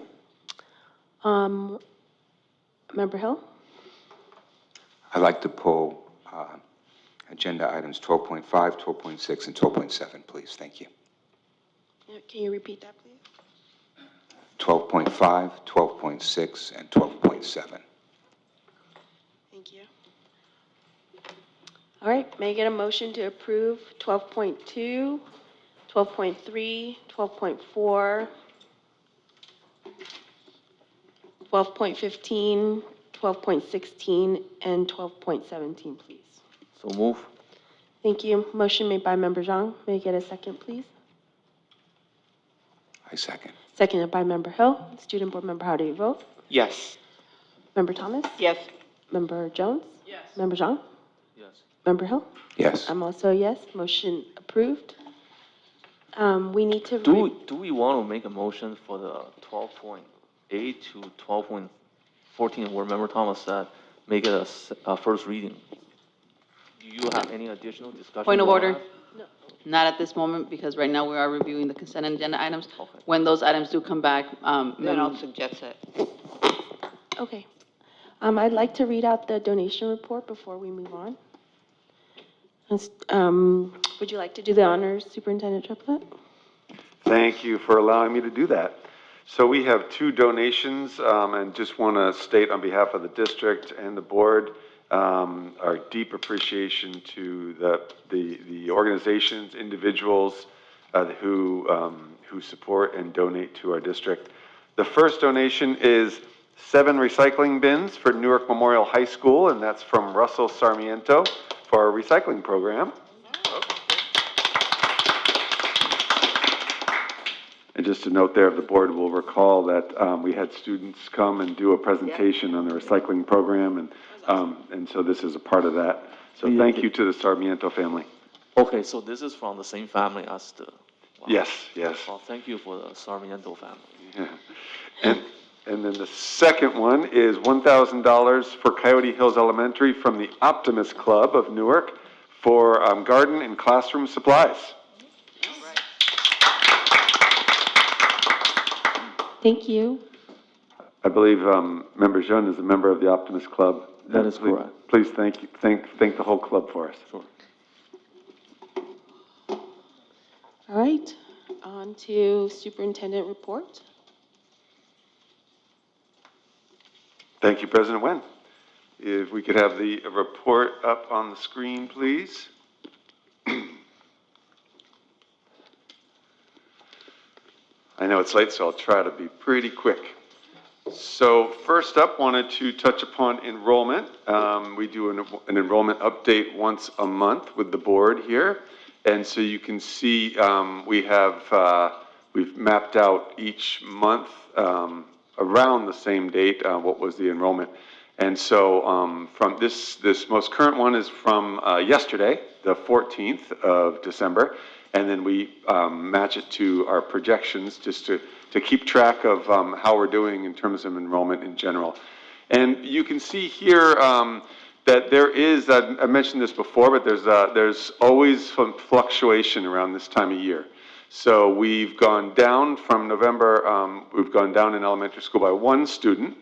E: Member Hill?
G: I'd like to pull agenda items 12.5, 12.6, and 12.7, please. Thank you.
E: Can you repeat that, please?
G: 12.5, 12.6, and 12.7.
E: Thank you. All right, may I get a motion to approve 12.2, 12.3, 12.4, 12.15, 12.16, and 12.17, please?
H: So move.
E: Thank you. Motion made by Member Zhang. May I get a second, please?
G: I second.
E: Seconded by Member Hill. Student board member, how do you vote?
J: Yes.
E: Member Thomas?
D: Yes.
E: Member Jones?
C: Yes.
E: Member Zhang?
H: Yes.
E: Member Hill?
G: Yes.
E: I'm also a yes. Motion approved. We need to.
H: Do we want to make a motion for the 12.8 to 12.14, where Member Thomas said, make it a first reading? Do you have any additional discussion?
F: Point of
H: you wanna
F: order.
H: have?
F: Not at this moment, because right now we are reviewing the consent agenda items.
H: Okay.
F: When those items do come back,
D: Then I'll suggest that.
E: Okay. I'd like to read out the donation report before we move on. Would you like to do the honors, Superintendent Triplett?
A: Thank you for allowing me to do that. So we have 2 donations, and just want to state on behalf of the district and the board, our deep appreciation to the organizations, individuals who support and donate to our district. The first donation is 7 recycling bins for Newark Memorial High School, and that's from Russell Sarmiento for our recycling program. And just a note there, the board will recall that we had students come and do a presentation on the recycling program, and so this is a part of that. So thank you to the Sarmiento family.
H: Okay, so this is from the same family as the. Wow.
A: Yes, yes.
H: Well, thank you for the Sarmiento family.
A: Yeah. And then the second one is $1,000 for Coyote Hills Elementary from the Optimist Club of Newark for garden and classroom supplies.
E: Thank you.
A: I believe Member Jeune is a member of the Optimist Club.
H: That is correct.
A: Please thank the whole club for us.
H: Sure.
E: All right, on to superintendent report.
A: Thank you, President Wen. If we could have the report up on the screen, please. I know it's late, so I'll try to be pretty quick. So first up, wanted to touch upon enrollment. We do an enrollment update once a month with the board here. And so you can see we've mapped out each month around the same date what was the enrollment. And so from this most current one is from yesterday, the 14th of December. And then we match it to our projections just to keep track of how we're doing in terms of enrollment in general. And you can see here that there is, I mentioned this before, but there's always some fluctuation around this time of year. So we've gone down from November, we've gone down in elementary school by 1 student.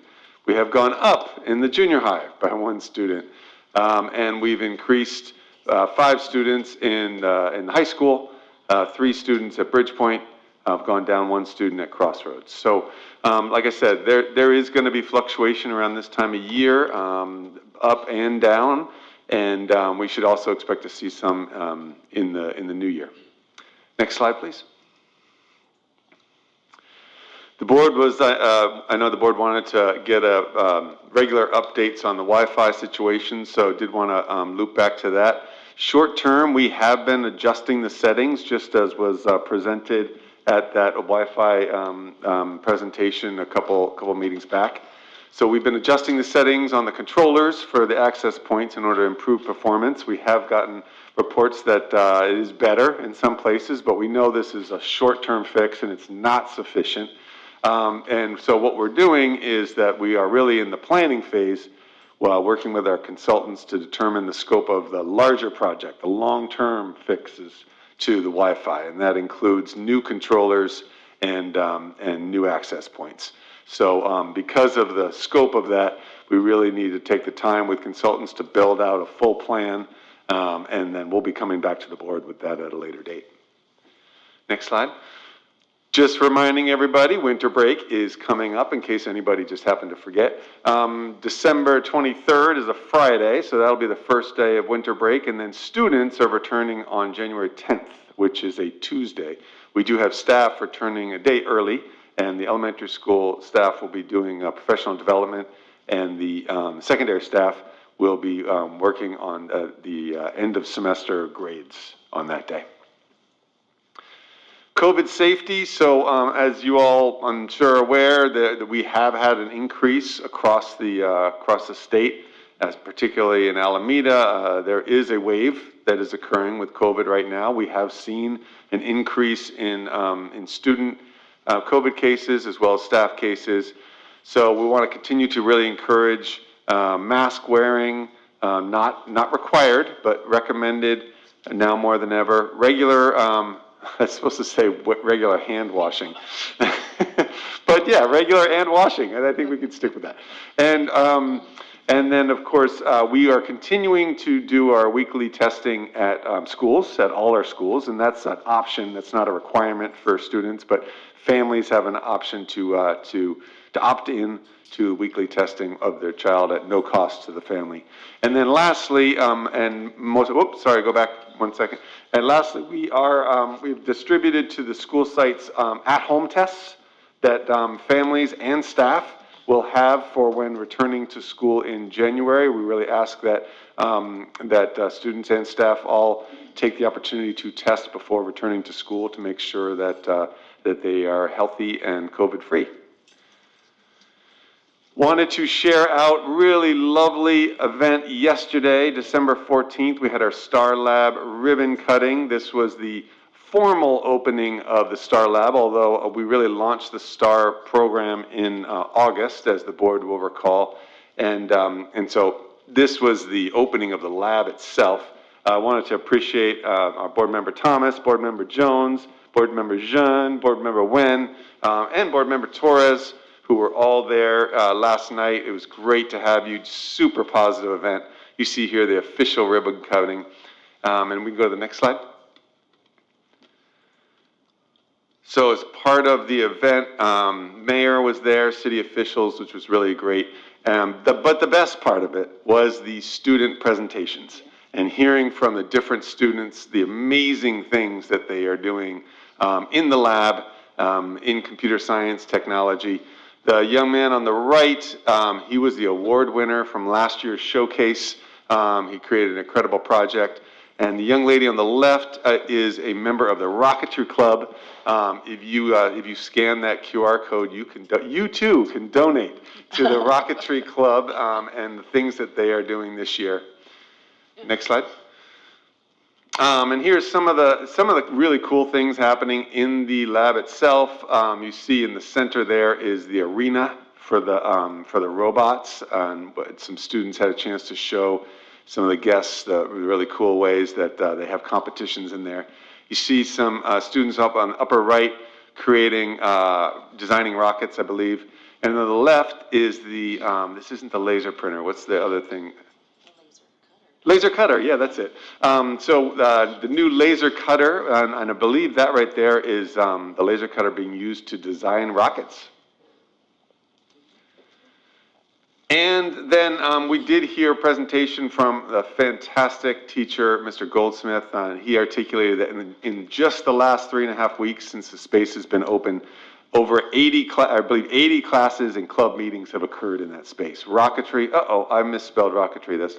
A: We have gone up in the junior high by 1 student. And we've increased 5 students in high school, 3 students at Bridgepoint. I've gone down 1 student at Crossroads. So, like I said, there is going to be fluctuation around this time of year, up and down, and we should also expect to see some in the new year. Next slide, please. The board was, I know the board wanted to get regular updates on the Wi-Fi situation, so did want to loop back to that. Short term, we have been adjusting the settings, just as was presented at that Wi-Fi presentation a couple meetings back. So we've been adjusting the settings on the controllers for the access points in order to improve performance. We have gotten reports that it is better in some places, but we know this is a short-term fix and it's not sufficient. And so what we're doing is that we are really in the planning phase while working with our consultants to determine the scope of the larger project, the long-term fixes to the Wi-Fi, and that includes new controllers and new access points. So because of the scope of that, we really need to take the time with consultants to build out a full plan, and then we'll be coming back to the board with that at a later date. Next slide. Just reminding everybody, winter break is coming up in case anybody just happened to forget. December 23rd is a Friday, so that'll be the first day of winter break, and then students are returning on January 10th, which is a Tuesday. We do have staff returning a day early, and the elementary school staff will be doing professional development, and the secondary staff will be working on the end of semester grades on that day. COVID safety, so as you all, I'm sure, are aware, that we have had an increase across the state, as particularly in Alameda. There is a wave that is occurring with COVID right now. We have seen an increase in student COVID cases as well as staff cases. So we want to continue to really encourage mask wearing, not required, but recommended now more than ever. Regular, I was supposed to say regular hand washing. But yeah, regular hand washing, and I think we can stick with that. And then, of course, we are continuing to do our weekly testing at schools, at all our schools, and that's an option. That's not a requirement for students, but families have an option to opt in to weekly testing of their child at no cost to the family. And then lastly, go back 1 second. And lastly, we've distributed to the school sites at-home tests that families and staff will have for when returning to school in January. We really ask that students and staff all take the opportunity to test before returning to school to make sure that they are healthy and COVID-free. Wanted to share out really lovely event yesterday, December 14th. We had our Star Lab ribbon cutting. This was the formal opening of the Star Lab, although we really launched the Star program in August, as the board will recall. And so this was the opening of the lab itself. I wanted to appreciate our board member Thomas, board member Jones, board member Jean, board member Wen, and board member Torres, who were all there last night. It was great to have you. Super positive event. You see here the official ribbon cutting. And we can go to the next slide. So as part of the event, mayor was there, city officials, which was really great. But the best part of it was the student presentations and hearing from the different students the amazing things that they are doing in the lab, in computer science technology. The young man on the right, he was the award winner from last year's showcase. He created an incredible project. And the young lady on the left is a member of the Rocketry Club. If you scan that QR code, you too can donate to the Rocketry Club and the things that they are doing this year. Next slide. And here's some of the really cool things happening in the lab itself. You see in the center there is the arena for the robots, and some students had a chance to show some of the guests the really cool ways that they have competitions in there. You see some students up on the upper right creating, designing rockets, I believe. And on the left is the, this isn't the laser printer, what's the other thing? Laser cutter, yeah, that's it. The new laser cutter, and I believe that right there is the laser cutter being used to design rockets. And then we did hear a presentation from the fantastic teacher, Mr. Goldsmith. He articulated that in just the last 3.5 weeks since the space has been open, over 80 classes and club meetings have occurred in that space. Rocketry, I misspelled rocketry. That's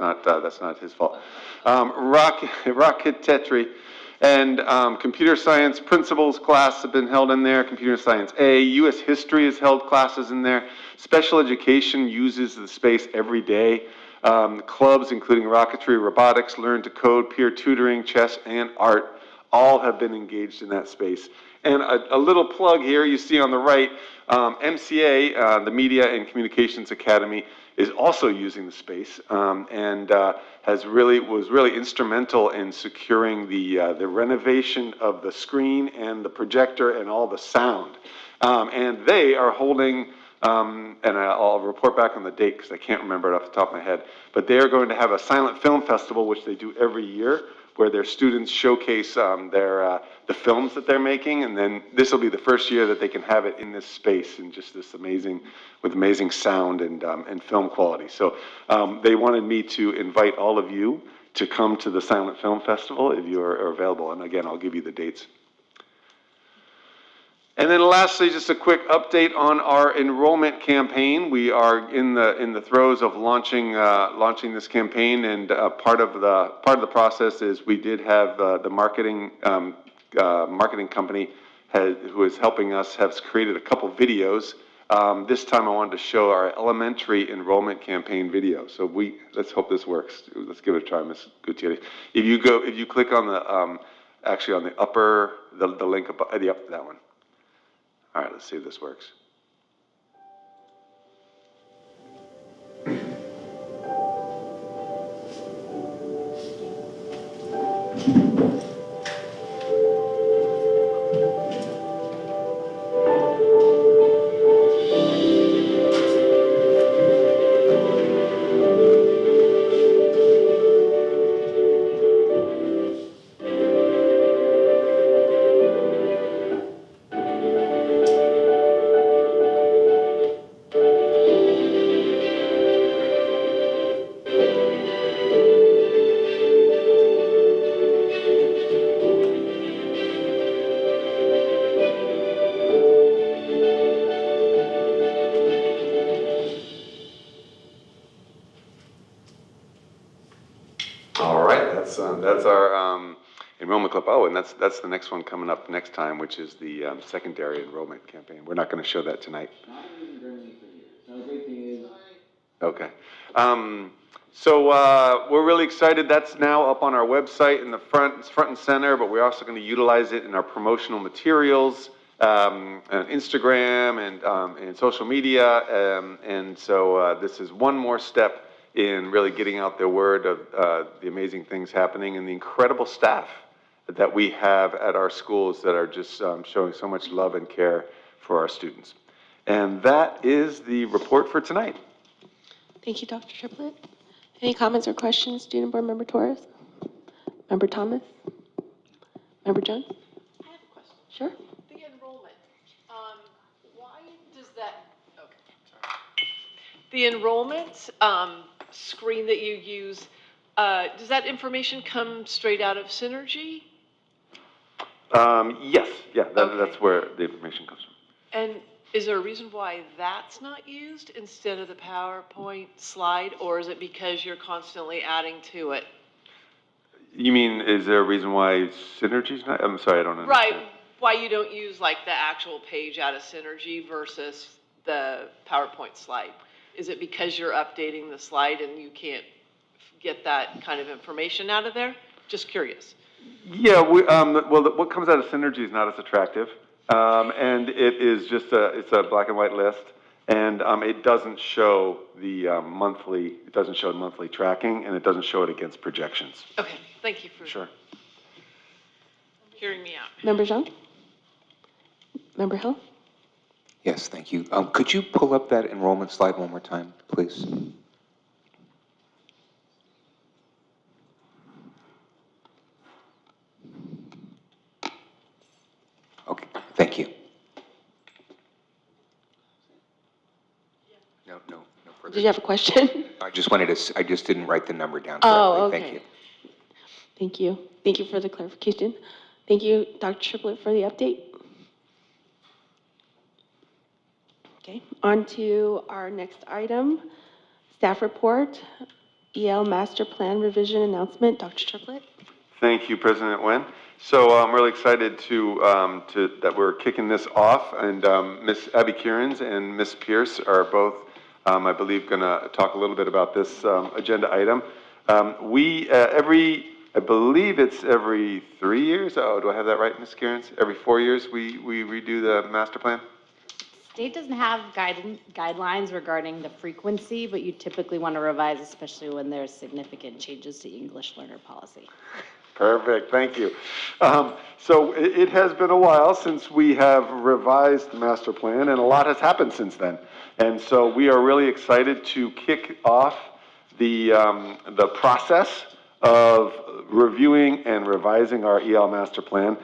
A: not his fault. Rocketry and computer science principles class have been held in there. Computer science A, U.S. history has held classes in there. Special education uses the space every day. Clubs, including rocketry, robotics, learn to code, peer tutoring, chess, and art, all have been engaged in that space. And a little plug here, you see on the right, MCA, the Media and Communications Academy, is also using the space and was really instrumental in securing the renovation of the screen and the projector and all the sound. And they are holding, and I'll report back on the date because I can't remember it off the top of my head, but they are going to have a silent film festival, which they do every year, where their students showcase the films that they're making, and then this will be the first year that they can have it in this space and just this amazing sound and film quality. So they wanted me to invite all of you to come to the Silent Film Festival if you are available, and again, I'll give you the dates. And then lastly, just a quick update on our enrollment campaign. We are in the throes of launching this campaign, and part of the process is we did have the marketing company who is helping us has created a couple videos. This time I wanted to show our elementary enrollment campaign video. So let's hope this works. Let's give it a try, Ms. Gutierrez. If you click on the actually on the upper the link above that one. All right, let's see if this works. That's our enrollment clip. Oh, and that's the next one coming up next time, which is the secondary enrollment campaign. We're not going to show that tonight. Okay. We're really excited. That's now up on our website in the front. It's front and center, but we're also going to utilize it in our promotional materials, and Instagram and social media. This is one more step in really getting out the word of the amazing things happening and the incredible staff that we have at our schools that are just showing so much love and care for our students. And that is the report for tonight.
E: Thank you, Dr. Triplett. Any comments or questions, Student Board Member Torres? Member Thomas? Member Jones?
C: I have a question.
E: Sure.
C: The enrollment, why does that, okay, sorry. The enrollment screen that you use, does that information come straight out of Synergy?
A: Yes, that's where the information comes from.
C: And is there a reason why that's not used instead of the PowerPoint slide, or is it because you're constantly adding to it?
A: You mean, is there a reason why Synergy's not? I'm sorry, I don't understand.
C: Right, why you don't use like the actual page out of Synergy versus the PowerPoint slide? Is it because you're updating the slide and you can't get that kind of information out of there? Just curious.
A: Yeah, what comes out of Synergy is not as attractive, and it is just it's a black and white list, and it doesn't show the monthly tracking, and it doesn't show it against projections.
C: Okay, thank you for hearing me out.
E: Member Zhang? Member Hill?
G: Yes, thank you. Could you pull up that enrollment slide one more time, please? Thank you. No further.
E: Did you have a question?
G: I just I just didn't write the number down
E: Oh,
G: correctly. Thank
E: okay.
G: you.
E: Thank you. Thank you for the clarification. Thank you, Dr. Triplett, for the update. Okay, on to our next item, staff report, EL Master Plan Revision Announcement. Dr. Triplett.
A: Thank you, President Nguyen. So I'm really excited that we're kicking this off, and Ms. Abby Kierans and Ms. Pierce are both, I believe, going to talk a little bit about this agenda item. I believe it's every 3 years. Oh, do I have that right, Ms. Kierans? Every 4 years we redo the master plan?
B: State doesn't have guidelines regarding the frequency, but you typically want to revise, especially when there's significant changes to English learner policy.
A: Perfect, thank you. So it has been a while since we have revised the master plan, and a lot has happened since then. And so we are really excited to kick off the process of reviewing and revising our EL master plan.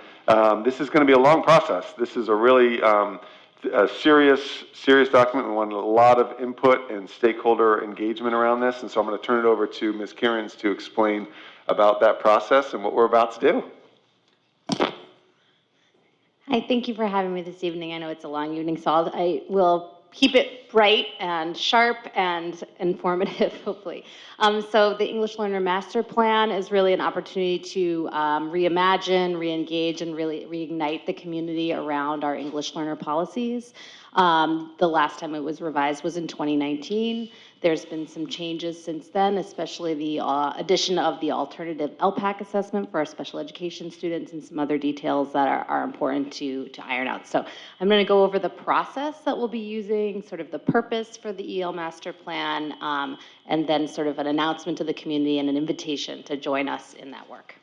A: This is going to be a long process. This is a really a serious document. We want a lot of input and stakeholder engagement around this, and so I'm going to turn it over to Ms. Kierans to explain about that process and what we're about to do.
B: Hi, thank you for having me this evening. I know it's a long evening, so I will keep it bright and sharp and informative, hopefully. So the English Learner Master Plan is really an opportunity to reimagine, re-engage, and really reignite the community around our English learner policies. The last time it was revised was in 2019. There's been some changes since then, especially the addition of the alternative LPAC assessment for our special education students and some other details that are important to iron out. So I'm going to go over the process that we'll be using, sort of the purpose for the EL Master Plan, and then sort of an announcement to the community and an invitation to join us in that work.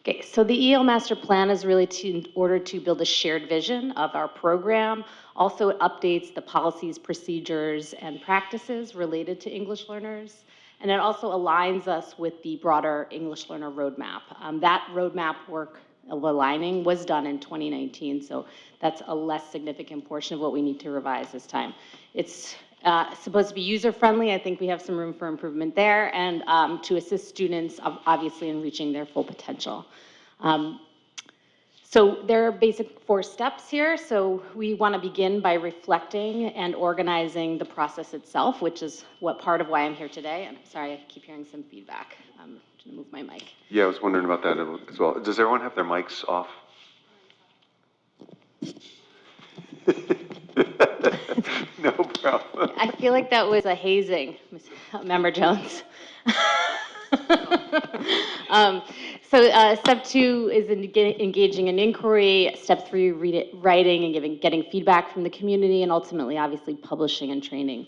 B: Okay, so the EL Master Plan is really in order to build a shared vision of our program. Also, it updates the policies, procedures, and practices related to English learners. And it also aligns us with the broader English learner roadmap. That roadmap work of aligning was done in 2019, so that's a less significant portion of what we need to revise this time. It's supposed to be user-friendly. I think we have some room for improvement there, and to assist students, obviously, in reaching their full potential. So there are basic 4 steps here. So we want to begin by reflecting and organizing the process itself, which is what part of why I'm here today. And I'm sorry, I keep hearing some feedback. I'm going to move my mic.
A: Yeah, I was wondering about that as well. Does everyone have their mics off? No problem.
B: I feel like that was a hazing, Member Jones. Step 2 is engaging in inquiry. Step 3, writing and getting feedback from the community, and ultimately, obviously, publishing and training.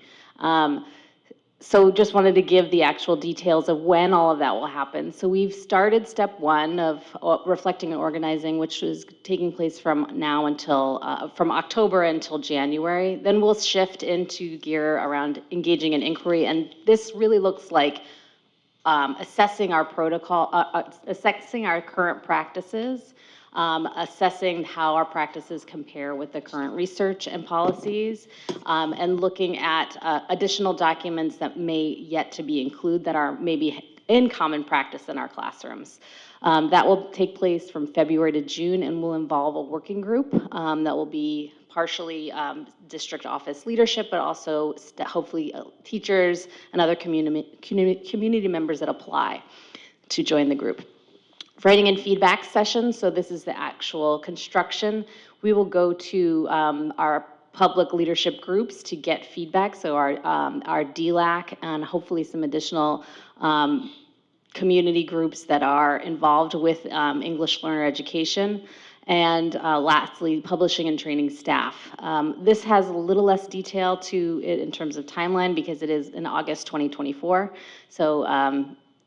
B: So just wanted to give the actual details of when all of that will happen. So we've started step 1 of reflecting and organizing, which is taking place from now until, from October until January. Then we'll shift into gear around engaging in inquiry, and this really looks like assessing our protocol, assessing our current practices, assessing how our practices compare with the current research and policies, and looking at additional documents that may yet to be included that are maybe in common practice in our classrooms. That will take place from February to June and will involve a working group that will be partially district office leadership, but also hopefully teachers and other community members that apply to join the group. Writing and feedback sessions, so this is the actual construction. We will go to our public leadership groups to get feedback, so our DLAC and hopefully some additional community groups that are involved with English learner education. And lastly, publishing and training staff. This has a little less detail to it in terms of timeline because it is in August 2024. So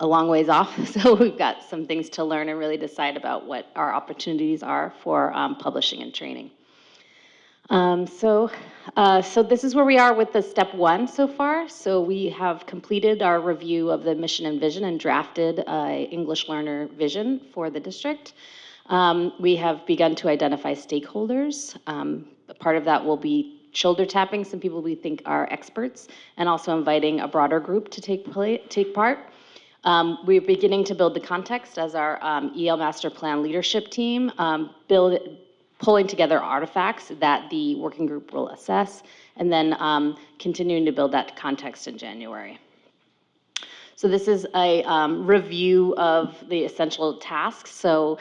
B: a long ways off. So we've got some things to learn and really decide about what our opportunities are for publishing and training. So this is where we are with the step 1 so far. So we have completed our review of the mission and vision and drafted English learner vision for the district. We have begun to identify stakeholders. A part of that will be shoulder tapping some people we think are experts, and also inviting a broader group to take part. We're beginning to build the context as our EL Master Plan leadership team, pulling together artifacts that the working group will assess, and then continuing to build that context in January. So this is a review of the essential tasks. So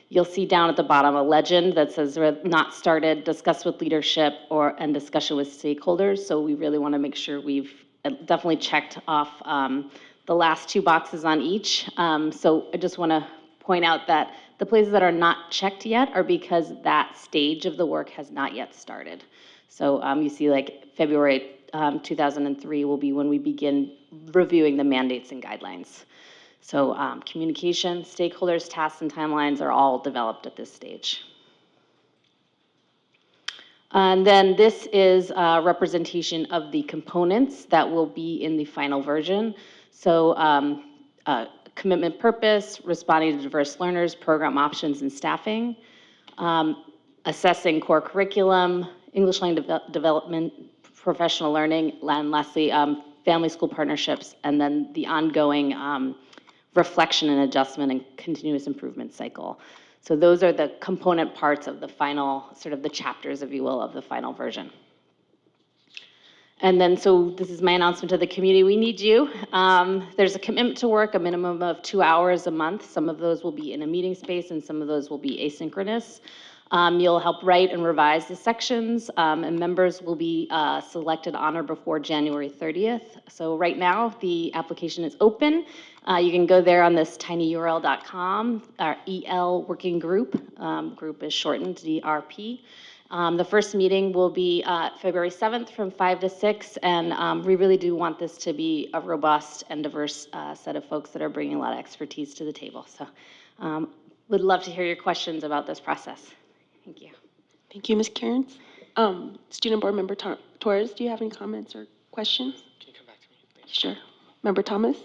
B: you'll see down at the bottom a legend that says not started, discuss with leadership, and discussion with stakeholders. So we really want to make sure we've definitely checked off the last two boxes on each. So I just want to point out that the places that are not checked yet are because that stage of the work has not yet started. So you see like February 2003 will be when we begin reviewing the mandates and guidelines. So communication, stakeholders, tasks, and timelines are all developed at this stage. And then this is a representation of the components that will be in the final version. So commitment purpose, responding to diverse learners, program options and staffing, assessing core curriculum, English language development, professional learning, and lastly, family school partnerships, and then the ongoing reflection and adjustment and continuous improvement cycle. So those are the component parts of the final, sort of the chapters, if you will, of the final version. And then, so this is my announcement to the community. We need you. There's a commitment to work, a minimum of 2 hours a month. Some of those will be in a meeting space, and some of those will be asynchronous. You'll help write and revise the sections, and members will be selected on or before January 30th. So right now, the application is open. You can go there on this tinyurl.com, our EL working group. Group is shortened DRP. The first meeting will be February 7th from 5 to 6, and we really do want this to be a robust and diverse set of folks that are bringing a lot of expertise to the table. So would love to hear your questions about this process. Thank you.
E: Thank you, Ms. Cairns. Student Board Member Torres, do you have any comments or questions? Can you come back to me? Sure. Member Thomas?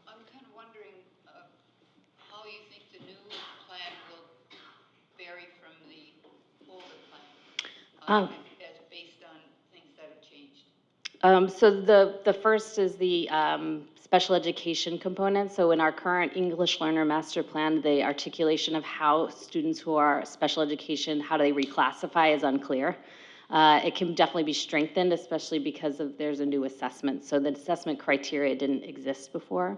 D: I'm kind of wondering how you think the new plan will vary from the older plan, as based on things that have changed.
B: So the first is the special education component. So in our current English Learner Master Plan, the articulation of how students who are special education, how do they reclassify is unclear. It can definitely be strengthened, especially because there's a new assessment. So the assessment criteria didn't exist before.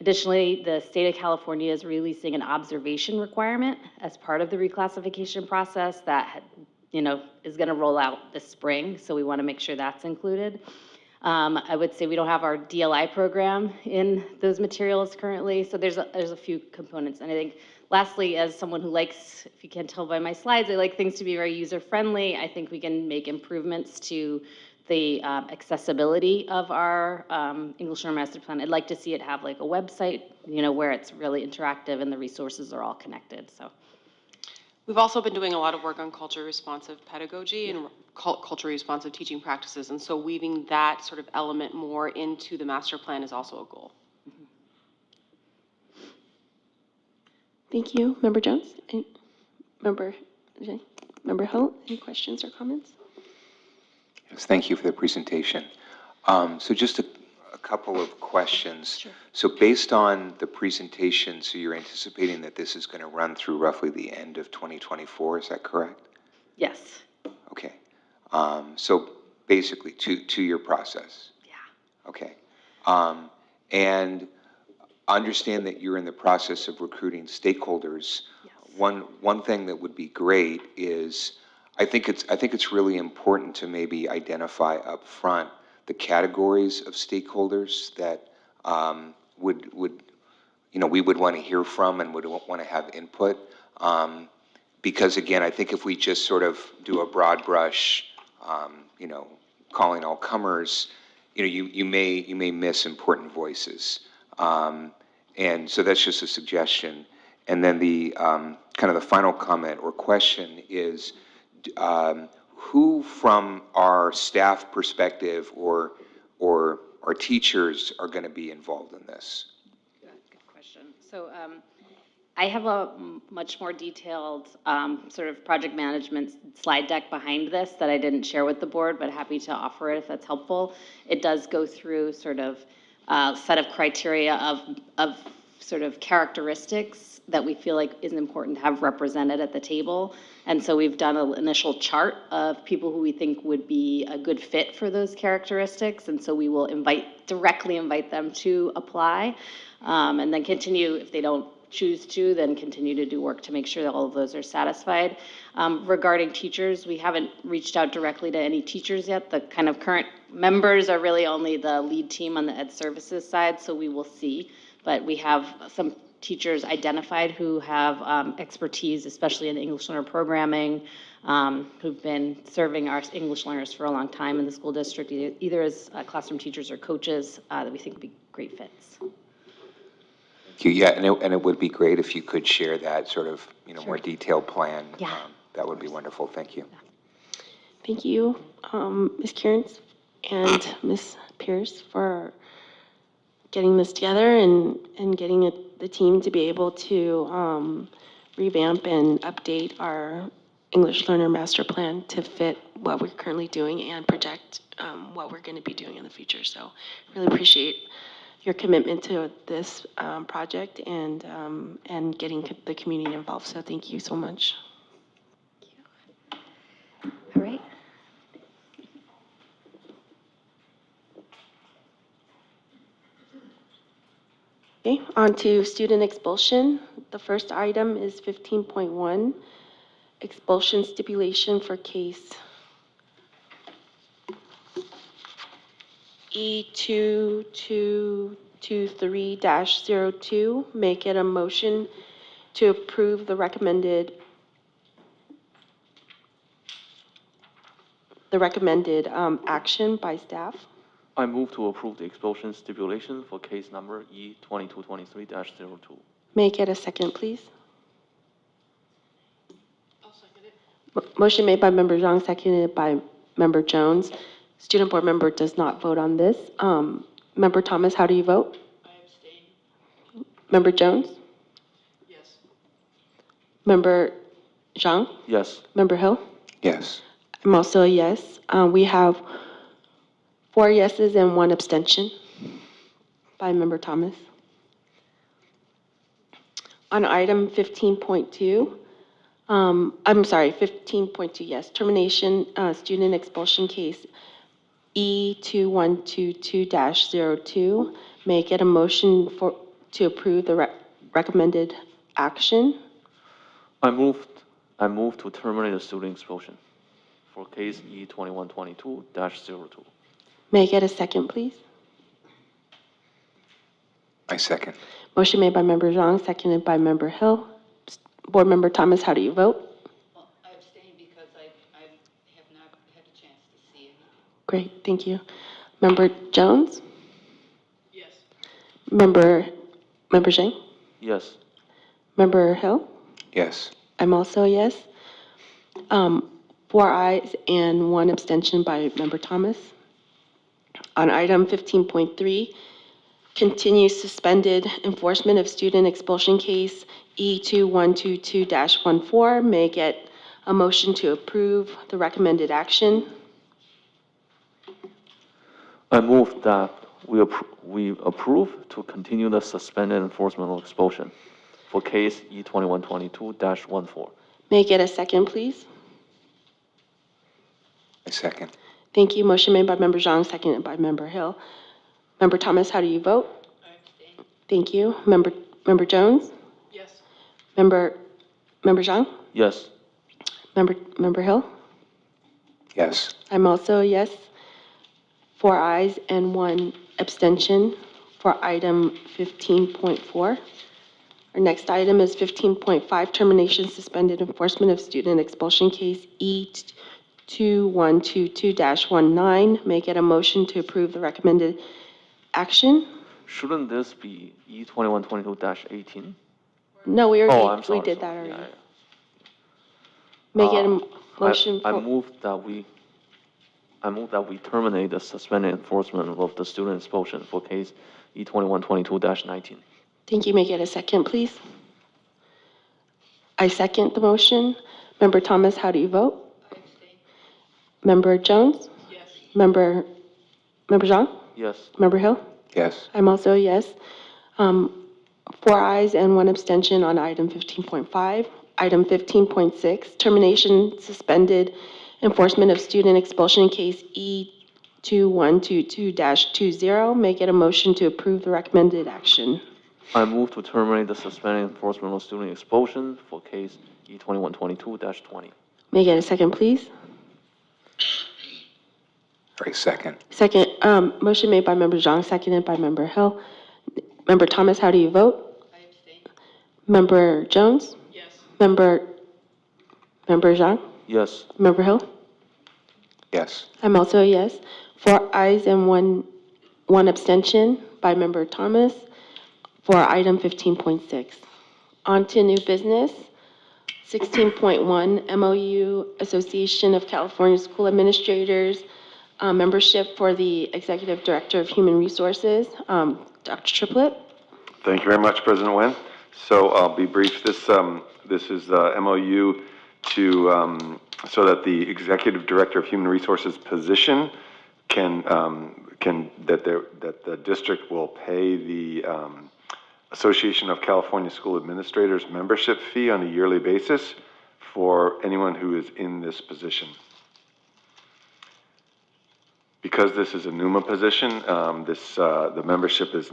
B: Additionally, the state of California is releasing an observation requirement as part of the reclassification process that is going to roll out this spring. So we want to make sure that's included. I would say we don't have our DLI program in those materials currently, so there's a few components. And I think lastly, as someone who likes, if you can't tell by my slides, I like things to be very user-friendly. I think we can make improvements to the accessibility of our English Learner Master Plan. I'd like to see it have like a website, where it's really interactive and the resources are all connected, so.
L: We've also been doing a lot of work on culture-responsive pedagogy and culture-responsive teaching practices, and so weaving that sort of element more into the master plan is also a goal.
E: Thank you. Member Jones? Member Hill, any questions or comments?
G: Yes, thank you for the presentation. So just a couple of questions.
E: Sure.
G: So based on the presentation, so you're anticipating that this is going to run through roughly the end of 2024, is that correct?
B: Yes.
G: Okay. So basically, two-year process.
B: Yeah.
G: Okay. And understand that you're in the process of recruiting stakeholders.
B: Yes.
G: One thing that would be great is, I think it's really important to maybe identify up front the categories of stakeholders that we would want to hear from and would want to have input. Because again, I think if we just sort of do a broad brush, calling all comers, you may miss important voices. And so that's just a suggestion. And then the kind of the final comment or question is, who from our staff perspective or our teachers are going to be involved in this?
B: Good question. So
M: I have a much more detailed sort of project management slide deck behind this that I didn't share with the board, but happy to offer it if that's helpful. It does go through sort of a set of criteria of sort of characteristics that we feel like is important to have represented at the table. And so we've done an initial chart of people who we think would be a good fit for those characteristics. And so we will directly invite them to apply, and then continue, if they don't choose to, then continue to do work to make sure that all of those are satisfied. Regarding teachers, we haven't reached out directly to any teachers yet. The kind of current members are really only the lead team on the ed services side, so we will see. But we have some teachers identified who have expertise, especially in English learner programming, who've been serving our English learners for a long time in the school district, either as classroom teachers or coaches, that we think would be great fits.
G: Thank you. Yeah, and it would be great if you could share that sort of, more detailed plan.
M: Yeah.
G: That would be wonderful. Thank you.
E: Thank you, Ms. Kearns and Ms. Pierce, for getting this together and getting the team to be able to revamp and update our English Learner Master Plan to fit what we're currently doing and project what we're going to be doing in the future. So really appreciate your commitment to this project and getting the community involved. So thank you so much.
B: All right.
E: Okay, on to student expulsion. The first item is 15.1, expulsion stipulation for case E2223-02. Make it a motion to approve the recommended action by staff.
H: I move to approve the expulsion stipulation for case number E2223-02.
E: May I get a second, please?
C: I'll second it.
E: Motion made by Member Zhang, seconded by Member Jones. Student board member does not vote on this. Member Thomas, how do you vote?
C: I abstain.
E: Member Jones?
C: Yes.
E: Member Zhang?
H: Yes.
E: Member Hill?
G: Yes.
E: I'm also a yes. We have 4 yeses and 1 abstention by Member Thomas. On item 15.2, 15.2, yes, termination student expulsion case E2122-02. May I get a motion to approve the recommended action?
H: I move to terminate the student expulsion for case E2122-02.
E: May I get a second, please?
G: I second.
E: Motion made by Member Zhang, seconded by Member Hill. Board Member Thomas, how do you vote?
D: Well, I abstain because I have not had a chance to see anything.
E: Great, thank you. Member Jones?
C: Yes.
E: Member Zhang?
H: Yes.
E: Member Hill?
G: Yes.
E: I'm also a yes. 4 ayes and 1 abstention by Member Thomas. On item 15.3, continue suspended enforcement of student expulsion case E2122-14. May I get a motion to approve the recommended action?
H: I move that we approve to continue the suspended enforcement of expulsion for case E2122-14.
E: May I get a second, please?
G: I second.
E: Thank you. Motion made by Member Zhang, seconded by Member Hill. Member Thomas, how do you vote?
C: I abstain.
E: Thank you. Member Jones?
C: Yes.
E: Member Zhang?
H: Yes.
E: Member Hill?
G: Yes.
E: I'm also a yes. 4 ayes and 1 abstention for item 15.4. Our next item is 15.5, termination suspended enforcement of student expulsion case E2122-19. May I get a motion to approve the recommended action?
H: Shouldn't this be E2122-18?
E: No, we
H: I'm
E: already,
H: sorry.
E: we did that
H: sorry.
E: already.
H: Yeah,
E: May I get a motion
H: I
E: for,
H: move that we terminate the suspended enforcement of the student expulsion for case E2122-19.
E: thank you. May I get a second, please? I second the motion. Member Thomas, how do you vote? Member Jones?
C: Yes.
E: Member Zhang?
H: Yes.
E: Member Hill?
G: Yes.
E: I'm also a yes. 4 ayes and 1 abstention on item 15.5. Item 15.6, termination, suspended enforcement of student expulsion case E2122-20. May I get a motion to approve the recommended action?
H: I move to terminate the suspended enforcement of student expulsion for case E2122-20.
E: May I get a second, please?
G: Right, second.
E: Second, motion made by Member Zhang, seconded by Member Hill. Member Thomas, how do you vote?
C: I abstain.
E: Member Jones?
C: Yes.
E: Member Zhang?
H: Yes.
E: Member Hill?
G: Yes.
E: I'm also a yes. 4 ayes and one abstention by Member Thomas for item 15.6. On to new business. 16.1, MOU Association of California School Administrators, membership for the Executive Director of Human Resources, Dr. Triplett.
A: Thank you very much, President Nguyen. So I'll be brief. This is the MOU to, so that the Executive Director of Human Resources position that the district will pay the Association of California School Administrators membership fee on a yearly basis for anyone who is in this position. Because this is a NUMA position, the membership is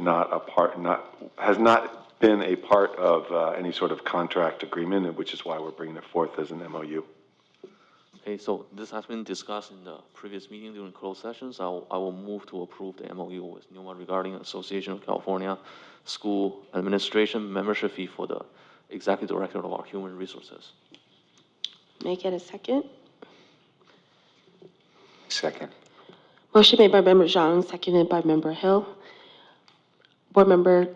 A: has not been a part of any sort of contract agreement, which is why we're bringing it forth as an MOU.
H: Okay, so this has been discussed in the previous meeting during closed sessions. I will move to approve the MOU with NUMA regarding Association of California School Administration membership fee for the Executive Director of our Human Resources.
E: May I get a second?
G: Second.
E: Motion made by Member Zhang, seconded by Member Hill. Board Member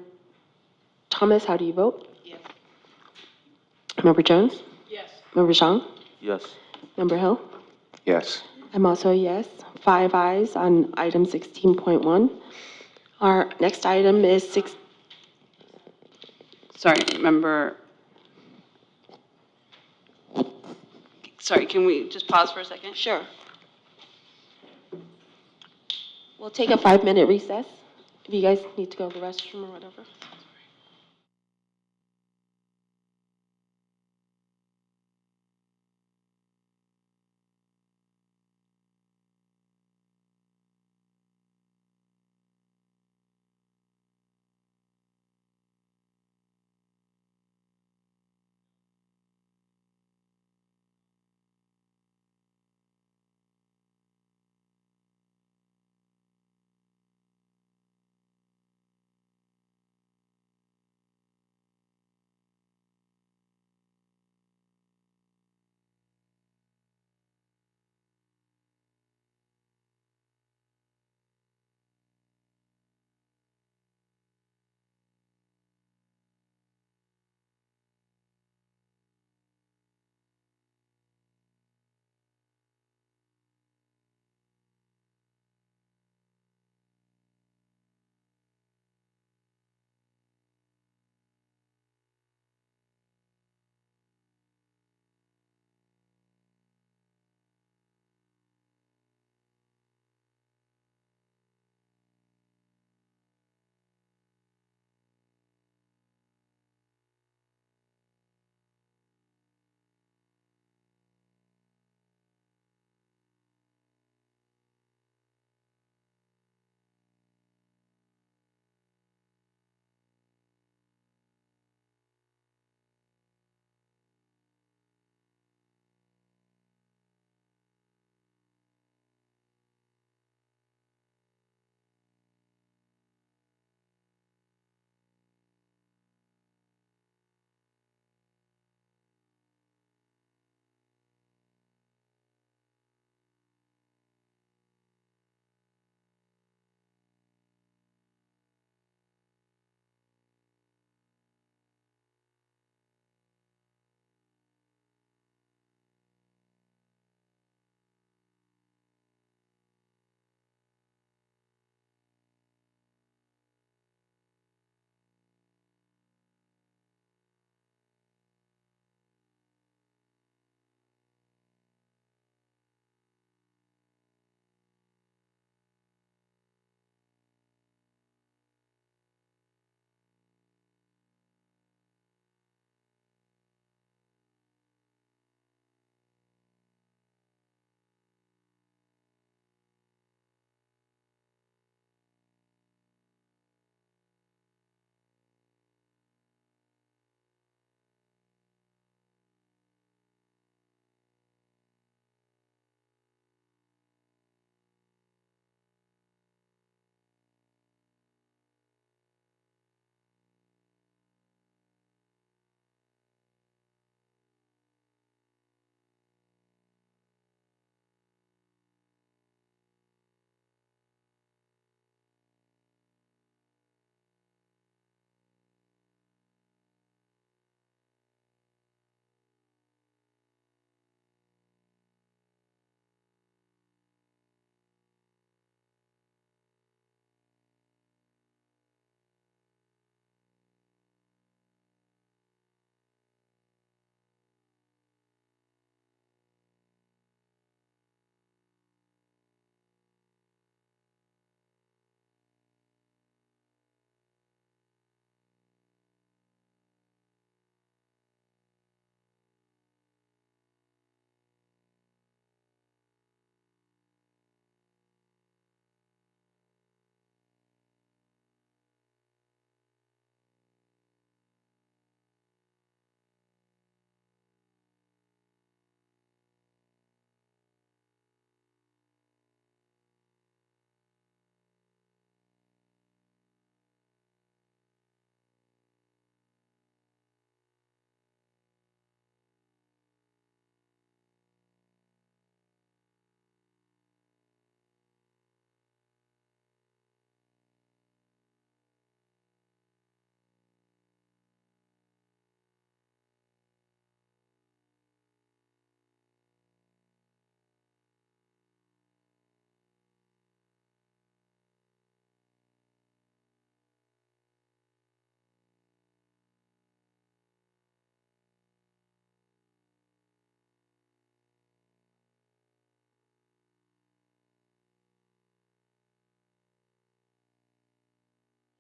E: Thomas, how do you vote?
C: Yes.
E: Member Jones?
C: Yes.
E: Member Zhang?
H: Yes.
E: Member Hill?
G: Yes.
E: I'm also a yes. 5 ayes on item 16.1. Our next item is
F: Sorry, can we just pause for a second?
E: Sure. We'll take a 5-minute recess if you guys need to go to the restroom or whatever.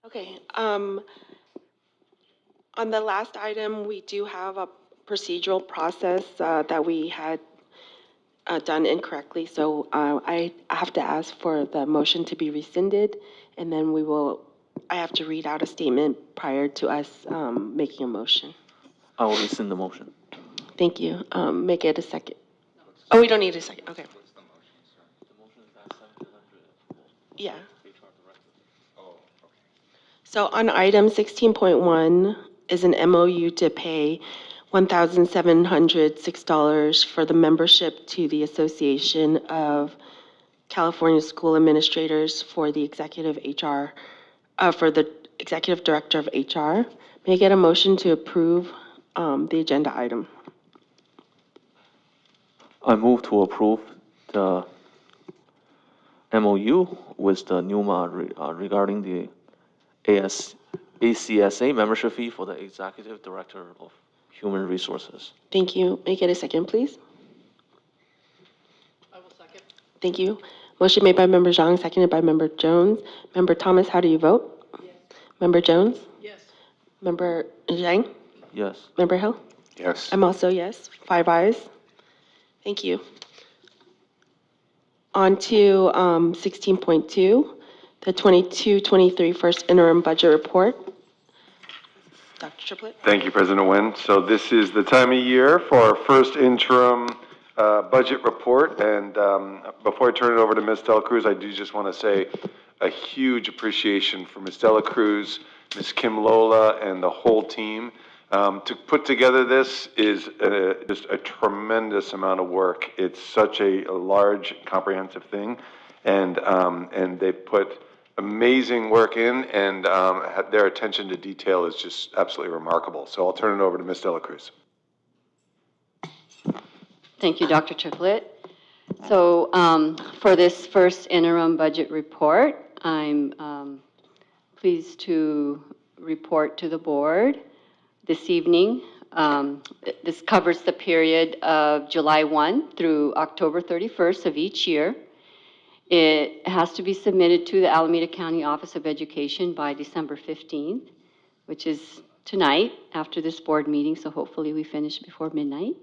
E: Okay, on the last item, we do have a procedural process that we had done incorrectly, so I have to ask for the motion to be rescinded, and then I have to read out a statement prior to us making a motion.
H: I will rescind the motion.
E: Thank you. Make it a second. Oh, we don't need a second, okay. Yeah. So on item 16.1 is an MOU to pay $1,706 for the membership to the Association of California School Administrators for the Executive HR, for the Executive Director of HR. May I get a motion to approve the agenda item?
H: I move to approve the MOU with the NUMA regarding the ACSA membership fee for the Executive Director of Human Resources.
E: Thank you. May I get a second, please?
C: I will second.
E: Thank you. Motion made by Member Zhang, seconded by Member Jones. Member Thomas, how do you vote? Yes. Member Jones?
C: Yes.
E: Member Zhang?
H: Yes.
E: Member Hill?
G: Yes.
E: I'm also yes. 5 ayes. Thank you. On to 16.2, the 22-23 first interim budget report. Dr. Triplett?
A: Thank you, President Nguyen. So this is the time of year for our first interim budget report. And before I turn it over to Ms. Dela Cruz, I do just want to say a huge appreciation for Ms. Dela Cruz, Ms. Kim Lola, and the whole team. To put together this is just a tremendous amount of work. It's such a large, comprehensive thing. And they put amazing work in, and their attention to detail is just absolutely remarkable. So I'll turn it over to Ms. Dela Cruz.
D: Thank you, Dr. Triplett. So for this first interim budget report, I'm pleased to report to the board this evening. This covers the period of July 1 through October 31st of each year. It has to be submitted to the Alameda County Office of Education by December 15th, which is tonight after this board meeting, so hopefully we finish before midnight.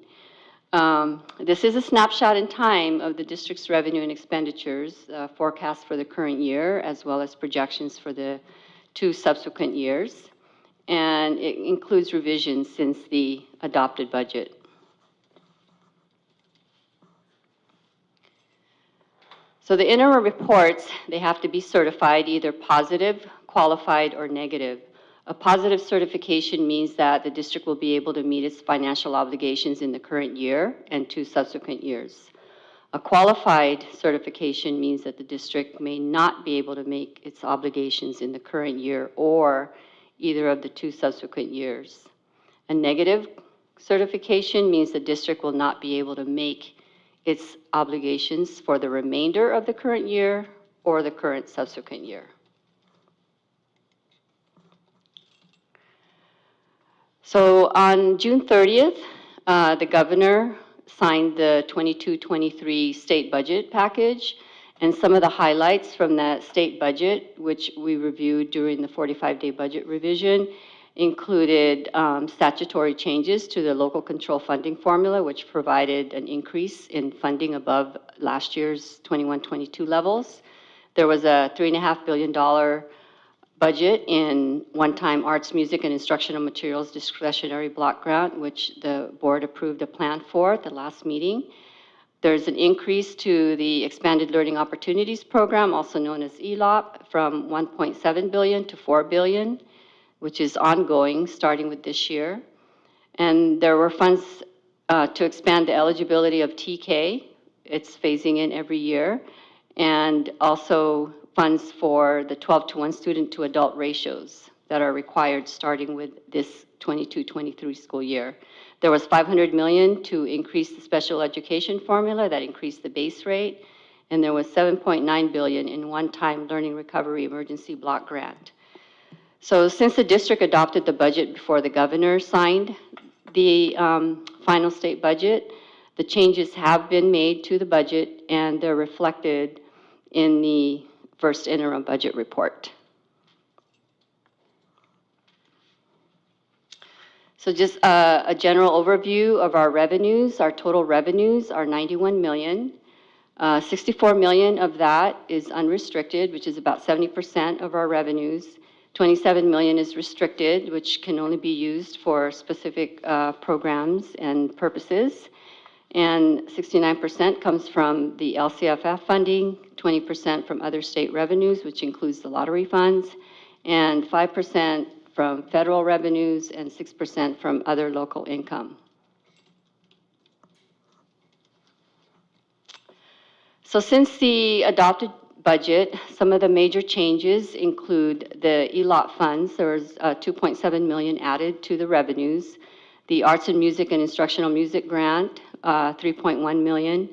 D: This is a snapshot in time of the district's revenue and expenditures forecast for the current year, as well as projections for the 2 subsequent years. And it includes revisions since the adopted budget. So the interim reports, they have to be certified either positive, qualified, or negative. A positive certification means that the district will be able to meet its financial obligations in the current year and 2 subsequent years. A qualified certification means that the district may not be able to make its obligations in the current year or either of the 2 subsequent years. A negative certification means the district will not be able to make its obligations for the remainder of the current year or the current subsequent year. So on June 30th, the governor signed the 22-23 state budget package, and some of the highlights from that state budget, which we reviewed during the 45-day budget revision, included statutory changes to the local control funding formula, which provided an increase in funding above last year's 21-22 levels. There was a $3.5 billion budget in one-time arts, music, and instructional materials discretionary block grant, which the board approved a plan for at the last meeting. There's an increase to the Expanded Learning Opportunities Program, also known as ELOP, from $1.7 billion to $4 billion, which is ongoing, starting with this year. And there were funds to expand the eligibility of TK. It's phasing in every year. And also funds for the 12-to-1 student-to-adult ratios that are required starting with this 22-23 school year. There was $500 million to increase the special education formula that increased the base rate. And there was $7.9 billion in one-time learning recovery emergency block grant. So since the district adopted the budget before the governor signed the final state budget, the changes have been made to the budget and they're reflected in the first interim budget report.
N: So just a general overview of our revenues. Our total revenues are 91 million. 64 million of that is unrestricted, which is about 70% of our revenues. 27 million is restricted, which can only be used for specific programs and purposes. And 69% comes from the LCFF funding, 20% from other state revenues, which includes the lottery funds, and 5% from federal revenues and 6% from other local income. So since the adopted budget, some of the major changes include the ELOT funds. There was 2.7 million added to the revenues. The Arts and Music and Instructional Music Grant, 3.1 million,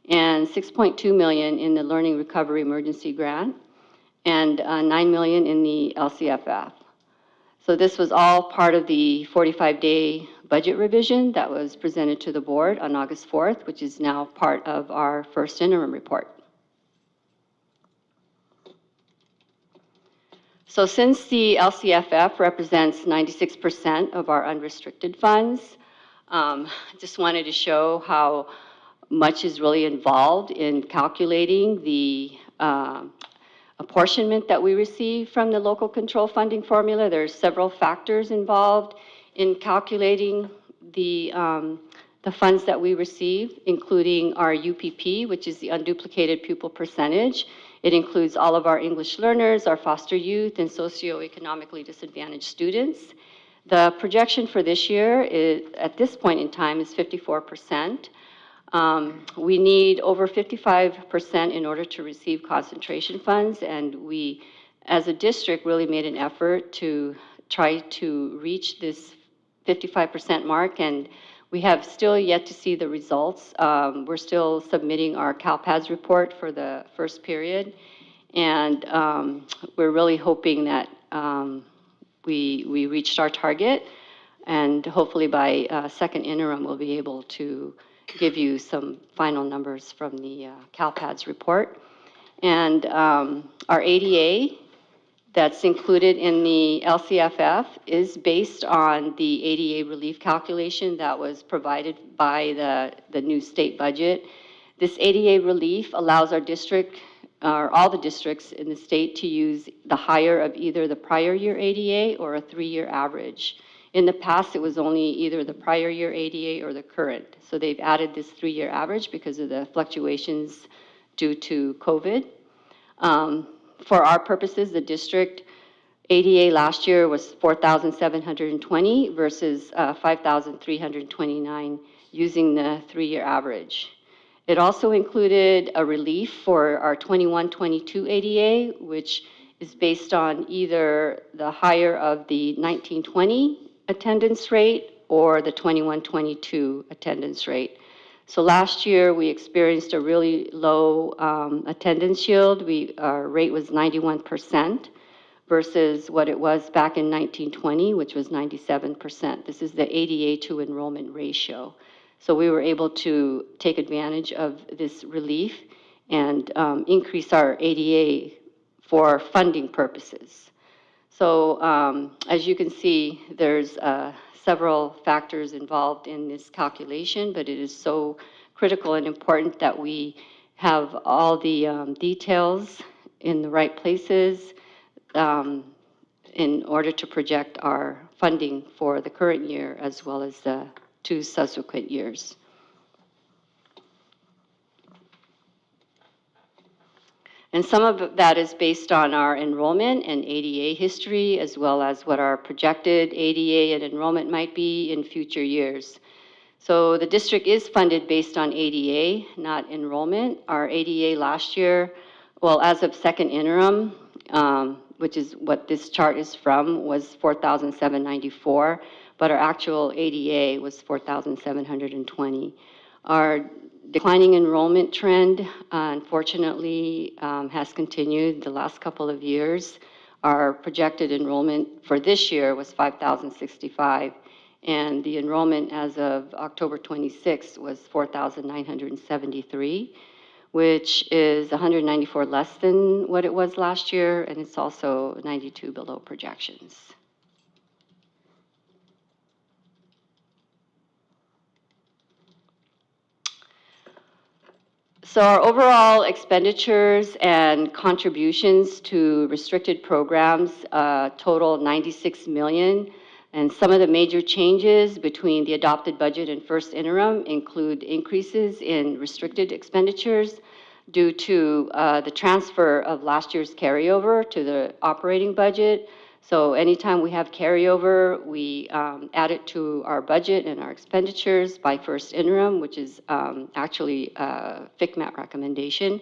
N: and 6.2 million in the Learning Recovery Emergency Grant, and 9 million in the LCFF. So this was all part of the 45-day budget revision that was presented to the board on August 4th, which is now part of our first interim report. So since the LCFF represents 96% of our unrestricted funds, just wanted to show how much is really involved in calculating the apportionment that we receive from the local control funding formula. There's several factors involved in calculating the funds that we receive, including our UPP, which is the unduplicated pupil percentage. It includes all of our English learners, our foster youth, and socioeconomically disadvantaged students. The projection for this year is, at this point in time, is 54%. We need over 55% in order to receive concentration funds, and we, as a district, really made an effort to try to reach this 55% mark, and we have still yet to see the results. We're still submitting our CalPADS report for the first period, and we're really hoping that we reached our target, and hopefully by second interim we'll be able to give you some final numbers from the CalPADS report. And our ADA that's included in the LCFF is based on the ADA relief calculation that was provided by the new state budget. This ADA relief allows our district, or all the districts in the state, to use the higher of either the prior year ADA or a 3-year average. In the past, it was only either the prior year ADA or the current. So they've added this 3-year average because of the fluctuations due to COVID. For our purposes, the district ADA last year was 4,720 versus 5,329 using the 3-year average. It also included a relief for our 21-22 ADA, which is based on either the higher of the 1920 attendance rate or the 21-22 attendance rate. So last year, we experienced a really low attendance yield. Our rate was 91% versus what it was back in 1920, which was 97%. This is the ADA to enrollment ratio. So we were able to take advantage of this relief and increase our ADA for funding purposes. So as you can see, there's several factors involved in this calculation, but it is so critical and important that we have all the details in the right places in order to project our funding for the current year as well as the 2 subsequent years. And some of that is based on our enrollment and ADA history, as well as what our projected ADA and enrollment might be in future years. So the district is funded based on ADA, not enrollment. Our ADA last year, well, as of second interim, which is what this chart is from, was 4,794, but our actual ADA was 4,720. Our declining enrollment trend, unfortunately, has continued the last couple of years. Our projected enrollment for this year was 5,065, and the enrollment as of October 26 was 4,973, which is 194 less than what it was last year, and it's also 92 below projections. So our overall expenditures and contributions to restricted programs total 96 million. And some of the major changes between the adopted budget and first interim include increases in restricted expenditures due to the transfer of last year's carryover to the operating budget. So anytime we have carryover, we add it to our budget and our expenditures by first interim, which is actually a FICMAT recommendation.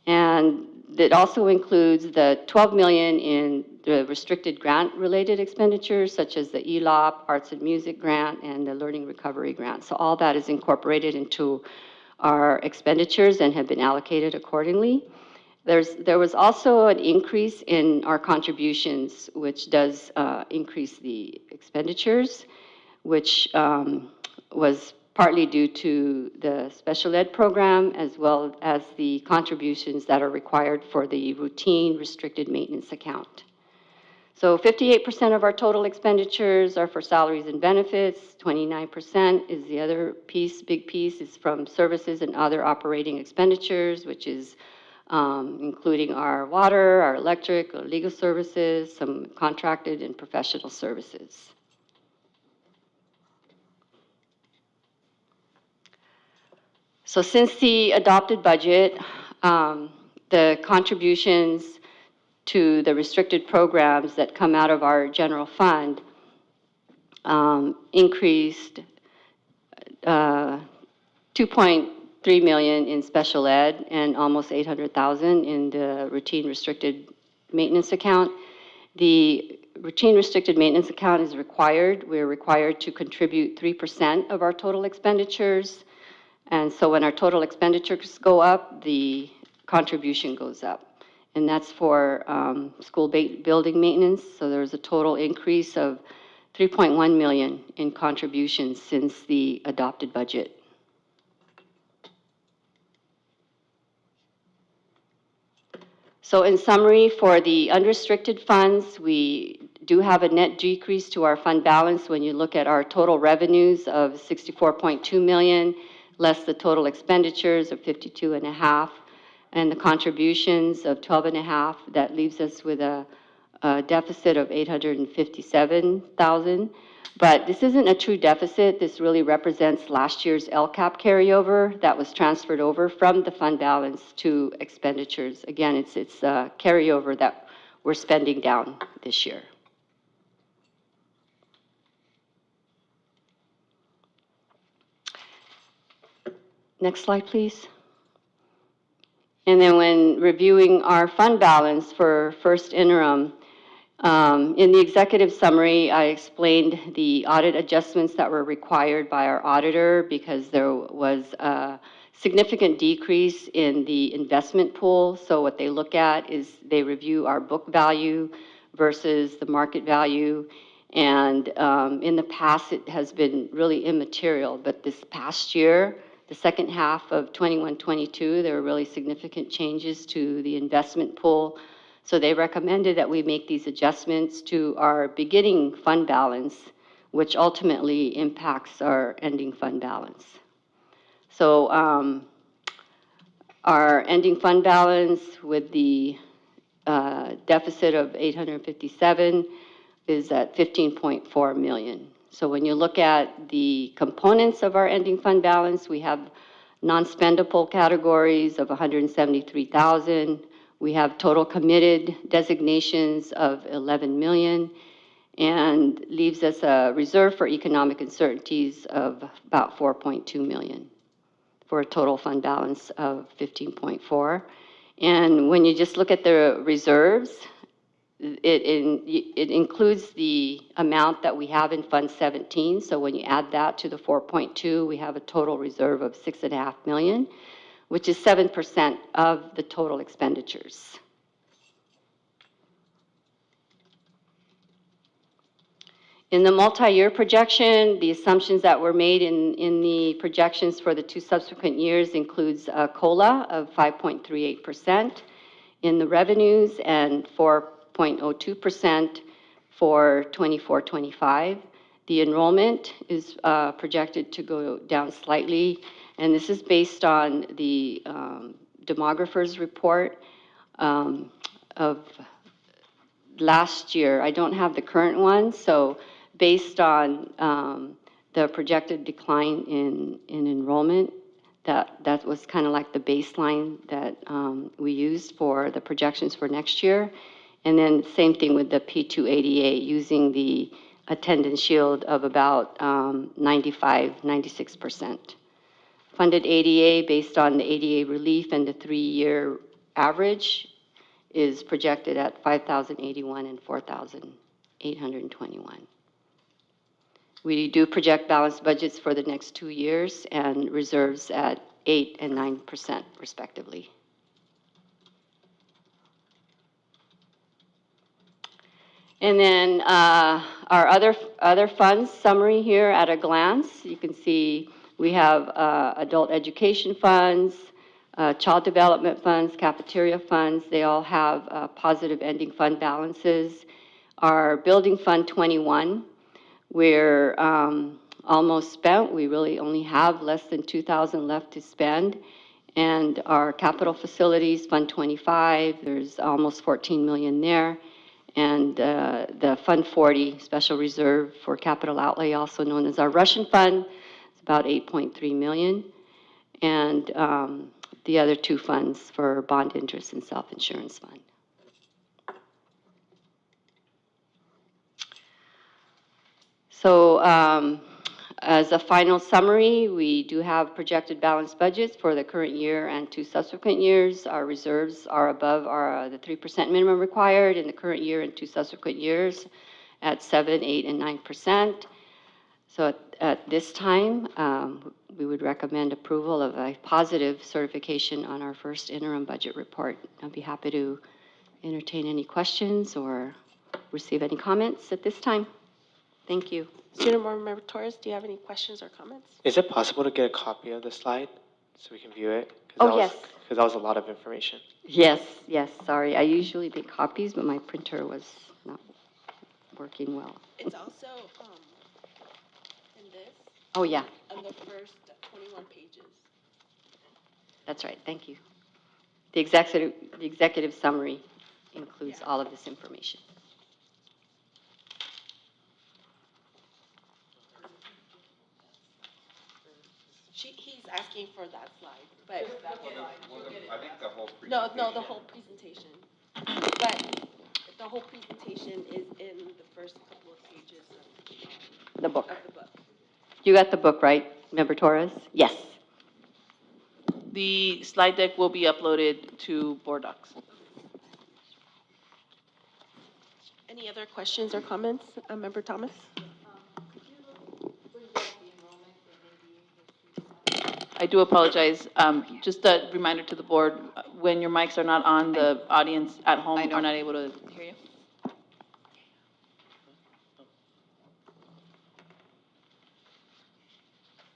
N: And it also includes the 12 million in the restricted grant-related expenditures, such as the ELOP, Arts and Music Grant, and the Learning Recovery Grant. So all that is incorporated into our expenditures and have been allocated accordingly. There was also an increase in our contributions, which does increase the expenditures, which was partly due to the special ed program, as well as the contributions that are required for the routine restricted maintenance account. So 58% of our total expenditures are for salaries and benefits, 29% is the other piece, big piece, is from services and other operating expenditures, which is including our water, our electric, our legal services, some contracted and professional services. So since the adopted budget, the contributions to the restricted programs that come out of our general fund increased 2.3 million in special ed and almost 800,000 in the routine restricted maintenance account. The routine restricted maintenance account is required. We're required to contribute 3% of our total expenditures. And so when our total expenditures go up, the contribution goes up. And that's for school building maintenance. So there's a total increase of 3.1 million in contributions since the adopted budget. So in summary, for the unrestricted funds, we do have a net decrease to our fund balance when you look at our total revenues of 64.2 million, less the total expenditures of 52.5, and the contributions of 12.5. That leaves us with a deficit of 857,000. But this isn't a true deficit. This really represents last year's LCAP carryover that was transferred over from the fund balance to expenditures. Again, it's a carryover that we're spending down this year. Next slide, please. And then when reviewing our fund balance for first interim, in the executive summary, I explained the audit adjustments that were required by our auditor because there was a significant decrease in the investment pool. So what they look at is they review our book value versus the market value. And in the past, it has been really immaterial. But this past year, the second half of 21-22, there were really significant changes to the investment pool. So they recommended that we make these adjustments to our beginning fund balance, which ultimately impacts our ending fund balance. So our ending fund balance with the deficit of 857 is at 15.4 million. So when you look at the components of our ending fund balance, we have non-spendable categories of 173,000. We have total committed designations of 11 million and leaves us a reserve for economic uncertainties of about 4.2 million for a total fund balance of 15.4. And when you just look at the reserves, it includes the amount that we have in Fund 17. So when you add that to the 4.2, we have a total reserve of 6.5 million, which is 7% of the total expenditures. In the multi-year projection, the assumptions that were made in the projections for the 2 subsequent years includes a COLA of 5.38% in the revenues and 4.02% for 24-25. The enrollment is projected to go down slightly, And this is based on the demographer's report of last year. I don't have the current one, so based on the projected decline in enrollment, that was kind of like the baseline that we used for the projections for next year. And then same thing with the P288, using the attendance shield of about 96%. Funded ADA based on the ADA relief and the 3-year average is projected at 5,081 and 4,821. We do project balanced budgets for the next 2 years and reserves at 8% and 9% respectively. And then our other funds summary here at a glance. You can see we have adult education funds, child development funds, cafeteria funds. They all have positive ending fund balances. Our building fund 21, we're almost spent. We really only have less than 2,000 left to spend. And our capital facilities fund 25, there's almost 14 million there. And the Fund 40, Special Reserve for Capital Outlay, also known as our Russian Fund, it's about 8.3 million. And the other 2 funds for bond interest and self-insurance fund. So as a final summary, we do have projected balanced budgets for the current year and 2 subsequent years. Our reserves are above the 3% minimum required in the current year and 2 subsequent years at 7%, 8%, and 9%. So at this time, we would recommend approval of a positive certification on our first interim budget report. I'd be happy to entertain any questions or receive any comments at this time. Thank you.
E: Student Board Member Torres, do you have any questions or comments?
J: Is it possible to get a copy of the slide so we can view it?
N: Oh, yes.
J: Because that was a lot of information.
N: Yes, sorry. I usually make copies, but my printer was not working well.
E: It's also in this.
N: Oh, yeah.
E: On the first 21 pages.
N: That's right. Thank you. The executive summary includes all of this information.
E: He's asking for that slide, but
G: I think the whole
E: no, the whole presentation. But the whole presentation is in the first couple of pages of
N: The book.
E: Of the book.
N: You got the book, right, Member Torres? Yes.
F: The slide deck will be uploaded to Board Docs.
E: Any other questions or comments, Member Thomas?
F: I do apologize. Just a reminder to the board, when your mics are not on, the audience at home are not able to hear you.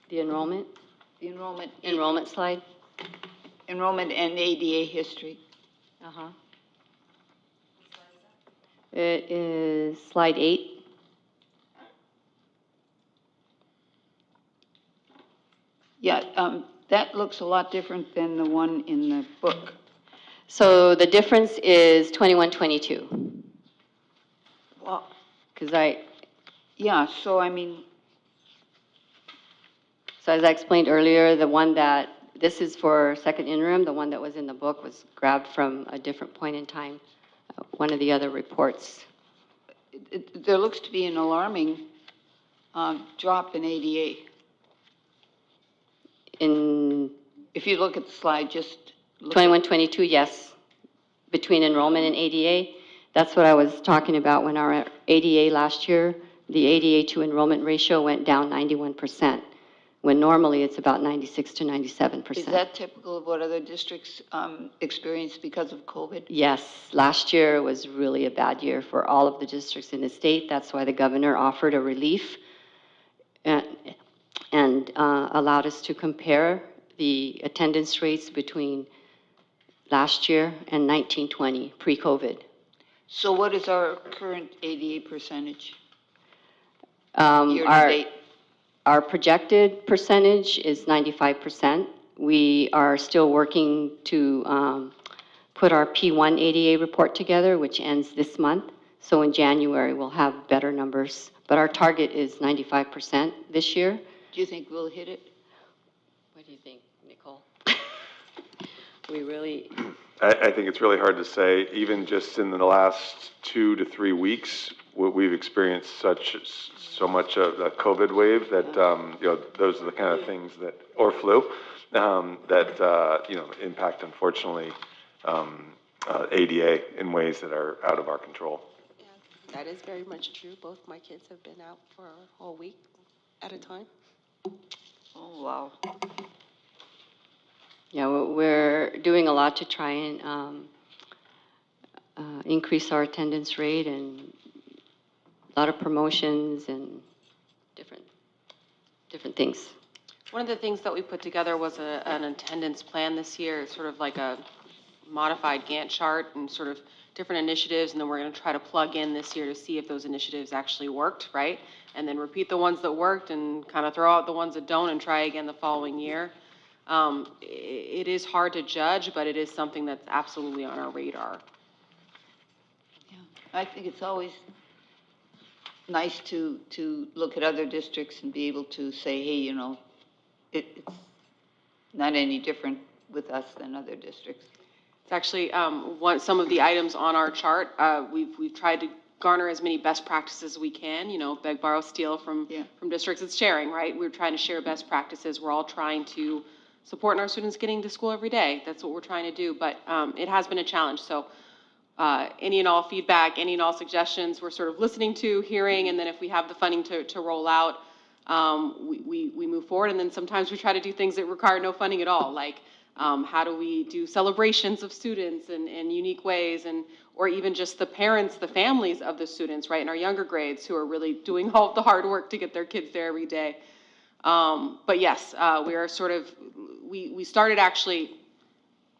N: The enrollment?
D: The enrollment.
N: Enrollment slide?
D: Enrollment and ADA history.
N: Uh-huh. It is slide 8.
D: Yeah, that looks a lot different than the one in the book.
N: So the difference is 21, 22.
D: Well,
N: Because
D: yeah, so I mean,
N: so as I explained earlier, this is for second interim, the one that was in the book was grabbed from a different point in time, one of the other reports.
D: there looks to be an alarming drop in ADA. If you look at the slide, just look
N: 21, 22, yes. Between enrollment and ADA, that's what I was talking about when our ADA last year, the ADA to enrollment ratio went down 91%, when normally it's about 96 to 97%.
D: Is that typical of what other districts experienced because of COVID?
N: Yes, last year was really a bad year for all of the districts in the state. That's why the governor offered a relief and allowed us to compare the attendance rates between last year and 1920, pre-COVID.
D: So what is our current ADA percentage? Year to date?
N: Our projected percentage is 95%. We are still working to put our P1 ADA report together, which ends this month. So in January, we'll have better numbers. But our target is 95% this year.
D: Do you think we'll hit it?
N: What do you think, Nicole? We really,
A: I think it's really hard to say, even just in the last 2 to 3 weeks, we've experienced so much of the COVID wave that, those are the kind of things that, or flu, that, impact, unfortunately, ADA in ways that are out of our control.
L: That is very much true. Both my kids have been out for a whole week at a time.
D: Oh, wow.
N: yeah, we're doing a lot to try and increase our attendance rate, and a lot of promotions and different things.
L: One of the things that we put together was an attendance plan this year, sort of like a modified Gantt chart and sort of different initiatives, and then we're going to try to plug in this year to see if those initiatives actually worked, right? And then repeat the ones that worked and kind of throw out the ones that don't and try again the following year. It is hard to judge, but it is something that's absolutely on our radar.
D: I think it's always nice to look at other districts and be able to say, hey, it's not any different with us than other districts.
L: It's actually some of the items on our chart. We've tried to garner as many best practices as we can. Beg, borrow, steal from districts. It's sharing, right? We're trying to share best practices. We're all trying to support our students getting to school every day. That's what we're trying to do. But it has been a challenge. So any and all feedback, any and all suggestions, we're sort of listening to, hearing, and then if we have the funding to roll out, we move forward. And then sometimes we try to do things that require no funding at all, like how do we do celebrations of students in unique ways, or even just the parents, the families of the students, right, in our younger grades who are really doing all of the hard work to get their kids there every day. But yes, we are sort of, we started actually,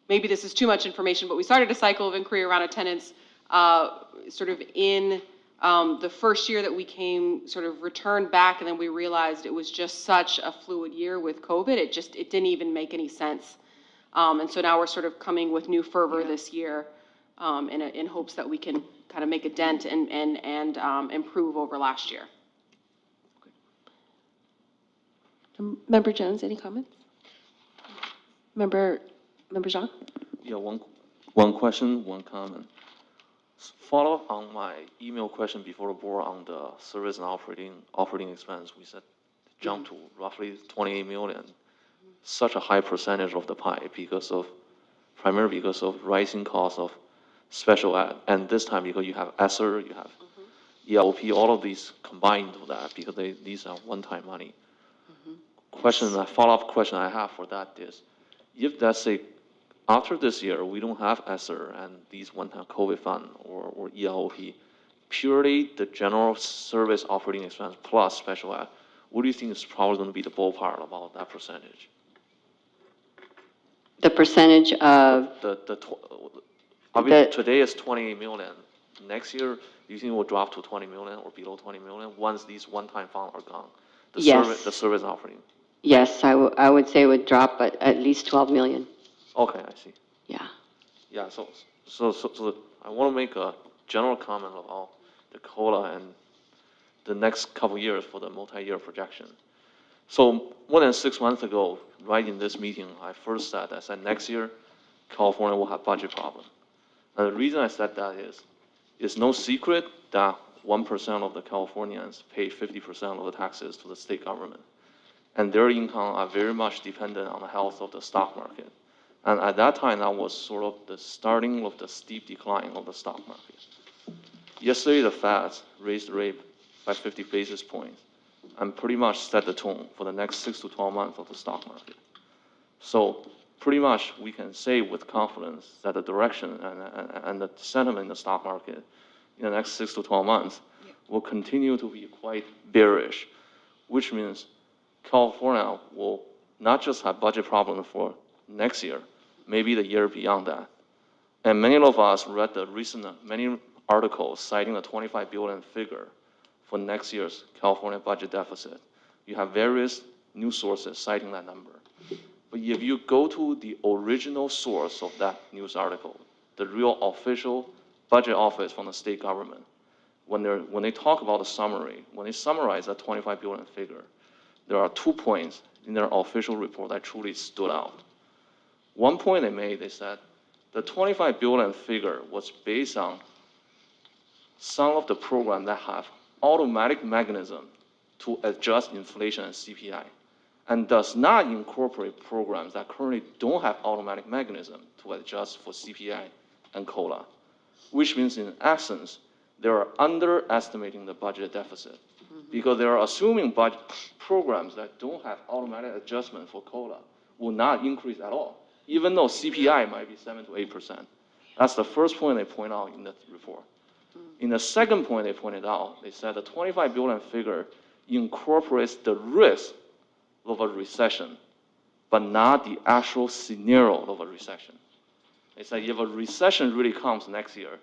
L: maybe this is too much information, but we started a cycle of inquiry around attendance sort of in the first year that we came, sort of returned back, and then we realized it was just such a fluid year with COVID. It didn't even make any sense. And so now we're sort of coming with new fervor this year in hopes that we can kind of make a dent and improve over last year.
E: Member Jones, any comments? Member Zhang?
H: Yeah, one question, one comment. Follow up on my email question before the board on the service and operating expense. We said jump to roughly 28 million. Such a high percentage of the pie primarily because of rising costs of special ed, and this time because you have ESSER, you have ELP, all of these combined with that because these are one-time money. A follow-up question I have for that is, if let's say after this year we don't have ESSER and these one-time COVID fund or ELP, purely the general service operating expense plus special ed, what do you think is probably going to be the ballpark about that percentage?
N: The percentage of
H: Today is 28 million. Next year, do you think it will drop to 20 million or below 20 million once these one-time funds are gone?
N: Yes.
H: The service operating.
N: Yes, I would say it would drop, but at least 12 million.
H: Okay, I see.
N: Yeah.
H: Yeah, so I want to make a general comment about the COLA and the next couple years for the multi-year projection. So more than 6 months ago, right in this meeting, I said next year, California will have budget problem. And the reason I said that is, it's no secret that 1% of the Californians pay 50% of the taxes to the state government. And their income are very much dependent on the health of the stock market. And at that time, that was sort of the starting of the steep decline of the stock market. Yesterday, the Fed raised the rate by 50 basis points and pretty much set the tone for the next 6 to 12 months of the stock market. So pretty much we can say with confidence that the direction and the sentiment in the stock market in the next 6 to 12 months will continue to be quite bearish, which means California will not just have budget problems for next year, maybe the year beyond that. And many of us read many articles citing a 25 billion figure for next year's California budget deficit. You have various news sources citing that number. But if you go to the original source of that news article, the real official budget office from the state government, when they talk about the summary, when they summarize that 25 billion figure, there are 2 points in their official report that truly stood out. One point they made, they said, the 25 billion figure was based on some of the programs that have automatic mechanism to adjust inflation and CPI, and does not incorporate programs that currently don't have automatic mechanism to adjust for CPI and COLA, which means in essence, they are underestimating the budget deficit because they are assuming budget programs that don't have automatic adjustment for COLA will not increase at all, even though CPI might be 7 to 8%. That's the first point they point out in the report. In the second point they pointed out, they said the 25 billion figure incorporates the risk of a recession, but not the actual scenario of a recession. They said if a recession really comes next year,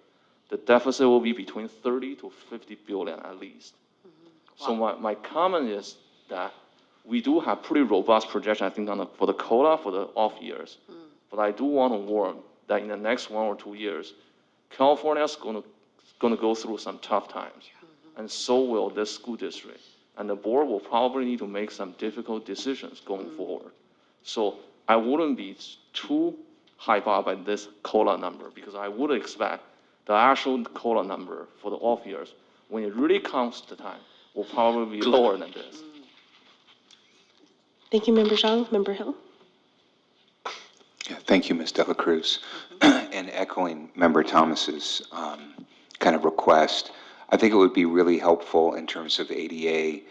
H: the deficit will be between 30 to 50 billion at least. So my comment is that we do have pretty robust projection, I think, for the COLA for the off years. But I do want to warn that in the next 1 or 2 years, California is going to go through some tough times, and so will this school district. And the board will probably need to make some difficult decisions going forward. So I wouldn't be too hyped up by this COLA number, because I would expect the actual COLA number for the off years, when it really comes to time, will probably be lower than this.
E: Thank you, Member Zhang. Member Hill?
G: Yeah, thank you, Ms. Dela Cruz. And echoing Member Thomas's kind of request, I think it would be really helpful in terms of ADA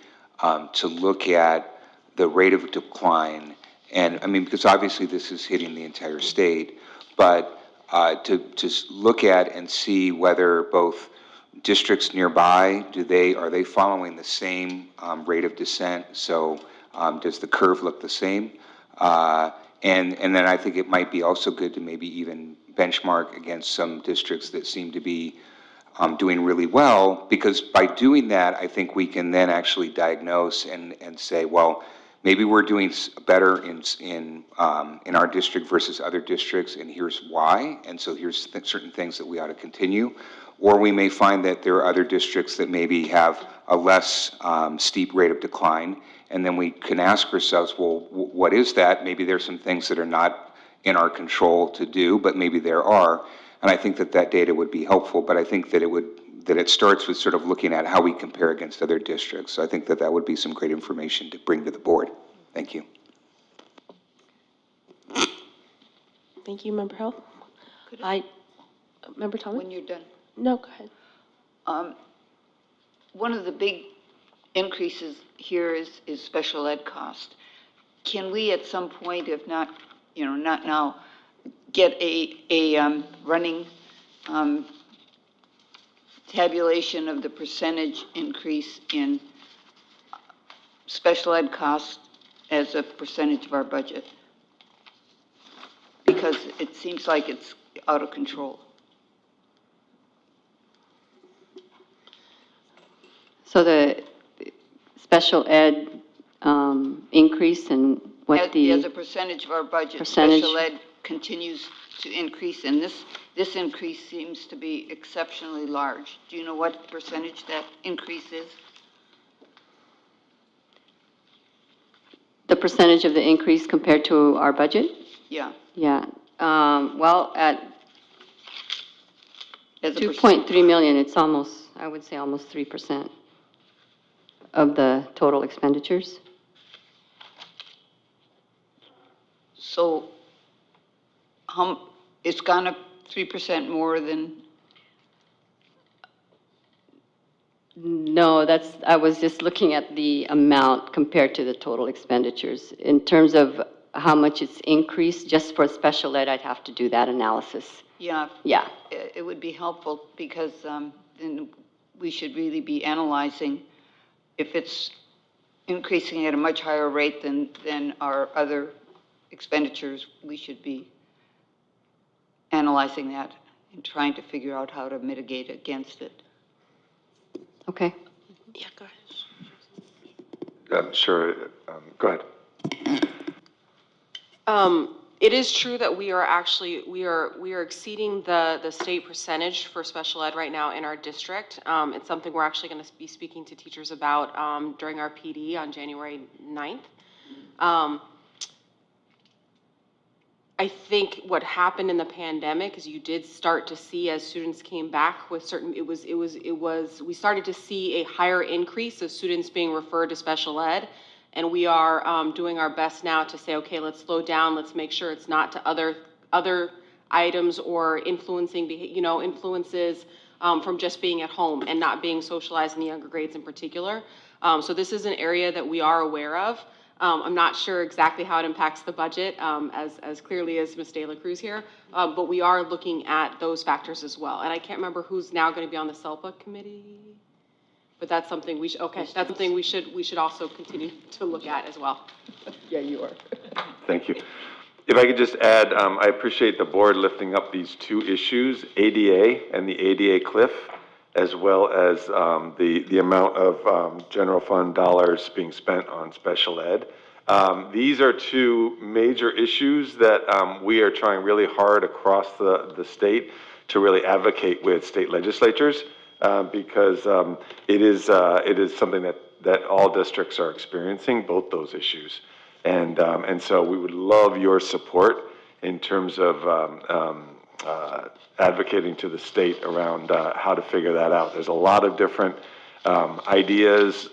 G: to look at the rate of decline. And I mean, because obviously this is hitting the entire state, but to look at and see whether both districts nearby, are they following the same rate of descent? So does the curve look the same? And then I think it might be also good to maybe even benchmark against some districts that seem to be doing really well, because by doing that, I think we can then actually diagnose and say, well, maybe we're doing better in our district versus other districts, and here's why, and so here's certain things that we ought to continue. Or we may find that there are other districts that maybe have a less steep rate of decline, and then we can ask ourselves, well, what is that? Maybe there's some things that are not in our control to do, but maybe there are. And I think that that data would be helpful, but I think that it starts with sort of looking at how we compare against other districts. So I think that that would be some great information to bring to the board. Thank you.
E: Thank you, Member Hill. Member Thomas?
D: When you're done.
E: No, go ahead.
D: One of the big increases here is special ed cost. Can we at some point, if not, not now, get a running tabulation of the percentage increase in special ed costs as a percentage of our budget? Because it seems like it's out of control.
N: So the special ed increase and what
D: As a percentage of our budget,
N: percentage?
D: special ed continues to increase, and this increase seems to be exceptionally large. Do you know what percentage that increase is?
N: The percentage of the increase compared to our budget?
D: Yeah.
N: Yeah. Well, at
D: As a
N: 2.3 million, it's almost, I would say almost 3% of the total expenditures.
D: So it's gone up 3% more than,
N: No, I was just looking at the amount compared to the total expenditures. In terms of how much it's increased, just for special ed, I'd have to do that analysis.
D: yeah.
N: Yeah.
D: It would be helpful, because then we should really be analyzing if it's increasing at a much higher rate than our other expenditures. We should be analyzing that and trying to figure out how to mitigate against it.
N: Okay.
E: Yeah, go
A: sure, go ahead.
L: It is true that we are exceeding the state percentage for special ed right now in our district. It's something we're actually going to be speaking to teachers about during our PD on January 9th. I think what happened in the pandemic is you did start to see, as students came back with certain, we started to see a higher increase of students being referred to special ed. And we are doing our best now to say, okay, let's slow down. Let's make sure it's not to other items or influences from just being at home and not being socialized in the younger grades in particular. So this is an area that we are aware of. I'm not sure exactly how it impacts the budget as clearly as Ms. De La Cruz here, but we are looking at those factors as well. And I can't remember who's now going to be on the CELPA committee. But that's something we should also continue to look at as well.
A: Yeah, you are. Thank you. If I could just add, I appreciate the board lifting up these two issues, ADA and the ADA cliff, as well as the amount of general fund dollars being spent on special ed. These are two major issues that we are trying really hard across the state to really advocate with state legislatures. Because it is something that all districts are experiencing, both those issues. And so we would love your support in terms of advocating to the state around how to figure that out. There's a lot of different ideas,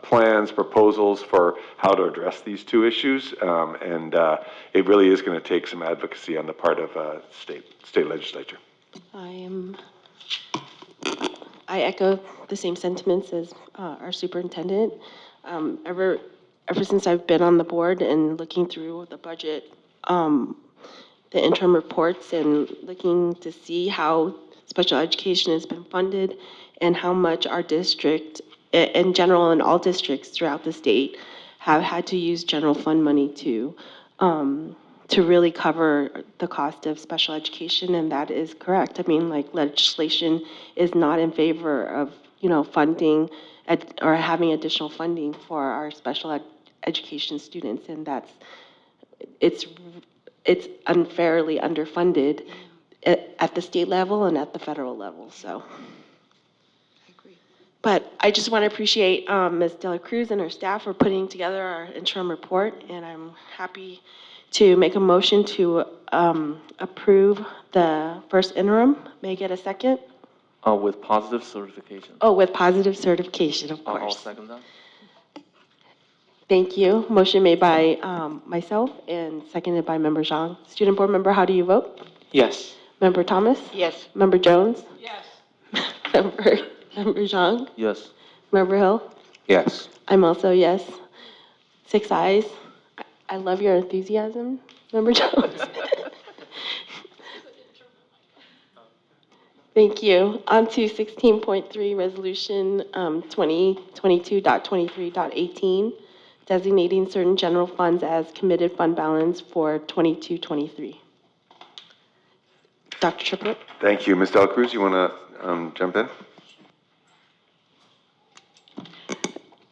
A: plans, proposals for how to address these two issues. And it really is going to take some advocacy on the part of state legislature.
E: I echo the same sentiments as our superintendent. Ever since I've been on the board and looking through the budget, the interim reports and looking to see how special education has been funded and how much our district, in general, and all districts throughout the state, have had to use general fund money to really cover the cost of special education, and that is correct. I mean, like, legislation is not in favor of, funding or having additional funding for our special education students, and it's unfairly underfunded at the state level and at the federal level, so. I agree. But I just want to appreciate Ms. De La Cruz and her staff for putting together our interim report, and I'm happy to make a motion to approve the first interim. May I get a second?
H: With positive certification.
E: Oh, with positive certification, of course.
H: I'll second that.
E: Thank you. Motion made by myself and seconded by Member Zhang. Student Board Member, how do you vote?
J: Yes.
E: Member Thomas?
D: Yes.
E: Member Jones?
C: Yes.
E: Member Zhang?
H: Yes.
E: Member Hill?
G: Yes.
E: I'm also yes. 6 ayes. I love your enthusiasm, Member Jones. Thank you. On to 16.3, Resolution 2022.23.18, designating certain general funds as committed fund balance for 22-23. Dr. Triplett?
A: Thank you. Ms. De La Cruz, you want to jump in?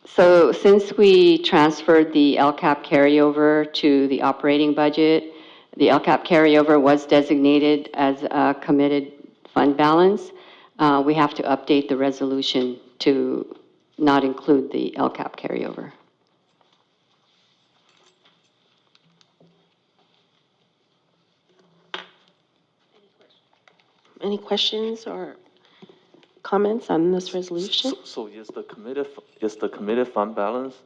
N: So since we transferred the LCAP carryover to the operating budget, the LCAP carryover was designated as a committed fund balance. We have to update the resolution to not include the LCAP carryover.
E: Any questions or comments on this resolution?
H: So is the committed fund balance,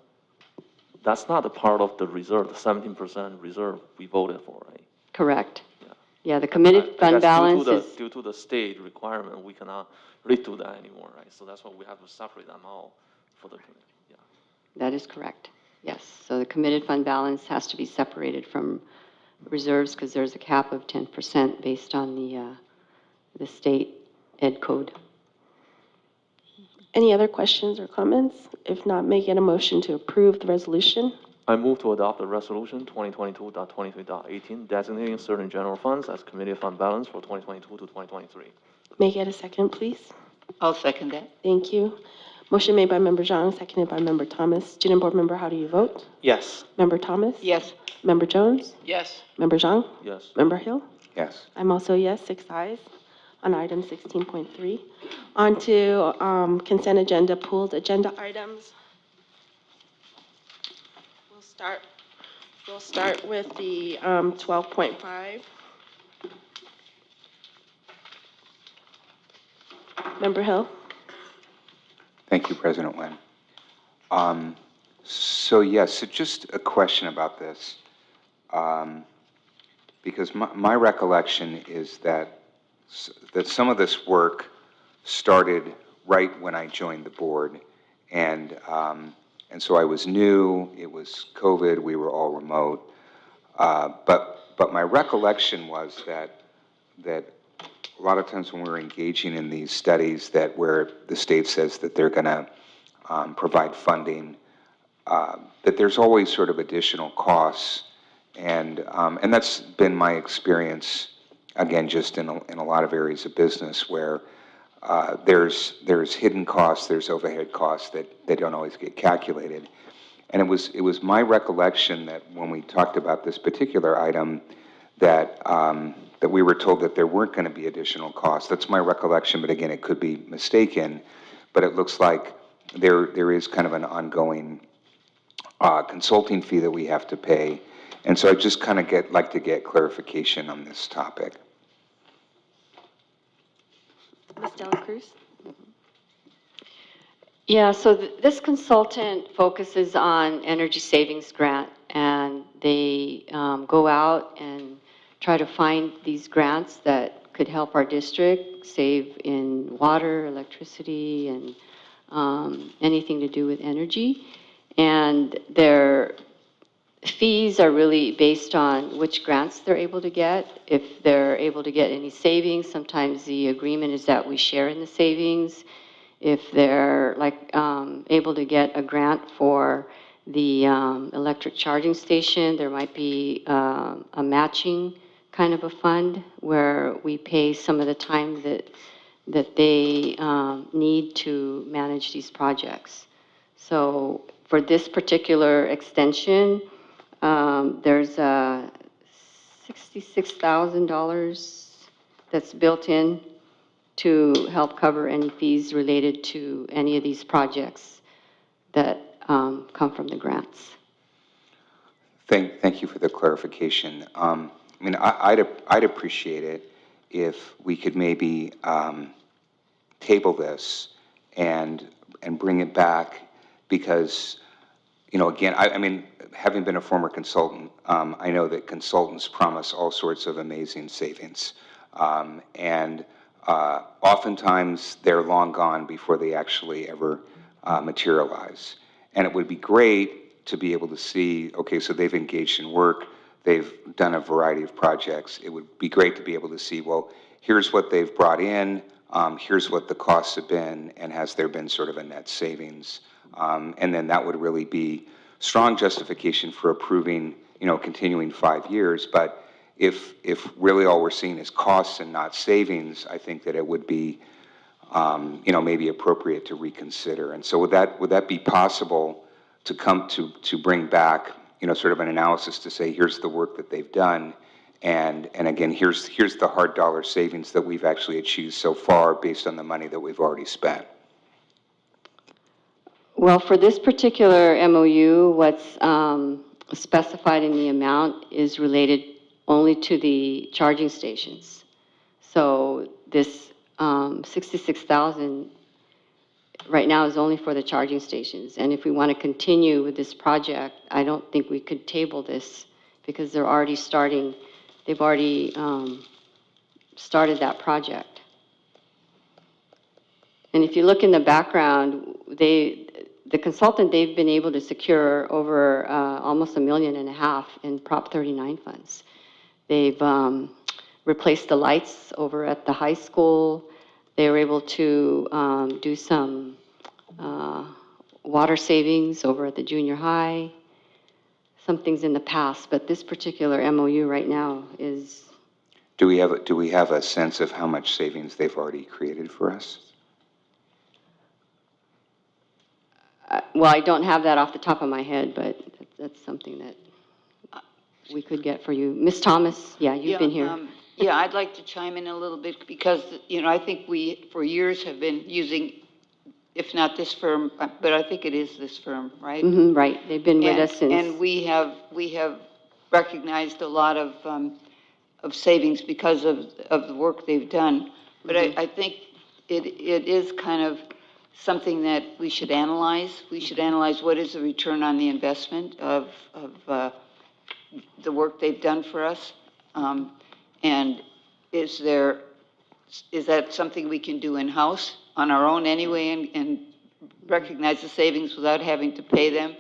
H: that's not a part of the reserve, the 17% reserve we voted for, right?
N: Correct. Yeah, the committed fund balance is,
H: Due to the state requirement, we cannot really do that anymore, right? So that's why we have to separate them out for the committee, yeah.
N: that is correct. Yes, so the committed fund balance has to be separated from reserves because there's a cap of 10% based on the state ed code.
E: Any other questions or comments? If not, may I get a motion to approve the resolution?
H: I move to adopt the resolution 2022.23.18, designating certain general funds as committed fund balance for 2022 to 2023.
E: May I get a second, please?
D: I'll second that.
E: Thank you. Motion made by Member Zhang, seconded by Member Thomas. Student Board Member, how do you vote?
H: Yes.
E: Member Thomas?
D: Yes.
E: Member Jones?
C: Yes.
E: Member Zhang?
H: Yes.
E: Member Hill?
G: Yes.
E: I'm also a yes, 6 ayes on item 16.3. On to consent agenda, pooled agenda items. We'll start with the 12.5. Member Hill?
G: Thank you, President Nguyen. So yes, so just a question about this. Because my recollection is that some of this work started right when I joined the board. And so I was new, it was COVID, we were all remote. But my recollection was that a lot of times when we're engaging in these studies that where the state says that they're gonna provide funding, that there's always sort of additional costs. And that's been my experience, again, just in a lot of areas of business where there's hidden costs, there's overhead costs that they don't always get calculated. And it was my recollection that when we talked about this particular item, that we were told that there weren't going to be additional costs. That's my recollection, but again, it could be mistaken. But it looks like there is kind of an ongoing consulting fee that we have to pay. And so I just kind of like to get clarification on this topic.
E: Ms. Dela Cruz?
N: Yeah, so this consultant focuses on energy savings grant, and they go out and try to find these grants that could help our district save in water, electricity, and anything to do with energy. And their fees are really based on which grants they're able to get. If they're able to get any savings, sometimes the agreement is that we share in the savings. If they're able to get a grant for the electric charging station, there might be a matching kind of a fund where we pay some of the time that they need to manage these projects. So for this particular extension, there's $66,000 that's built in to help cover any fees related to any of these projects that come from the grants.
G: Thank you for the clarification. I mean, I'd appreciate it if we could maybe table this and bring it back because, again, I mean, having been a former consultant, I know that consultants promise all sorts of amazing savings. And oftentimes they're long gone before they actually ever materialize. And it would be great to be able to see, okay, so they've engaged in work, they've done a variety of projects. It would be great to be able to see, well, here's what they've brought in, here's what the costs have been, and has there been sort of a net savings? And then that would really be strong justification for approving, continuing 5 years. But if really all we're seeing is costs and not savings, I think that it would be, maybe appropriate to reconsider. And so would that be possible to come to bring back, sort of an analysis to say, here's the work that they've done, and again, here's the hard dollar savings that we've actually achieved so far based on the money that we've already spent?
N: Well, for this particular MOU, what's specified in the amount is related only to the charging stations. So this 66,000 right now is only for the charging stations. And if we want to continue with this project, I don't think we could table this because they've already started that project. And if you look in the background, the consultant, they've been able to secure over almost $1.5 million in Prop 39 funds. They've replaced the lights over at the high school. They were able to do some water savings over at the junior high. Some things in the past, but this particular MOU right now is.
G: Do we have a sense of how much savings they've already created for us?
N: well, I don't have that off the top of my head, but that's something that we could get for you. Ms. Thomas, yeah, you've been here.
D: Yeah, I'd like to chime in a little bit because, I think we, for years, have been using, if not this firm, but I think it is this firm, right?
N: Right, they've been with us since.
D: And we have recognized a lot of savings because of the work they've done. But I think it is kind of something that we should analyze. We should analyze what is the return on the investment of the work they've done for us. And is that something we can do in-house on our own anyway and recognize the savings without having to pay them?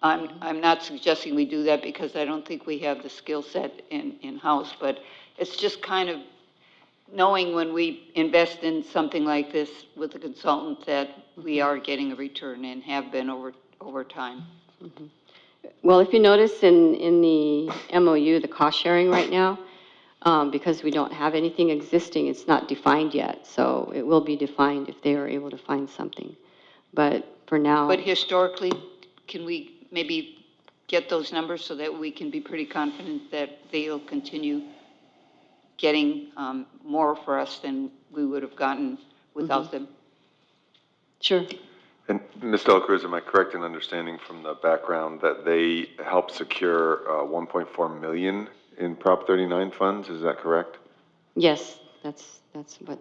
D: I'm not suggesting we do that because I don't think we have the skill set in-house, but it's just kind of knowing when we invest in something like this with a consultant that we are getting a return and have been over time.
N: Well, if you notice in the MOU, the cost sharing right now, because we don't have anything existing, it's not defined yet. So it will be defined if they are able to find something. But for now.
D: But historically, can we maybe get those numbers so that we can be pretty confident that they'll continue getting more for us than we would have gotten without them?
N: Sure.
A: And Ms. Dela Cruz, am I correct in understanding from the background that they helped secure 1.4 million in Prop 39 funds? Is that correct?
N: Yes, that's what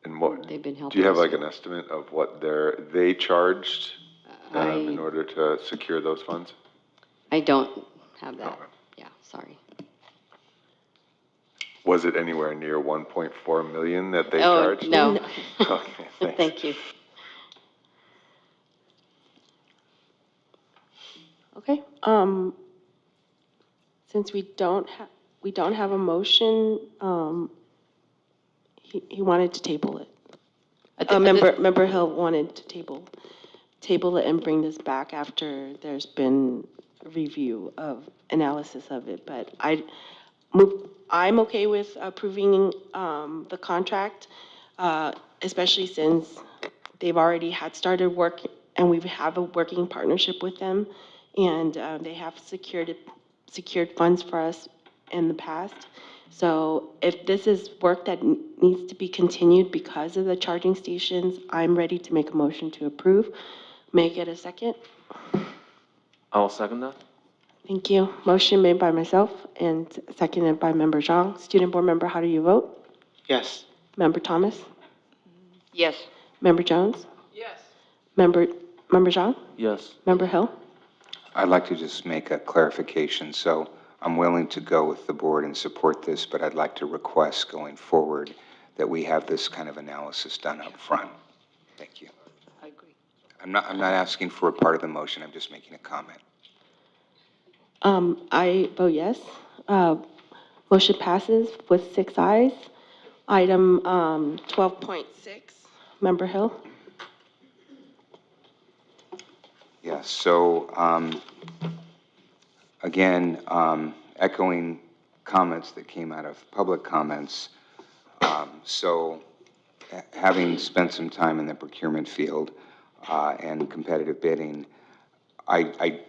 A: And what
N: they've been helping.
A: do you have
N: us
A: like
N: with.
A: an estimate of what they charged in order to secure those funds?
N: I don't have that. Yeah, sorry.
A: Was it anywhere near 1.4 million that they
N: Oh,
A: charged?
N: no.
A: Okay, thanks.
N: Thank you.
E: Okay, since we don't have a motion, he wanted to table it. Member Hill wanted to table it and bring this back after there's been a review of analysis of it, but I'm okay with approving the contract, especially since they've already had started work and we have a working partnership with them, and they have secured funds for us in the past. So if this is work that needs to be continued because of the charging stations, I'm ready to make a motion to approve. May I get a second?
H: I'll second that.
E: Thank you. Motion made by myself and seconded by Member Zhang. Student Board Member, how do you vote?
J: Yes.
E: Member Thomas?
D: Yes.
E: Member Jones?
C: Yes.
E: Member Zhang?
H: Yes.
E: Member Hill?
G: I'd like to just make a clarification. So I'm willing to go with the board and support this, but I'd like to request going forward that we have this kind of analysis done up front. Thank you.
D: I agree.
G: I'm not asking for a part of the motion. I'm just making a comment.
E: I vote yes. Motion passes with 6 ayes. Item 12.6, Member Hill?
G: Yes, so again, echoing comments that came out of public comments. So having spent some time in the procurement field and competitive bidding, I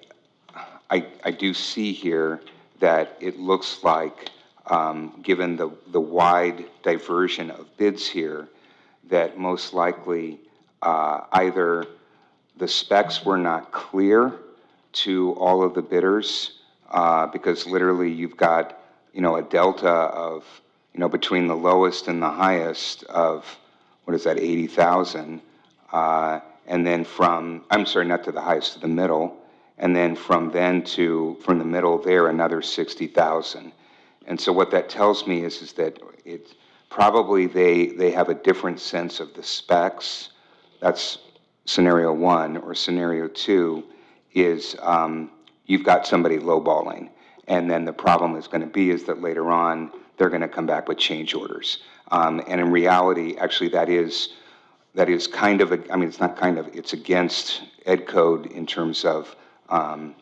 G: do see here that it looks like, given the wide diversion of bids here, that most likely either the specs were not clear to all of the bidders, because literally you've got, a delta of, between the lowest and the highest of, 80,000, and then I'm sorry, not to the highest, to the middle, and then from the middle there, another 60,000. And so what that tells me is that it's probably they have a different sense of the specs. That's scenario one. Or scenario two is you've got somebody lowballing, and then the problem is going to be is that later on they're going to come back with change orders. And in reality, actually, that is kind of it's not kind of, it's against Ed Code in terms of and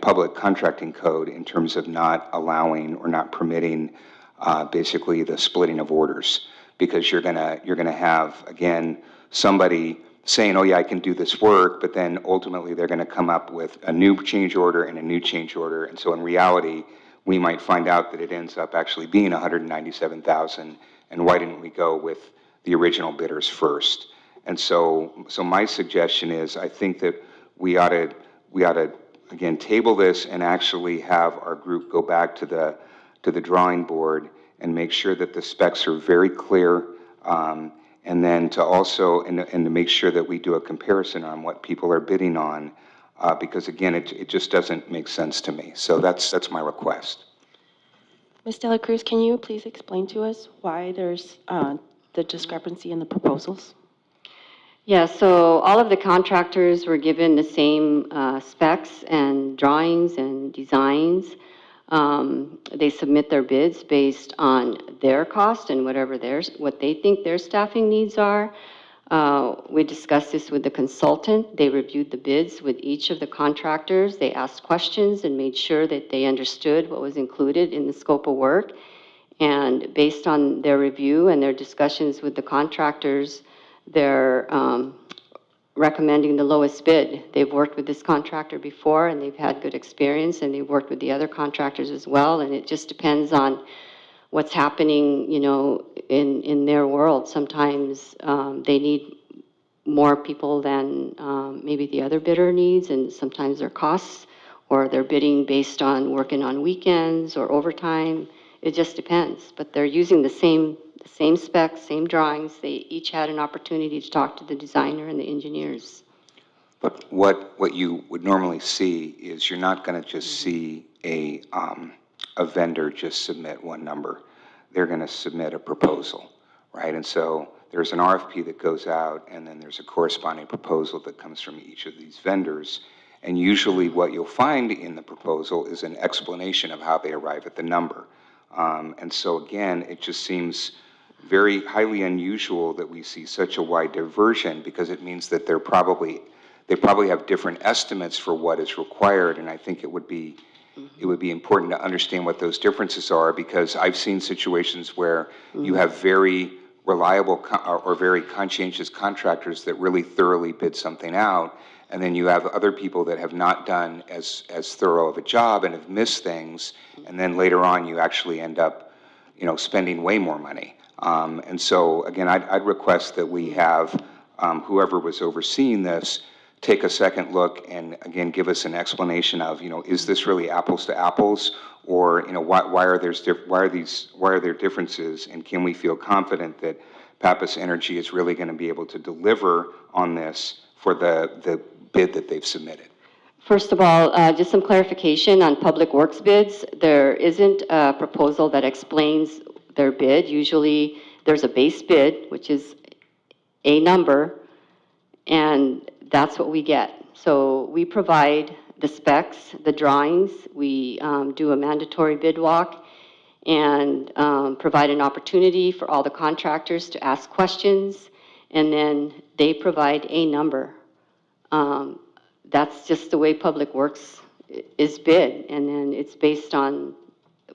G: public contracting code in terms of not allowing or not permitting basically the splitting of orders, because you're gonna have, again, somebody saying, oh yeah, I can do this work, but then ultimately they're going to come up with a new change order and a new change order. And so in reality, we might find out that it ends up actually being 197,000. And why didn't we go with the original bidders first? And so my suggestion is, I think that we ought to again table this and actually have our group go back to the drawing board and make sure that the specs are very clear. And then to also, and to make sure that we do a comparison on what people are bidding on, because again, it just doesn't make sense to me. So that's my request.
E: Ms. Dela Cruz, can you please explain to us why there's the discrepancy in the proposals?
N: Yeah, so all of the contractors were given the same specs and drawings and designs. They submit their bids based on their cost and what they think their staffing needs are. We discussed this with the consultant. They reviewed the bids with each of the contractors. They asked questions and made sure that they understood what was included in the scope of work. And based on their review and their discussions with the contractors, they're recommending the lowest bid. They've worked with this contractor before and they've had good experience, and they've worked with the other contractors as well, and it just depends on what's happening, in their world. Sometimes they need more people than maybe the other bidder needs, and sometimes their costs, or they're bidding based on working on weekends or overtime. It just depends, but they're using the same specs, same drawings. They each had an opportunity to talk to the designer and the engineers.
G: But what you would normally see is you're not going to just see a vendor just submit one number. They're going to submit a proposal, right? And so there's an RFP that goes out, and then there's a corresponding proposal that comes from each of these vendors. And usually what you'll find in the proposal is an explanation of how they arrive at the number. And so again, it just seems very highly unusual that we see such a wide diversion, because it means that they probably have different estimates for what is required. And I think it would be important to understand what those differences are, because I've seen situations where you have very reliable or very conscientious contractors that really thoroughly bid something out, and then you have other people that have not done as thorough of a job and have missed things, and then later on you actually end up spending way more money. And so again, I'd request that we have whoever was overseeing this take a second look and again give us an explanation of, is this really apples to apples, or why are there differences, and can we feel confident that Pappas Energy is really going to be able to deliver on this for the bid that they've submitted?
N: First of all, just some clarification on public works bids. There isn't a proposal that explains their bid. Usually there's a base bid, which is a number, and that's what we get. So we provide the specs, the drawings. We do a mandatory bid walk and provide an opportunity for all the contractors to ask questions, and then they provide a number. That's just the way public works is bid, and then it's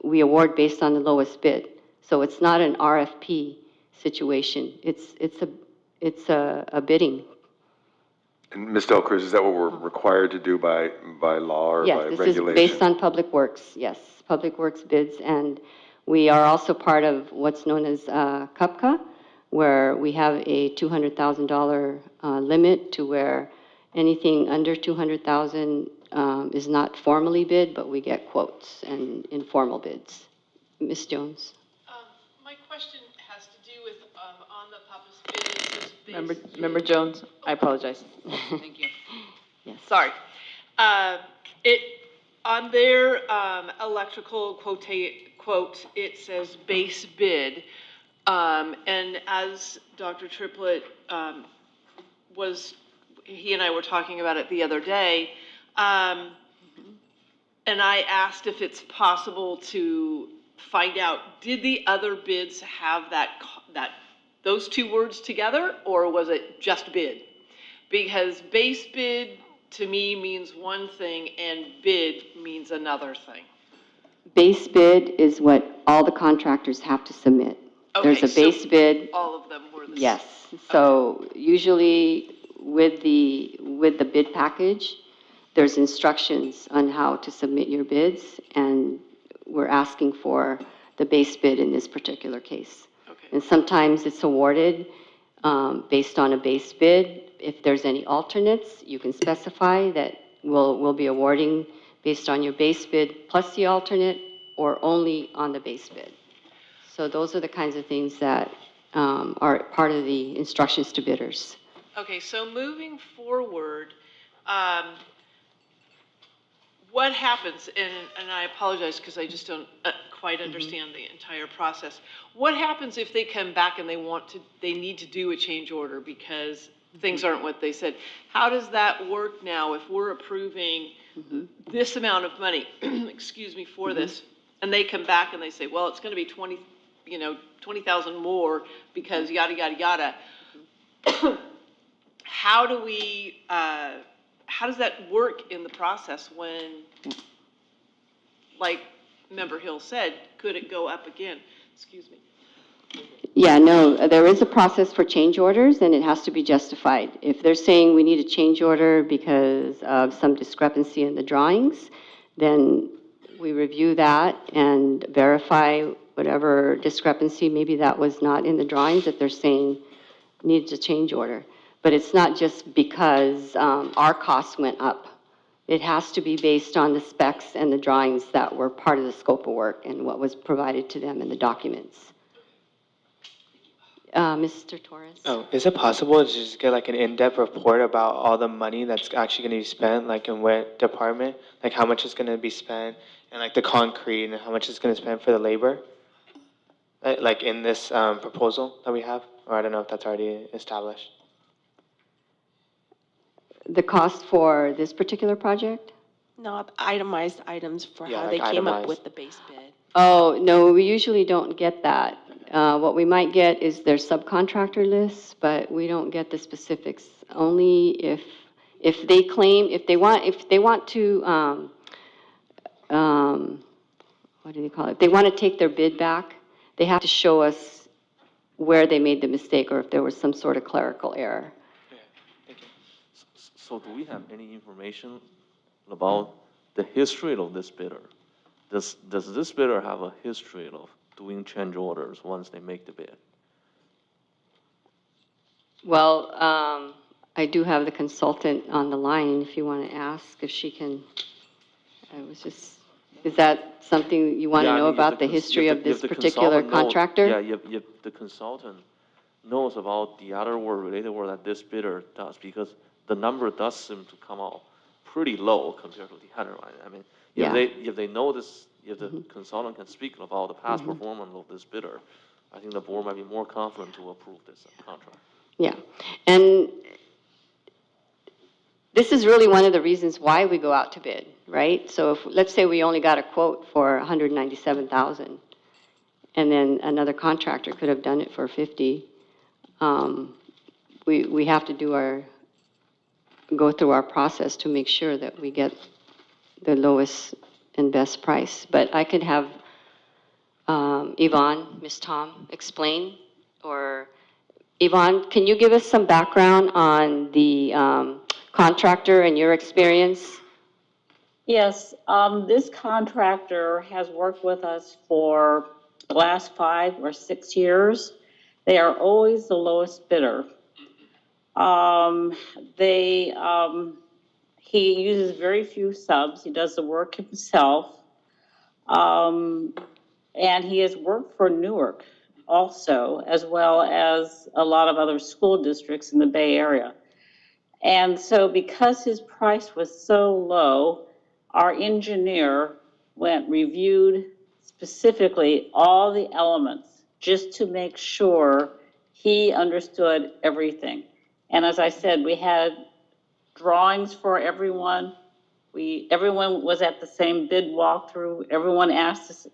N: we award based on the lowest bid. So it's not an RFP situation. It's a bidding.
A: And Ms. Del Cruz, is that what we're required to do by law or by
N: Yes, this
A: regulation?
N: is based on public works, yes, public works bids. And we are also part of what's known as CUPCA, where we have a $200,000 limit to where anything under $200,000 is not formally bid, but we get quotes and informal bids. Ms. Jones?
C: My question has to do with, on the Pappas bid, it says base
F: Member Jones, I apologize. Thank you.
N: Yes.
C: Sorry. On their electrical quote, it says base bid. And as Dr. Triplett he and I were talking about it the other day, and I asked if it's possible to find out, did the other bids have those two words together, or was it just bid? Because base bid to me means one thing and bid means another thing.
N: Base bid is what all the contractors have to submit.
C: Okay,
N: There's a base
C: so
N: bid.
C: all of them were the same.
N: Yes. So usually with the bid package, there's instructions on how to submit your bids, and we're asking for the base bid in this particular case. And sometimes it's awarded based on a base bid. If there's any alternates, you can specify that we'll be awarding based on your base bid plus the alternate, or only on the base bid. So those are the kinds of things that are part of the instructions to bidders.
C: Okay, so moving forward, what happens, and I apologize because I just don't quite understand the entire process. What happens if they come back and they need to do a change order because things aren't what they said? How does that work now if we're approving this amount of money, excuse me, for this, and they come back and they say, well, it's going to be 20,000 more because yada, yada, yada. How does that work in the process when, like Member Hill said, could it go up again? Excuse me.
N: Yeah, no, there is a process for change orders, and it has to be justified. If they're saying we need a change order because of some discrepancy in the drawings, then we review that and verify whatever discrepancy, maybe that was not in the drawings that they're saying needs a change order. But it's not just because our costs went up. It has to be based on the specs and the drawings that were part of the scope of work and what was provided to them in the documents. Mr. Torres?
J: Oh, is it possible to just get like an in-depth report about all the money that's actually going to be spent, like in what department, like how much is going to be spent, and like the concrete and how much is going to spend for the labor, like in this proposal that we have, or I don't know if that's already established.
N: The cost for this particular project?
E: No, itemized items for
J: Yeah,
E: how
J: like
E: they came up
J: itemized.
E: with the base bid.
N: Oh, no, we usually don't get that. What we might get is their subcontractor lists, but we don't get the specifics. Only if they claim, if they want to, what do they call it? If they want to take their bid back, they have to show us where they made the mistake or if there was some sort of clerical error.
H: So do we have any information about the history of this bidder? Does this bidder have a history of doing change orders once they make the bid?
N: Well, I do have the consultant on the line if you want to ask if she can. Is that something you want to know about the history of this particular contractor?
H: Yeah, if the consultant knows about the other work, related work that this bidder does, because the number does seem to come out pretty low compared to the other one. I mean, if they know this, if the consultant can speak about the past performance of this bidder, I think the board might be more confident to approve this contract.
N: Yeah, and this is really one of the reasons why we go out to bid, right? So if, let's say we only got a quote for $197,000, and then another contractor could have done it for $50,000. We have to go through our process to make sure that we get the lowest and best price. But I could have Yvonne, Ms. Tom, explain, or Yvonne, can you give us some background on the contractor and your experience?
O: Yes, this contractor has worked with us for the last 5 or 6 years. They are always the lowest bidder. He uses very few subs. He does the work himself. And he has worked for Newark also, as well as a lot of other school districts in the Bay Area. And so because his price was so low, our engineer reviewed specifically all the elements just to make sure he understood everything. And as I said, we had drawings for everyone. Everyone was at the same bid walkthrough. Everyone asked us,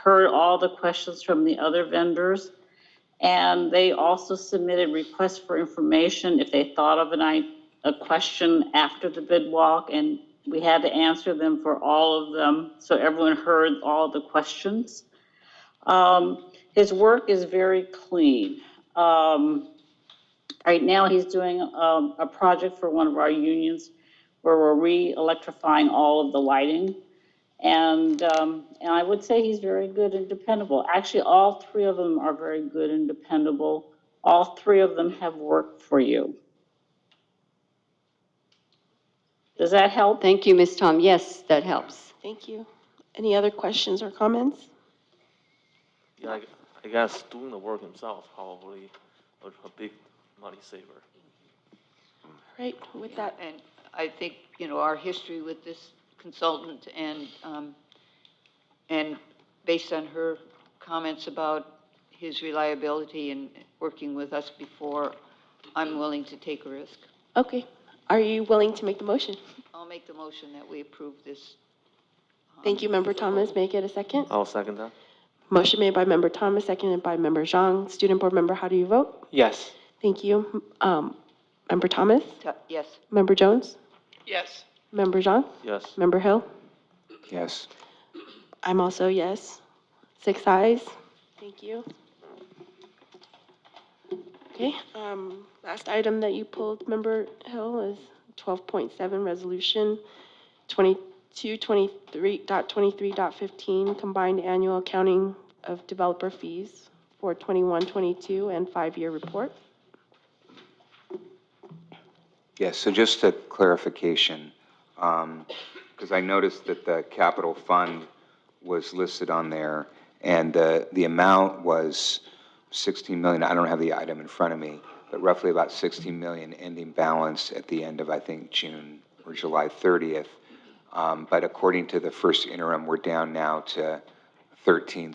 O: heard all the questions from the other vendors. And they also submitted requests for information if they thought of a question after the bid walk, and we had to answer them for all of them, so everyone heard all the questions. His work is very clean. Right now, he's doing a project for one of our unions where we're re-electrifying all of the lighting. And I would say he's very good and dependable. Actually, all three of them are very good and dependable. All three of them have worked for you. Does that help?
N: Thank you, Ms. Tom. Yes, that helps.
E: Thank you. Any other questions or comments?
H: Yeah, I guess doing the work himself probably a big money saver.
E: Right, with that,
D: And I think, our history with this consultant and based on her comments about his reliability and working with us before, I'm willing to take a risk.
E: okay. Are you willing to make the motion?
D: I'll make the motion that we approve this.
E: Thank you, Member Thomas. May I get a second?
H: I'll second that.
E: Motion made by Member Thomas, seconded by Member Zhang. Student Board Member, how do you vote?
J: Yes.
E: Thank you. Member Thomas?
D: Yes.
E: Member Jones?
C: Yes.
E: Member Zhang?
H: Yes.
E: Member Hill?
G: Yes.
E: I'm also yes. 6 ayes. Thank you. Okay, last item that you pulled, Member Hill, is 12.7, Resolution 2223.23.15, Combined Annual Accounting of Developer Fees for 21-22 and 5-year report.
G: Yes, so just a clarification, because I noticed that the capital fund was listed on there, and the amount was 16 million. I don't have the item in front of me, but roughly about 16 million ending balance at the end of, I think, June or July 30th. But according to the first interim, we're down now to 13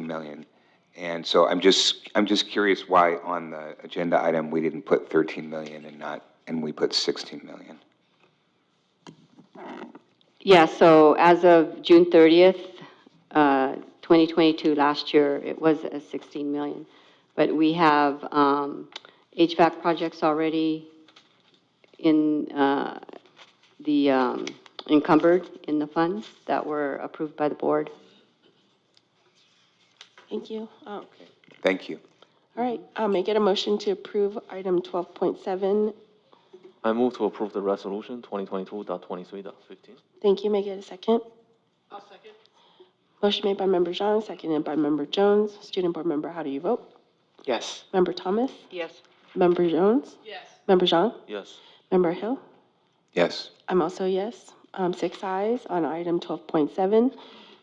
G: million. And so I'm just curious why on the agenda item we didn't put 13 million and we put 16 million.
N: Yeah, so as of June 30th, 2022, last year, it was 16 million. But we have HVAC projects already in encumbered in the funds that were approved by the board.
E: Thank you.
G: Thank you.
E: All right, may I get a motion to approve item 12.7?
H: I move to approve the resolution 2022.23.15.
E: Thank you. May I get a second?
C: I'll second.
E: Motion made by Member Zhang, seconded by Member Jones. Student Board Member, how do you vote?
J: Yes.
E: Member Thomas?
D: Yes.
E: Member Jones?
C: Yes.
E: Member Zhang?
H: Yes.
E: Member Hill?
G: Yes.
E: I'm also yes. 6 ayes on item 12.7.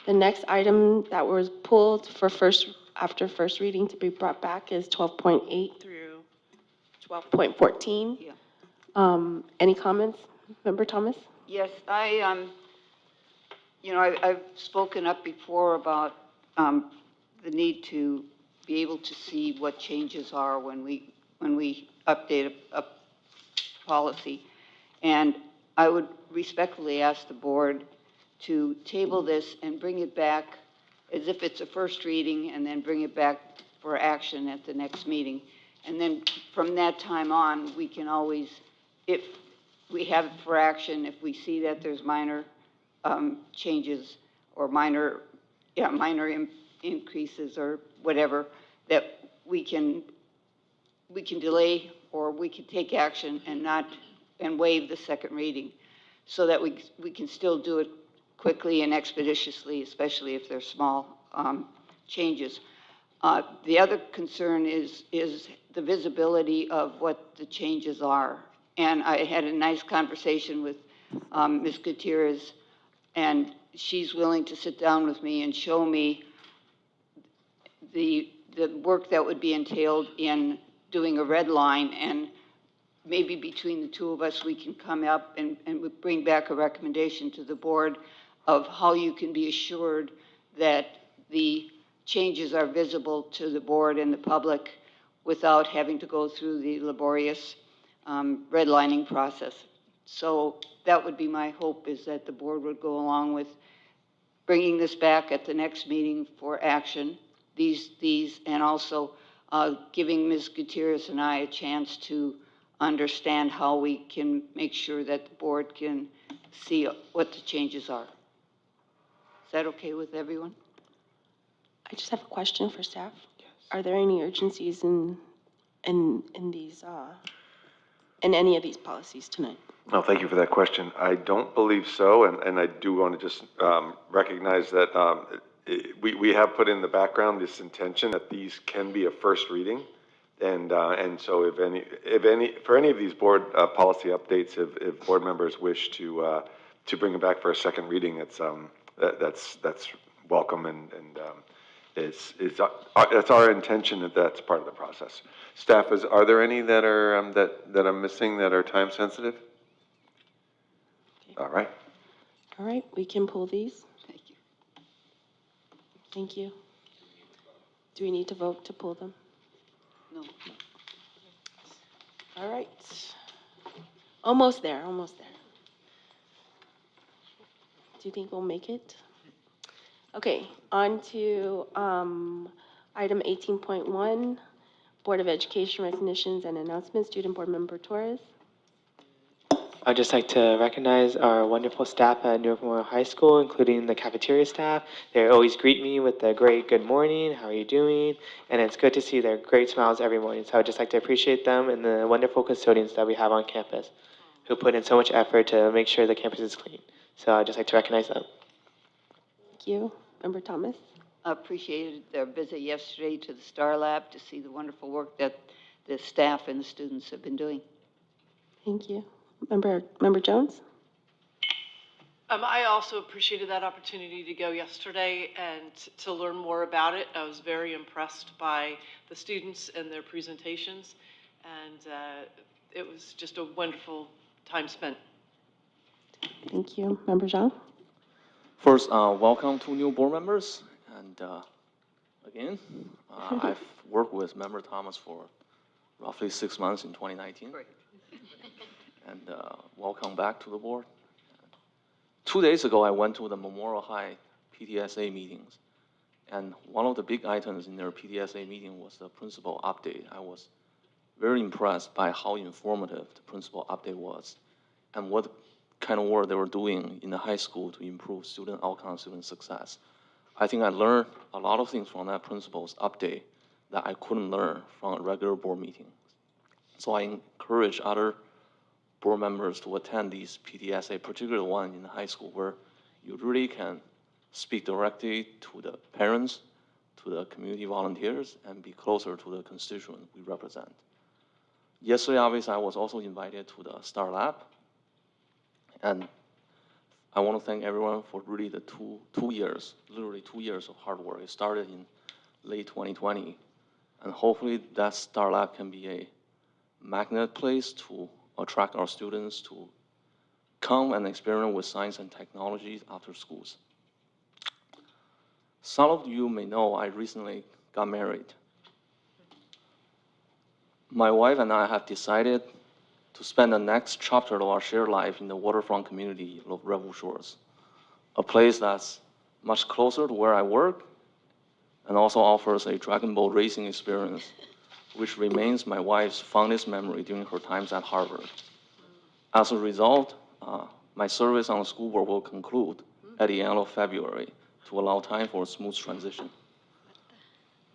E: The next item that was pulled for after first reading to be brought back is 12.8 through 12.14.
D: Yeah.
E: Any comments, Member Thomas?
D: Yes, I've spoken up before about the need to be able to see what changes are when we update a policy. And I would respectfully ask the board to table this and bring it back as if it's a first reading and then bring it back for action at the next meeting. And then from that time on, we can always, if we have it for action, if we see that there's minor changes or minor increases or whatever, that we can delay or we can take action and waive the second reading so that we can still do it quickly and expeditiously, especially if they're small changes. The other concern is the visibility of what the changes are. And I had a nice conversation with Ms. Gutierrez, and she's willing to sit down with me and show me the work that would be entailed in doing a red line, and maybe between the two of us, we can come up and bring back a recommendation to the board of how you can be assured that the changes are visible to the board and the public without having to go through the laborious redlining process. So that would be my hope, is that the board would go along with bringing this back at the next meeting for action, and also giving Ms. Gutierrez and I a chance to understand how we can make sure that the board can see what the changes are. Is that okay with everyone?
E: I just have a question for staff. Yes. Are there any urgencies in in these, in any of these policies tonight?
A: No, thank you for that question. I don't believe so, and I do want to just recognize that we have put in the background this intention that these can be a first reading, and so for any of these board policy updates, if board members wish to bring it back for a second reading, that's welcome, and that's our intention, that that's part of the process. Staff, are there any that are that I'm missing that are time sensitive? All right.
E: All right, we can pull these.
D: Thank you.
E: Thank you. Do we need to vote to pull them?
D: No.
E: All right. Almost there, almost there. Do you think we'll make it? Okay, on to item 18.1, Board of Education recognitions and announcements. Student Board Member Torres.
J: I'd just like to recognize our wonderful staff at Newark Memorial High School, including the cafeteria staff. They always greet me with a great good morning, how are you doing? And it's good to see their great smiles every morning. So I'd just like to appreciate them and the wonderful custodians that we have on campus who put in so much effort to make sure the campus is clean. So I'd just like to recognize them.
E: Thank you. Member Thomas.
D: I appreciated their visit yesterday to the Star Lab to see the wonderful work that the staff and the students have been doing.
E: Thank you. Member Jones.
C: I also appreciated that opportunity to go yesterday and to learn more about it. I was very impressed by the students and their presentations, and it was just a wonderful time spent.
E: Thank you. Member Zhang.
H: First, welcome to new board members. And again, I've worked with Member Thomas for roughly 6 months in 2019.
D: Great.
H: And welcome back to the board. 2 days ago, I went to the Memorial High PTSA meetings. And one of the big items in their PTSA meeting was the principal update. I was very impressed by how informative the principal update was and what kind of work they were doing in the high school to improve student outcome, student success. I think I learned a lot of things from that principal's update that I couldn't learn from a regular board meeting. So I encourage other board members to attend these PTSA, particularly one in the high school, where you really can speak directly to the parents, to the community volunteers, and be closer to the constituent we represent. Yesterday, obviously, I was also invited to the Star Lab, and I want to thank everyone for really the two years, literally 2 years of hard work. It started in late 2020, and hopefully that Star Lab can be a magnet place to attract our students to come and experiment with science and technology after schools. Some of you may know I recently got married. My wife and I have decided to spend the next chapter of our shared life in the waterfront community of Redwood Shores, a place that's much closer to where I work and also offers a dragon boat racing experience, which remains my wife's fondest memory during her times at Harvard. As a result, my service on the school board will conclude at the end of February to allow time for a smooth transition.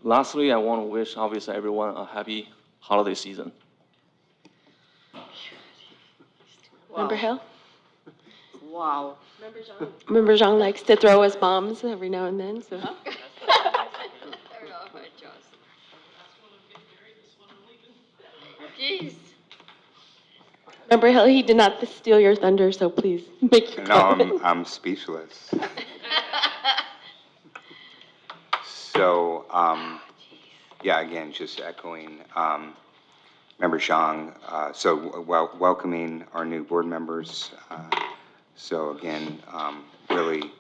H: Lastly, I want to wish, obviously, everyone a happy holiday season.
E: Member Hill.
D: Wow.
E: Member Zhang likes to throw us bombs every now and then. So.
D: Jeez.
E: Member Hill, he did not steal your thunder, so please make your comment.
G: No, I'm speechless. So, yeah, again, just echoing Member Zhang. So welcoming our new board members. So again, really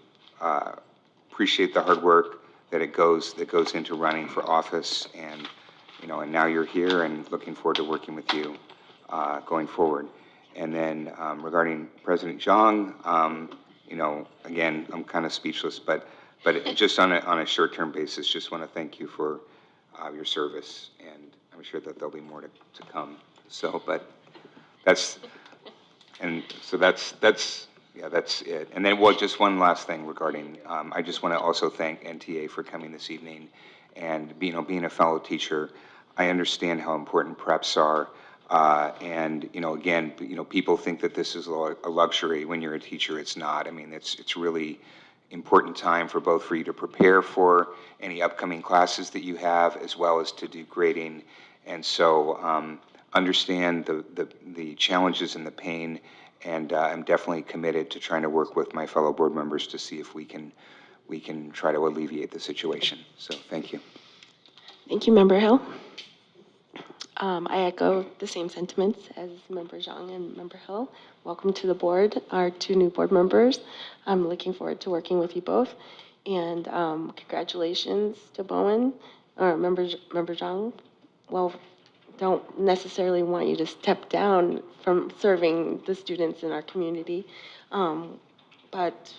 G: appreciate the hard work that goes into running for office, and and now you're here, and looking forward to working with you going forward. And then regarding President Zhang, again, I'm kind of speechless, but just on a short-term basis, just want to thank you for your service, and I'm sure that there'll be more to come. So, but that's it. And then, just one last thing regarding, I just want to also thank NTA for coming this evening, and being a fellow teacher. I understand how important preps are. And, again, people think that this is a luxury. When you're a teacher, it's not. I mean, it's really important time for you to prepare for any upcoming classes that you have, as well as to do grading. And so understand the challenges and the pain, and I'm definitely committed to trying to work with my fellow board members to see if we can try to alleviate the situation. So thank you.
E: Thank you, Member Hill. I echo the same sentiments as Member Zhang and Member Hill. Welcome to the board, our two new board members. I'm looking forward to working with you both. And congratulations to Bowen, or Member Zhang. Well, don't necessarily want you to step down from serving the students in our community, but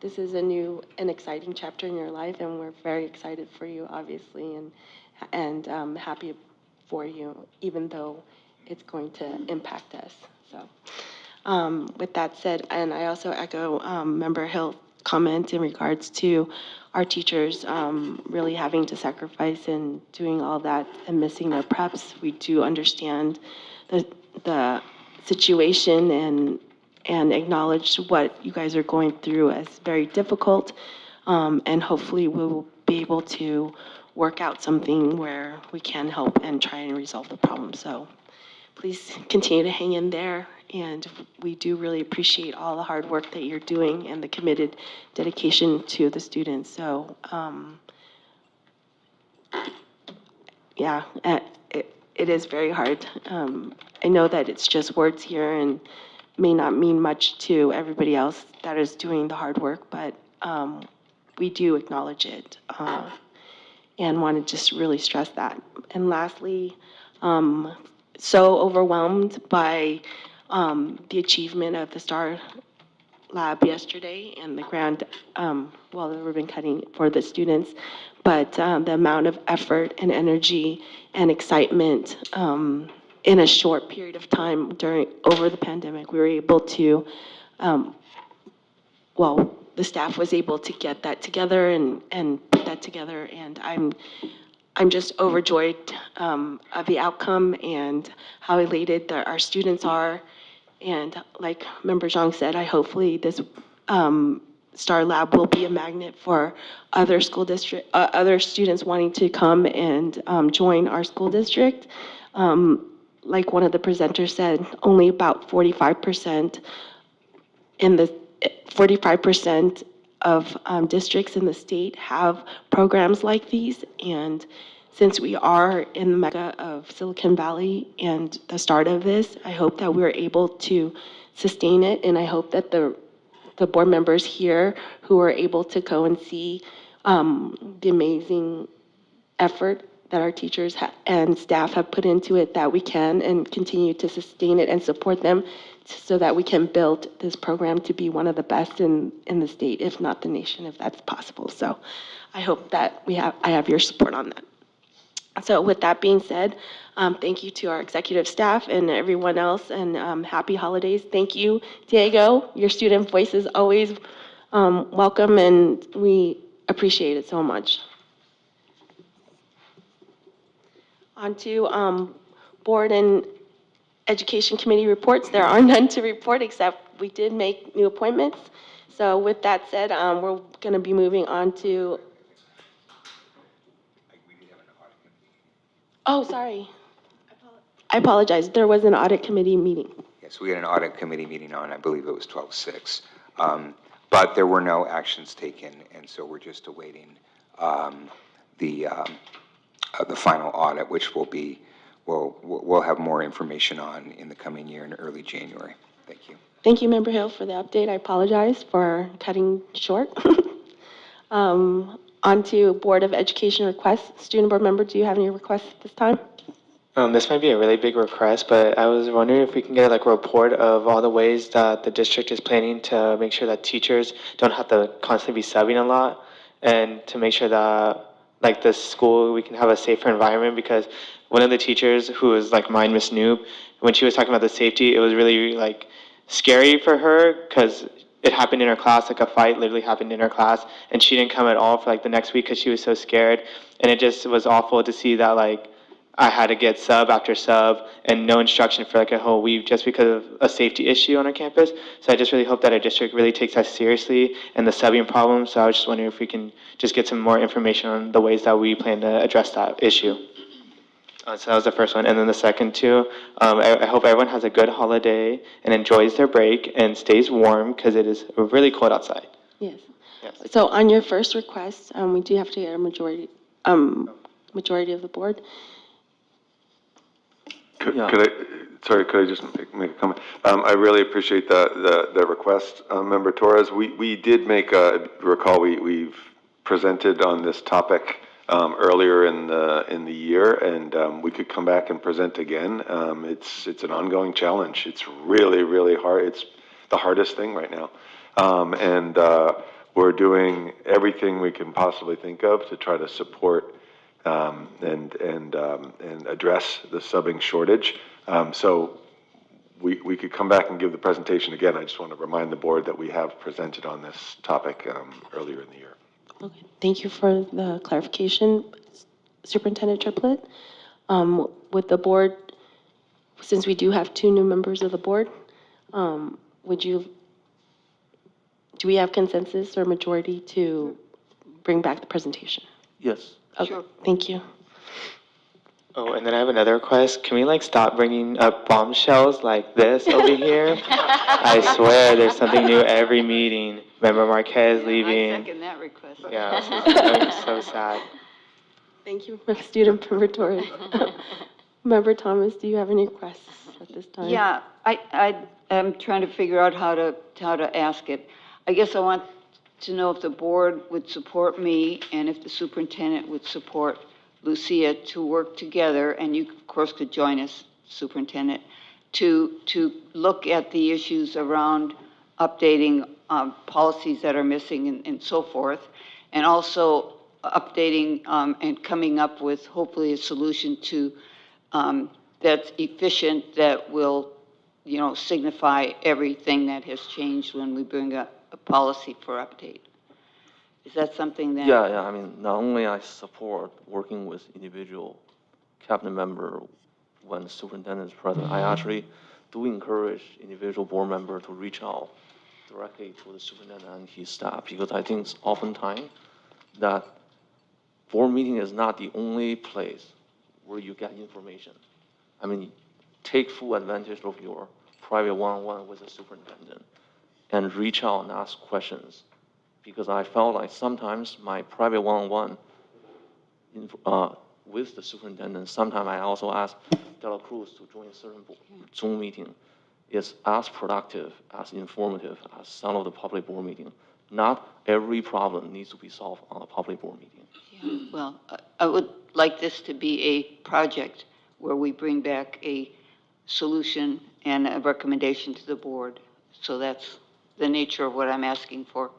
E: this is a new and exciting chapter in your life, and we're very excited for you, obviously, and happy for you, even though it's going to impact us. So with that said, and I also echo Member Hill's comment in regards to our teachers really having to sacrifice and doing all that and missing their preps. We do understand the situation and acknowledge what you guys are going through as very difficult. And hopefully we will be able to work out something where we can help and try and resolve the problem. So please continue to hang in there. And we do really appreciate all the hard work that you're doing and the committed dedication to the students. So yeah, it is very hard. I know that it's just words here and may not mean much to everybody else that is doing the hard work, but we do acknowledge it and want to just really stress that. And lastly, so overwhelmed by the achievement of the STAR Lab yesterday and the grand, the ribbon cutting for the students, but the amount of effort and energy and excitement in a short period of time over the pandemic, we were able to, the staff was able to get that together and put that together, and I'm just overjoyed of the outcome and how elated our students are. And like Member Zhang said, hopefully this STAR Lab will be a magnet for other other students wanting to come and join our school district. Like one of the presenters said, only about 45% of districts in the state have programs like these. And since we are in the mecca of Silicon Valley and the start of this, I hope that we're able to sustain it. And I hope that the board members here who are able to go and see the amazing effort that our teachers and staff have put into it, that we can and continue to sustain it and support them so that we can build this program to be one of the best in the state, if not the nation, if that's possible. So I hope that I have your support on that. So with that being said, thank you to our executive staff and everyone else, and happy holidays. Thank you, Diego. Your student voice is always welcome, and we appreciate it so much. On to board and education committee reports. There are none to report, except we did make new appointments. So with that said, we're going to be moving on to. Oh, sorry. I apologize. There was an audit committee meeting.
G: Yes, we had an audit committee meeting on, I believe it was 12/6. But there were no actions taken, and so we're just awaiting the final audit, which we'll have more information on in the coming year in early January. Thank you.
E: Thank you, Member Hill, for the update. I apologize for cutting short. On to Board of Education requests. Student board member, do you have any requests at this time?
J: This might be a really big request, but I was wondering if we can get a report of all the ways that the district is planning to make sure that teachers don't have to constantly be subbing a lot, and to make sure that the school, we can have a safer environment. Because one of the teachers who was mine, Miss Noob, when she was talking about the safety, it was really scary for her, because it happened in her class, a fight literally happened in her class, and she didn't come at all for the next week because she was so scared. And it just was awful to see that I had to get sub after sub and no instruction for like a whole week just because of a safety issue on our campus. So I just really hope that our district really takes that seriously and the subbing problem. So I was just wondering if we can just get some more information on the ways that we plan to address that issue. So that was the first one. And then the second two, I hope everyone has a good holiday and enjoys their break and stays warm because it is really cold outside.
E: Yes. So on your first request, we do have to get a majority of the board.
A: Could I just make a comment? I really appreciate the request, Member Torres. We did recall we've presented on this topic earlier in the year, and we could come back and present again. It's an ongoing challenge. It's really, really hard. It's the hardest thing right now. And we're doing everything we can possibly think of to try to support and address the subbing shortage. So we could come back and give the presentation again. I just want to remind the board that we have presented on this topic earlier in the year.
E: Okay. Thank you for the clarification, Superintendent Triplett. With the board, since we do have 2 new members of the board, do we have consensus or majority to bring back the presentation?
H: Yes.
E: Okay, thank you.
J: Oh, and then I have another request. Can we like stop bringing up bombshells like this over here? I swear there's something new every meeting. Member Marquez leaving.
D: I second that request.
J: Yeah, I'm so sad.
E: Thank you, Student Member Torres. Member Thomas, do you have any requests at this time?
D: Yeah, I am trying to figure out how to ask it. I guess I want to know if the board would support me and if the superintendent would support Lucia to work together, and you, of course, could join us, Superintendent, to look at the issues around updating policies that are missing and so forth, and also updating and coming up with hopefully a solution to that's efficient, that will, signify everything that has changed when we bring up a policy for update. Is that something that?
H: Yeah, I mean, not only I support working with individual cabinet member when the superintendent is present, I actually do encourage individual board member to reach out directly to the superintendent and his staff, because I think it's oftentimes that board meeting is not the only place where you get information. I mean, take full advantage of your private one-on-one with the superintendent and reach out and ask questions. Because I felt like sometimes my private one-on-one with the superintendent, sometimes I also ask De La Cruz to join a certain Zoom meeting, is as productive, as informative as some of the public board meeting. Not every problem needs to be solved on a public board meeting.
D: Yeah, well, I would like this to be a project where we bring back a solution and a recommendation to the board. So that's the nature of what I'm asking for.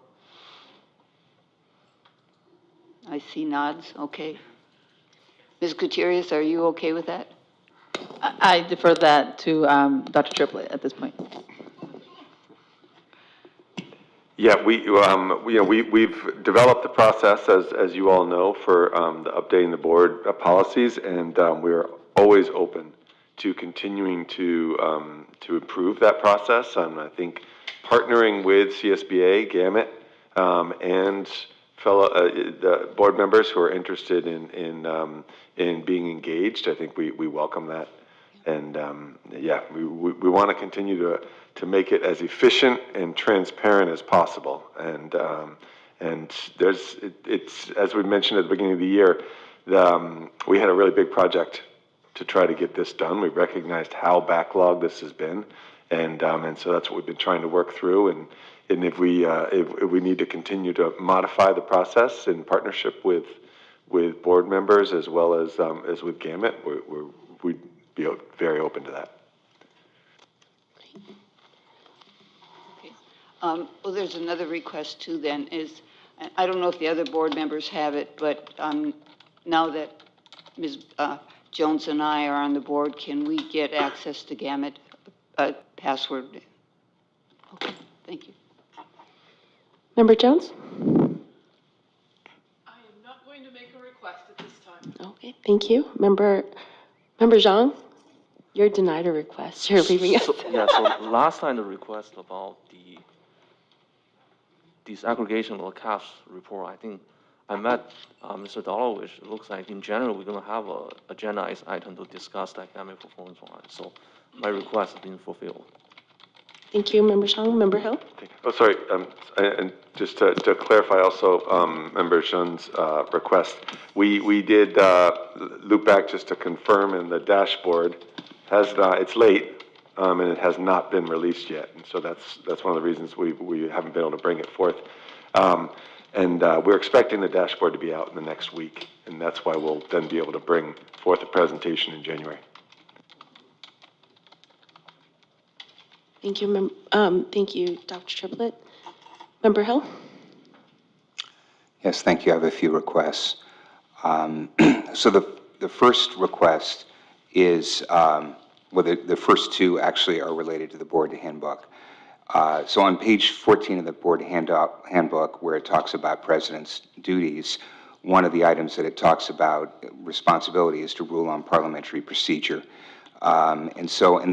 D: I see nods, okay. Ms. Gutierrez, are you okay with that?
F: I defer that to Dr. Triplett at this point.
A: Yeah, we've developed the process, as you all know, for the updating the board policies, and we're always open to continuing to improve that process. I think partnering with CSBA, Gamut, and fellow the board members who are interested in being engaged, I think we welcome that, and we want to continue to make it as efficient and transparent as possible. And it's as we mentioned at the beginning of the year, we had a really big project to try to get this done. We recognized how backlogged this has been, and so that's what we've been trying to work through. And if we need to continue to modify the process in partnership with board members as well as with Gamut, we'd be very open to that.
D: Well, there's another request too then, is, I don't know if the other board members have it, but now that Ms. Jones and I are on the board, can we get access to Gamut password? Okay, thank you.
E: Member Jones?
C: I am not going to make a request at this time.
E: Okay, thank you. Member Member Zhang, you're denied a request. You're leaving us.
H: So last time the request about the disaggregation of the CAF's report, I think I met Mr. Dolowich. It looks like in general, we're gonna have a agendized item to discuss the academic performance on it. So my request has been fulfilled.
E: Thank you, Member Zhang. Member Hill?
A: Oh, sorry, and just to clarify also, Member Shun's request, we did loop back just to confirm in the dashboard, it's late, and it has not been released yet, and so that's one of the reasons we haven't been able to bring it forth. And we're expecting the dashboard to be out in the next week, and that's why we'll then be able to bring forth a presentation in January.
E: Thank you, thank you, Dr. Triplett. Member Hill?
G: Yes, thank you. I have a few requests. So the first request is, the first two actually are related to the board handbook. So on page 14 of the board handbook, where it talks about president's duties, one of the items that it talks about responsibility is to rule on parliamentary procedure. And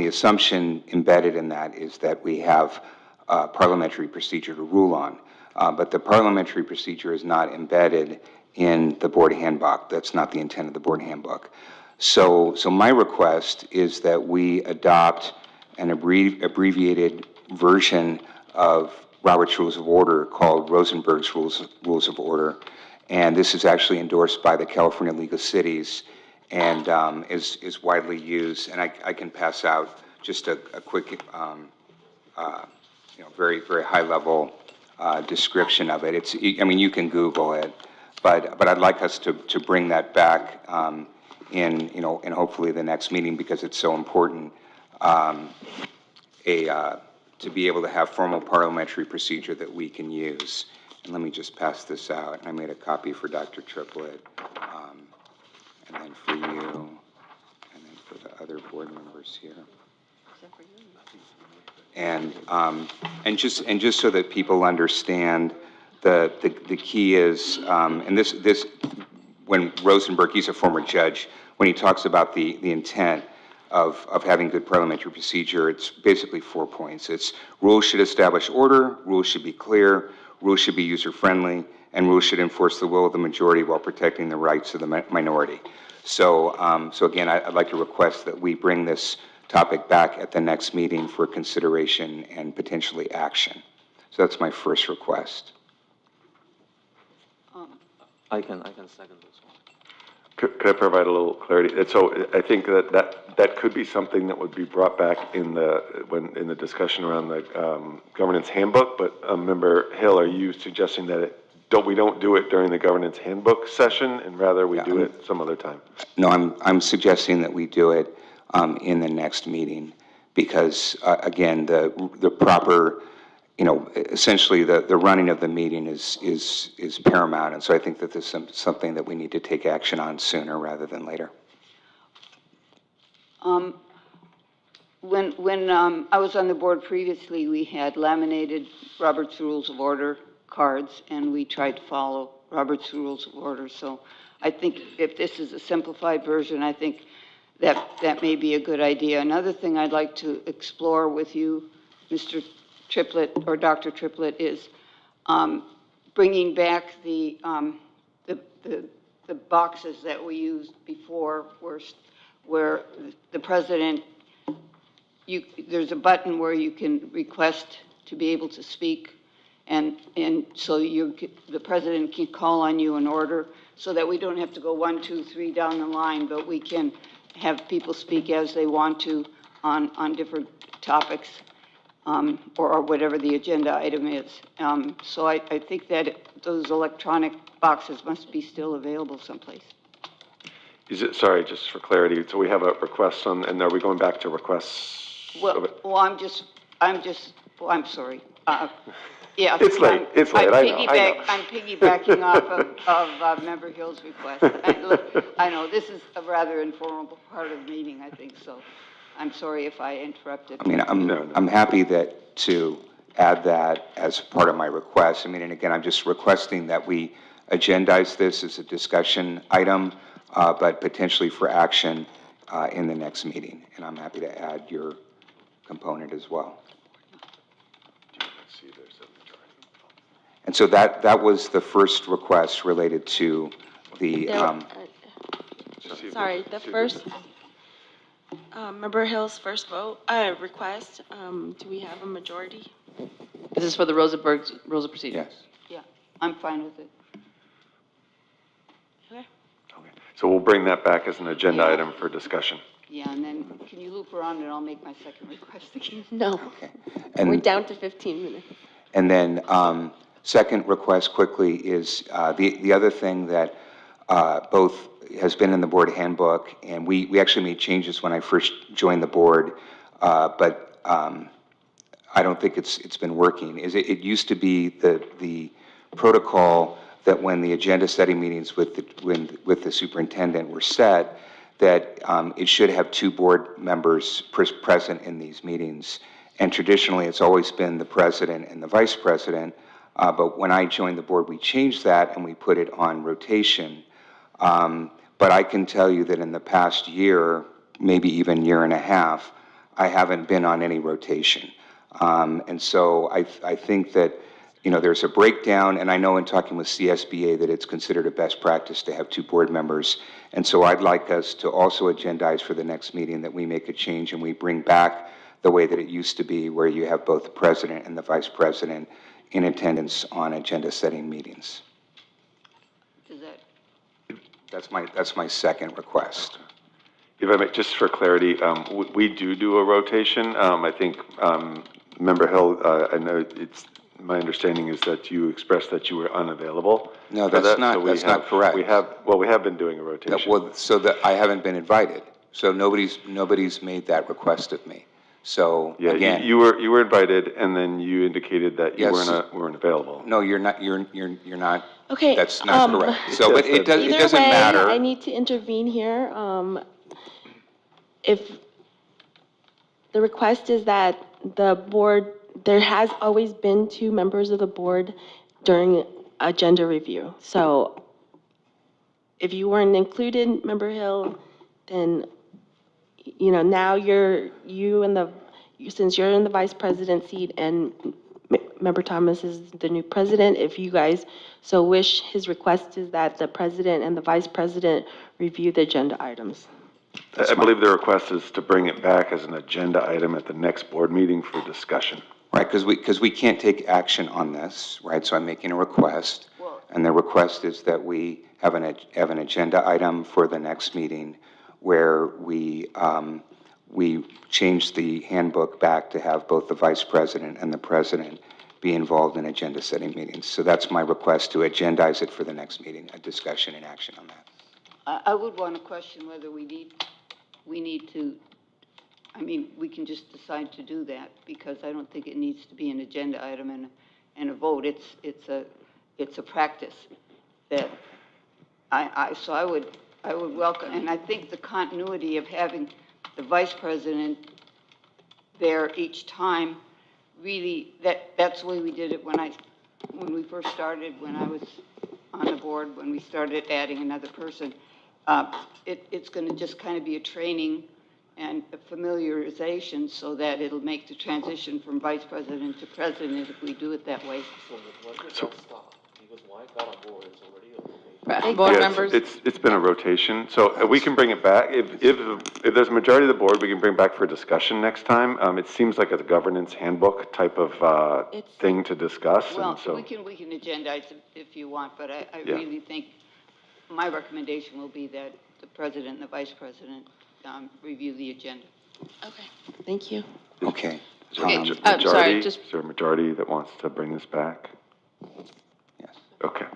G: the assumption embedded in that is that we have parliamentary procedure to rule on. But the parliamentary procedure is not embedded in the board handbook. That's not the intent of the board handbook. So my request is that we adopt an abbreviated version of Robert's Rules of Order called Rosenberg's Rules of Order. And this is actually endorsed by the California League of Cities and is widely used. And I can pass out just a quick, very, very high level description of it. You can Google it, but I'd like us to bring that back in hopefully the next meeting because it's so important to be able to have formal parliamentary procedure that we can use. And let me just pass this out. I made a copy for Dr. Triplett, and then for you, and then for the other board members here. And just so that people understand, the key is, and this when Rosenberg, he's a former judge, when he talks about the intent of having good parliamentary procedure, it's basically 4 points. It's rules should establish order, rules should be clear, rules should be user-friendly, and rules should enforce the will of the majority while protecting the rights of the minority. So again, I'd like to request that we bring this topic back at the next meeting for consideration and potentially action. So that's my first request.
H: I can second this one.
A: Could I provide a little clarity? So I think that could be something that would be brought back in the discussion around the governance handbook. But Member Hill, are you suggesting that we don't do it during the governance handbook session, and rather we do it some other time?
G: No, I'm suggesting that we do it in the next meeting because again, the proper, essentially the running of the meeting is paramount, and so I think that this is something that we need to take action on sooner rather than later.
D: When I was on the board previously, we had laminated Robert's Rules of Order cards, and we tried to follow Robert's Rules of Order. So I think if this is a simplified version, I think that may be a good idea. Another thing I'd like to explore with you, Mr. Triplett or Dr. Triplett, is bringing back the boxes that we used before, where the president, there's a button where you can request to be able to speak, and so the president can call on you in order, so that we don't have to go 1, 2, 3 down the line, but we can have people speak as they want to on different topics. Or whatever the agenda item is. So I think that those electronic boxes must be still available someplace.
A: Sorry, just for clarity, so we have a request and are we going back to requests?
D: Well, I'm sorry. Yeah.
A: It's late, I know.
D: I'm piggybacking off of Member Hill's request. I know, this is a rather informal part of the meeting, I think, so. I'm sorry if I interrupted.
G: I'm happy to add that as part of my request. And again, I'm just requesting that we agendize this as a discussion item, but potentially for action in the next meeting, and I'm happy to add your component as well. And so that was the first request related to the,
E: Sorry, the first, Member Hill's first request, do we have a majority?
F: This is for the rules of procedure.
G: yes.
D: Yeah, I'm fine with it.
A: So we'll bring that back as an agenda item for discussion.
D: Yeah, and then can you loop around and I'll make my second request again?
E: No.
G: And-
E: We're down to 15 minutes.
G: And then, second request quickly is, the other thing that, both has been in the board handbook, and we actually made changes when I first joined the board, but, I don't think it's been working, is it used to be the protocol that when the agenda setting meetings with the superintendent were set, that, it should have two board members present in these meetings. And traditionally, it's always been the president and the vice president. But when I joined the board, we changed that and we put it on rotation. But I can tell you that in the past year, maybe even year and a half, I haven't been on any rotation. And so I think that, there's a breakdown, and I know in talking with CSBA that it's considered a best practice to have two board members. And so I'd like us to also agendize for the next meeting that we make a change and we bring back the way that it used to be, where you have both the president and the vice president in attendance on agenda-setting meetings.
D: Does that,
G: That's my second request.
A: If I may, just for clarity, we do a rotation. I think, Member Hill, I know my understanding is that you expressed that you were unavailable.
G: No,
A: for
G: that's
A: that,
G: not,
A: so
G: that's not correct.
A: we have been doing a rotation.
G: Well, so that I haven't been invited. So nobody's made that request of me. So
A: Yeah,
G: again.
A: you were invited, and then you indicated that you
G: Yes.
A: weren't available.
G: No, you're not, you're not.
E: Okay.
G: That's not correct. So, but it
E: Either
G: doesn't
E: way,
G: matter.
E: I need to intervene here. If the request is that the board, there has always been two members of the board during agenda review. So if you weren't included, Member Hill, then, now since you're in the vice president seat and Member Thomas is the new president, if you guys so wish, his request is that the president and the vice president review the agenda items.
A: I believe the request is to bring it back as an agenda item at the next board meeting for discussion.
G: Right, because we can't take action on this, right? So I'm making a request, and the request is that we have an agenda item for the next meeting where we change the handbook back to have both the vice president and the president be involved in agenda-setting meetings. So that's my request, to agendize it for the next meeting, a discussion and action on that.
D: I would want to question whether we need to, we can just decide to do that, because I don't think it needs to be an agenda item and a vote. It's a practice that so I would welcome, and I think the continuity of having the vice president there each time, really, that's the way we did it when we first started, when I was on the board, when we started adding another person. It's going to just kind of be a training and a familiarization so that it'll make the transition from vice president to president if we do it that way.
H: So why did that stop? Because why got on board is already a rotation.
F: Board
A: Yeah,
F: members?
A: It's been a rotation, so we can bring it back. If there's a majority of the board, we can bring it back for discussion next time. It seems like a governance handbook type of thing to discuss,
D: Well,
A: and so.
D: we can agendize it if you want, but I
A: Yeah.
D: really think my recommendation will be that the president and the vice president review the agenda.
E: Okay, thank you.
G: Okay.
A: Is there a
F: sorry,
A: majority?
F: just-
A: Is there a majority that wants to bring this back?
G: Yes.
A: Okay.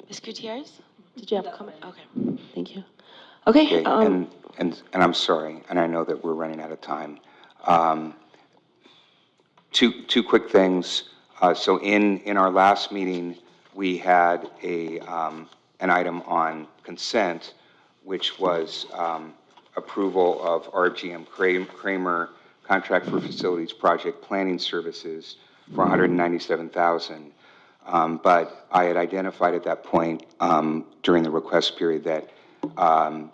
E: Ms. Gutierrez, did you have a comment? Okay, thank you. Okay,
G: Okay, and I'm sorry, and I know that we're running out of time. Two quick things. So in our last meeting, we had an item on consent, which was approval of RGM Kramer contract for facilities project planning services for $197,000. But I had identified at that point during the request period that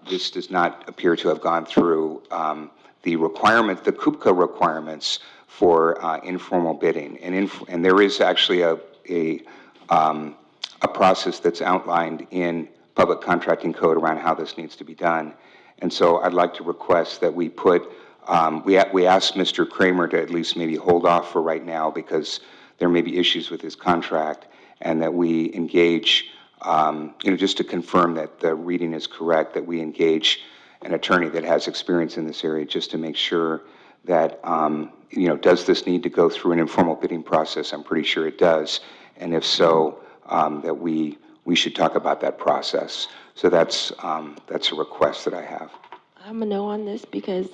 G: this does not appear to have gone through the requirement, the KUPCO requirements for informal bidding. And there is actually a process that's outlined in public contracting code around how this needs to be done. And so I'd like to request that we put, we asked Mr. Kramer to at least maybe hold off for right now because there may be issues with his contract, and that we engage, just to confirm that the reading is correct, that we engage an attorney that has experience in this area just to make sure that, does this need to go through an informal bidding process? I'm pretty sure it does. And if so, that we should talk about that process. So that's a request that I have.
E: I'm a no on this because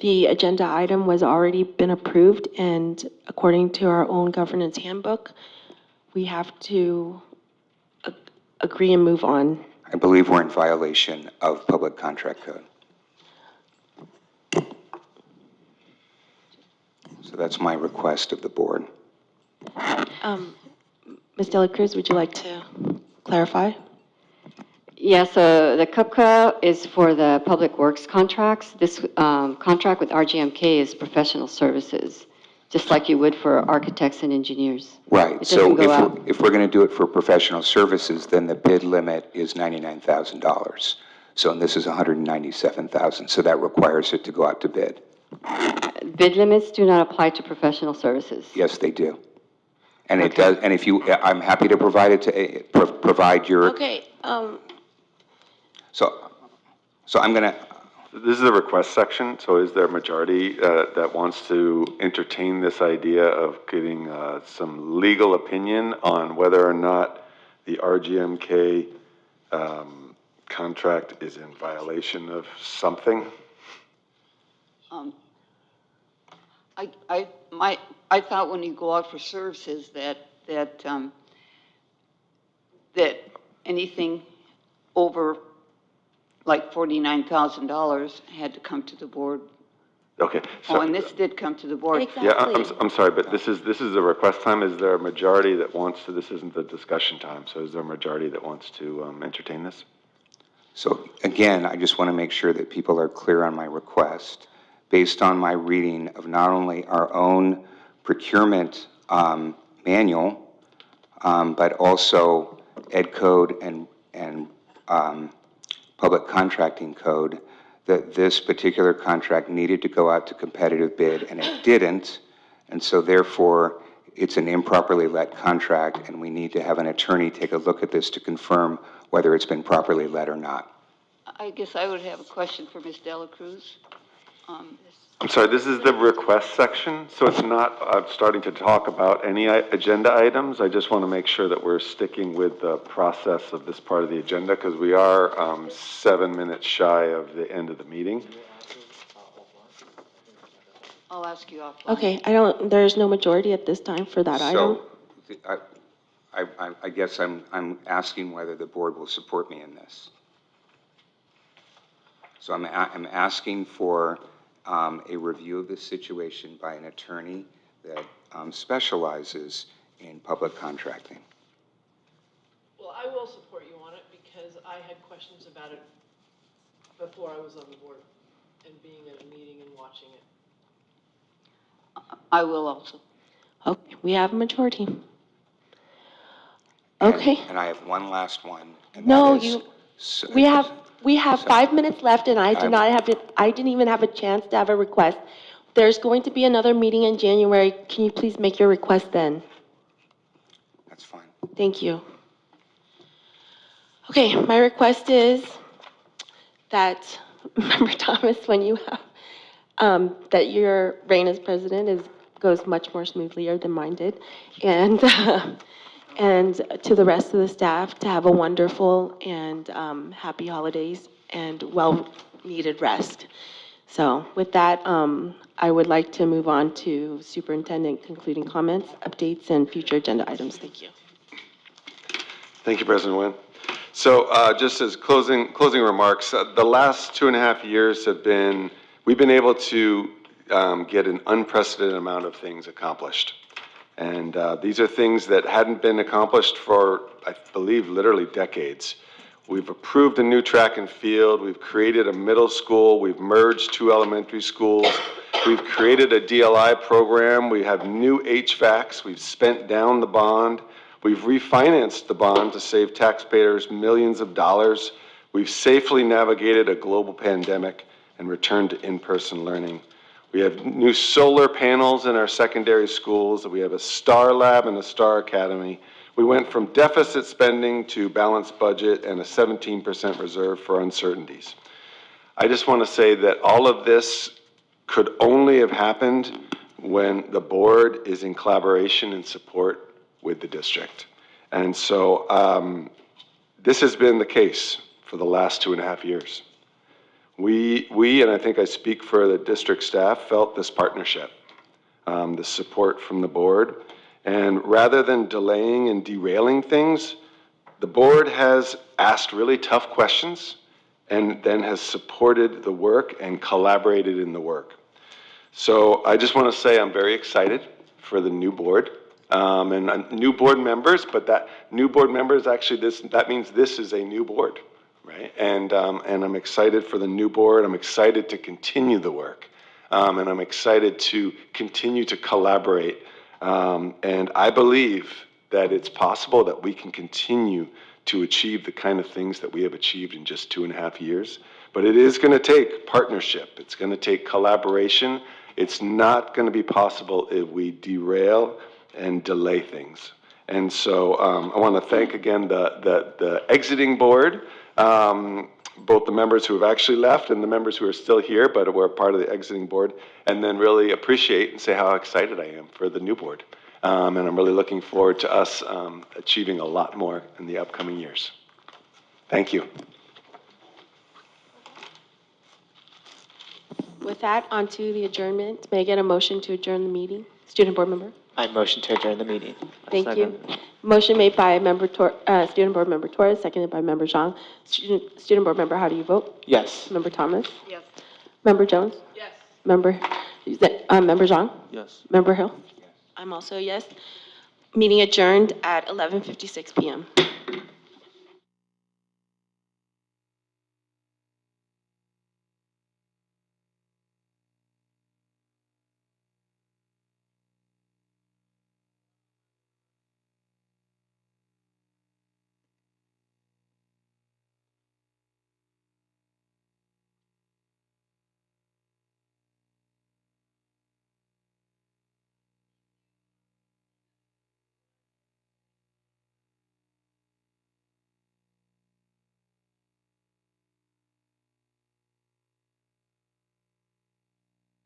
E: the agenda item was already been approved, and according to our own governance handbook, we have to agree and move on.
G: I believe we're in violation of public contract code. So that's my request of the board.
E: Ms. Dela Cruz, would you like to clarify?
N: Yes, the CUPCA is for the public works contracts. This contract with RGMK is professional services, just like you would for architects and engineers.
G: Right.
N: It
G: So
N: doesn't go out.
G: if we're going to do it for professional services, then the bid limit is $99,000. So, and this is $197,000. So that requires it to go out to bid.
N: Bid limits do not apply to professional services.
G: Yes, they do. And it does. And if you, I'm happy to provide it to provide your.
E: Okay.
G: So I'm going to.
A: This is the request section, so is there a majority that wants to entertain this idea of getting some legal opinion on whether or not the RGMK contract is in violation of something?
D: I thought when you go out for services that anything over like $49,000 had to come to the board.
A: Okay.
D: Oh, and this did come to the board.
A: Yeah, I'm sorry, but this is the request time. Is there a majority that wants to, this isn't the discussion time, so is there a majority that wants to entertain this?
G: So again, I just want to make sure that people are clear on my request. Based on my reading of not only our own procurement manual, but also Ed Code and Public Contracting Code, that this particular contract needed to go out to competitive bid, and it didn't, and so therefore, it's an improperly let contract, and we need to have an attorney take a look at this to confirm whether it's been properly let or not.
D: I guess I would have a question for Ms. Dela Cruz.
A: I'm sorry, this is the request section, so it's not starting to talk about any agenda items. I just want to make sure that we're sticking with the process of this part of the agenda, because we are 7 minutes shy of the end of the meeting.
D: I'll ask you offline.
E: Okay, there's no majority at this time for that item.
G: So, I guess I'm asking whether the board will support me in this. So I'm asking for a review of this situation by an attorney that specializes in public contracting.
C: Well, I will support you on it because I had questions about it before I was on the board and being at a meeting and watching it.
D: I will also.
E: Okay, we have a majority. Okay.
G: And I have one last one. And
E: No,
G: that is,
E: we have 5 minutes left, and I didn't even have a chance to have a request. There's going to be another meeting in January. Can you please make your request then?
G: That's fine.
E: Thank you. Okay, my request is that, Member Thomas, when you have, that your reign as president goes much more smoothly than mine did, and to the rest of the staff to have a wonderful and happy holidays and well-needed rest. So with that, I would like to move on to superintendent concluding comments, updates, and future agenda items. Thank you.
A: Thank you, President Nguyen. So just as closing remarks, the last 2.5 years we've been able to get an unprecedented amount of things accomplished. And these are things that hadn't been accomplished for, I believe, literally decades. We've approved a new track and field. We've created a middle school. We've merged 2 elementary schools. We've created a DLI program. We have new HVACs. We've spent down the bond. We've refinanced the bond to save taxpayers millions of dollars. We've safely navigated a global pandemic and returned to in-person learning. We have new solar panels in our secondary schools. We have a STAR Lab and a STAR Academy. We went from deficit spending to balanced budget and a 17% reserve for uncertainties. I just want to say that all of this could only have happened when the board is in collaboration and support with the district. And so this has been the case for the last 2.5 years. We, and I think I speak for the district staff, felt this partnership, the support from the board. And rather than delaying and derailing things, the board has asked really tough questions and then has supported the work and collaborated in the work. So I just want to say I'm very excited for the new board and new board members, but that new board members actually that means this is a new board. Right? And I'm excited for the new board. I'm excited to continue the work. And I'm excited to continue to collaborate. And I believe that it's possible that we can continue to achieve the kind of things that we have achieved in just 2.5 years. But it is going to take partnership. It's going to take collaboration. It's not going to be possible if we derail and delay things. And so I want to thank again the exiting board. Both the members who have actually left and the members who are still here but were part of the exiting board, and then really appreciate and say how excited I am for the new board. And I'm really looking forward to us achieving a lot more in the upcoming years. Thank you.
E: With that, on to the adjournment. May I get a motion to adjourn the meeting? Student board member?
J: I motion to adjourn the meeting.
E: Thank you. Motion made by Student Board Member Torres, seconded by Member Zhang. Student Board Member, how do you vote?
J: Yes.
E: Member Thomas?
C: Yes.
E: Member Jones?
C: Yes.
E: Member Zhang?
H: Yes.
E: Member Hill? I'm also a yes. Meeting adjourned at 11:56 p.m.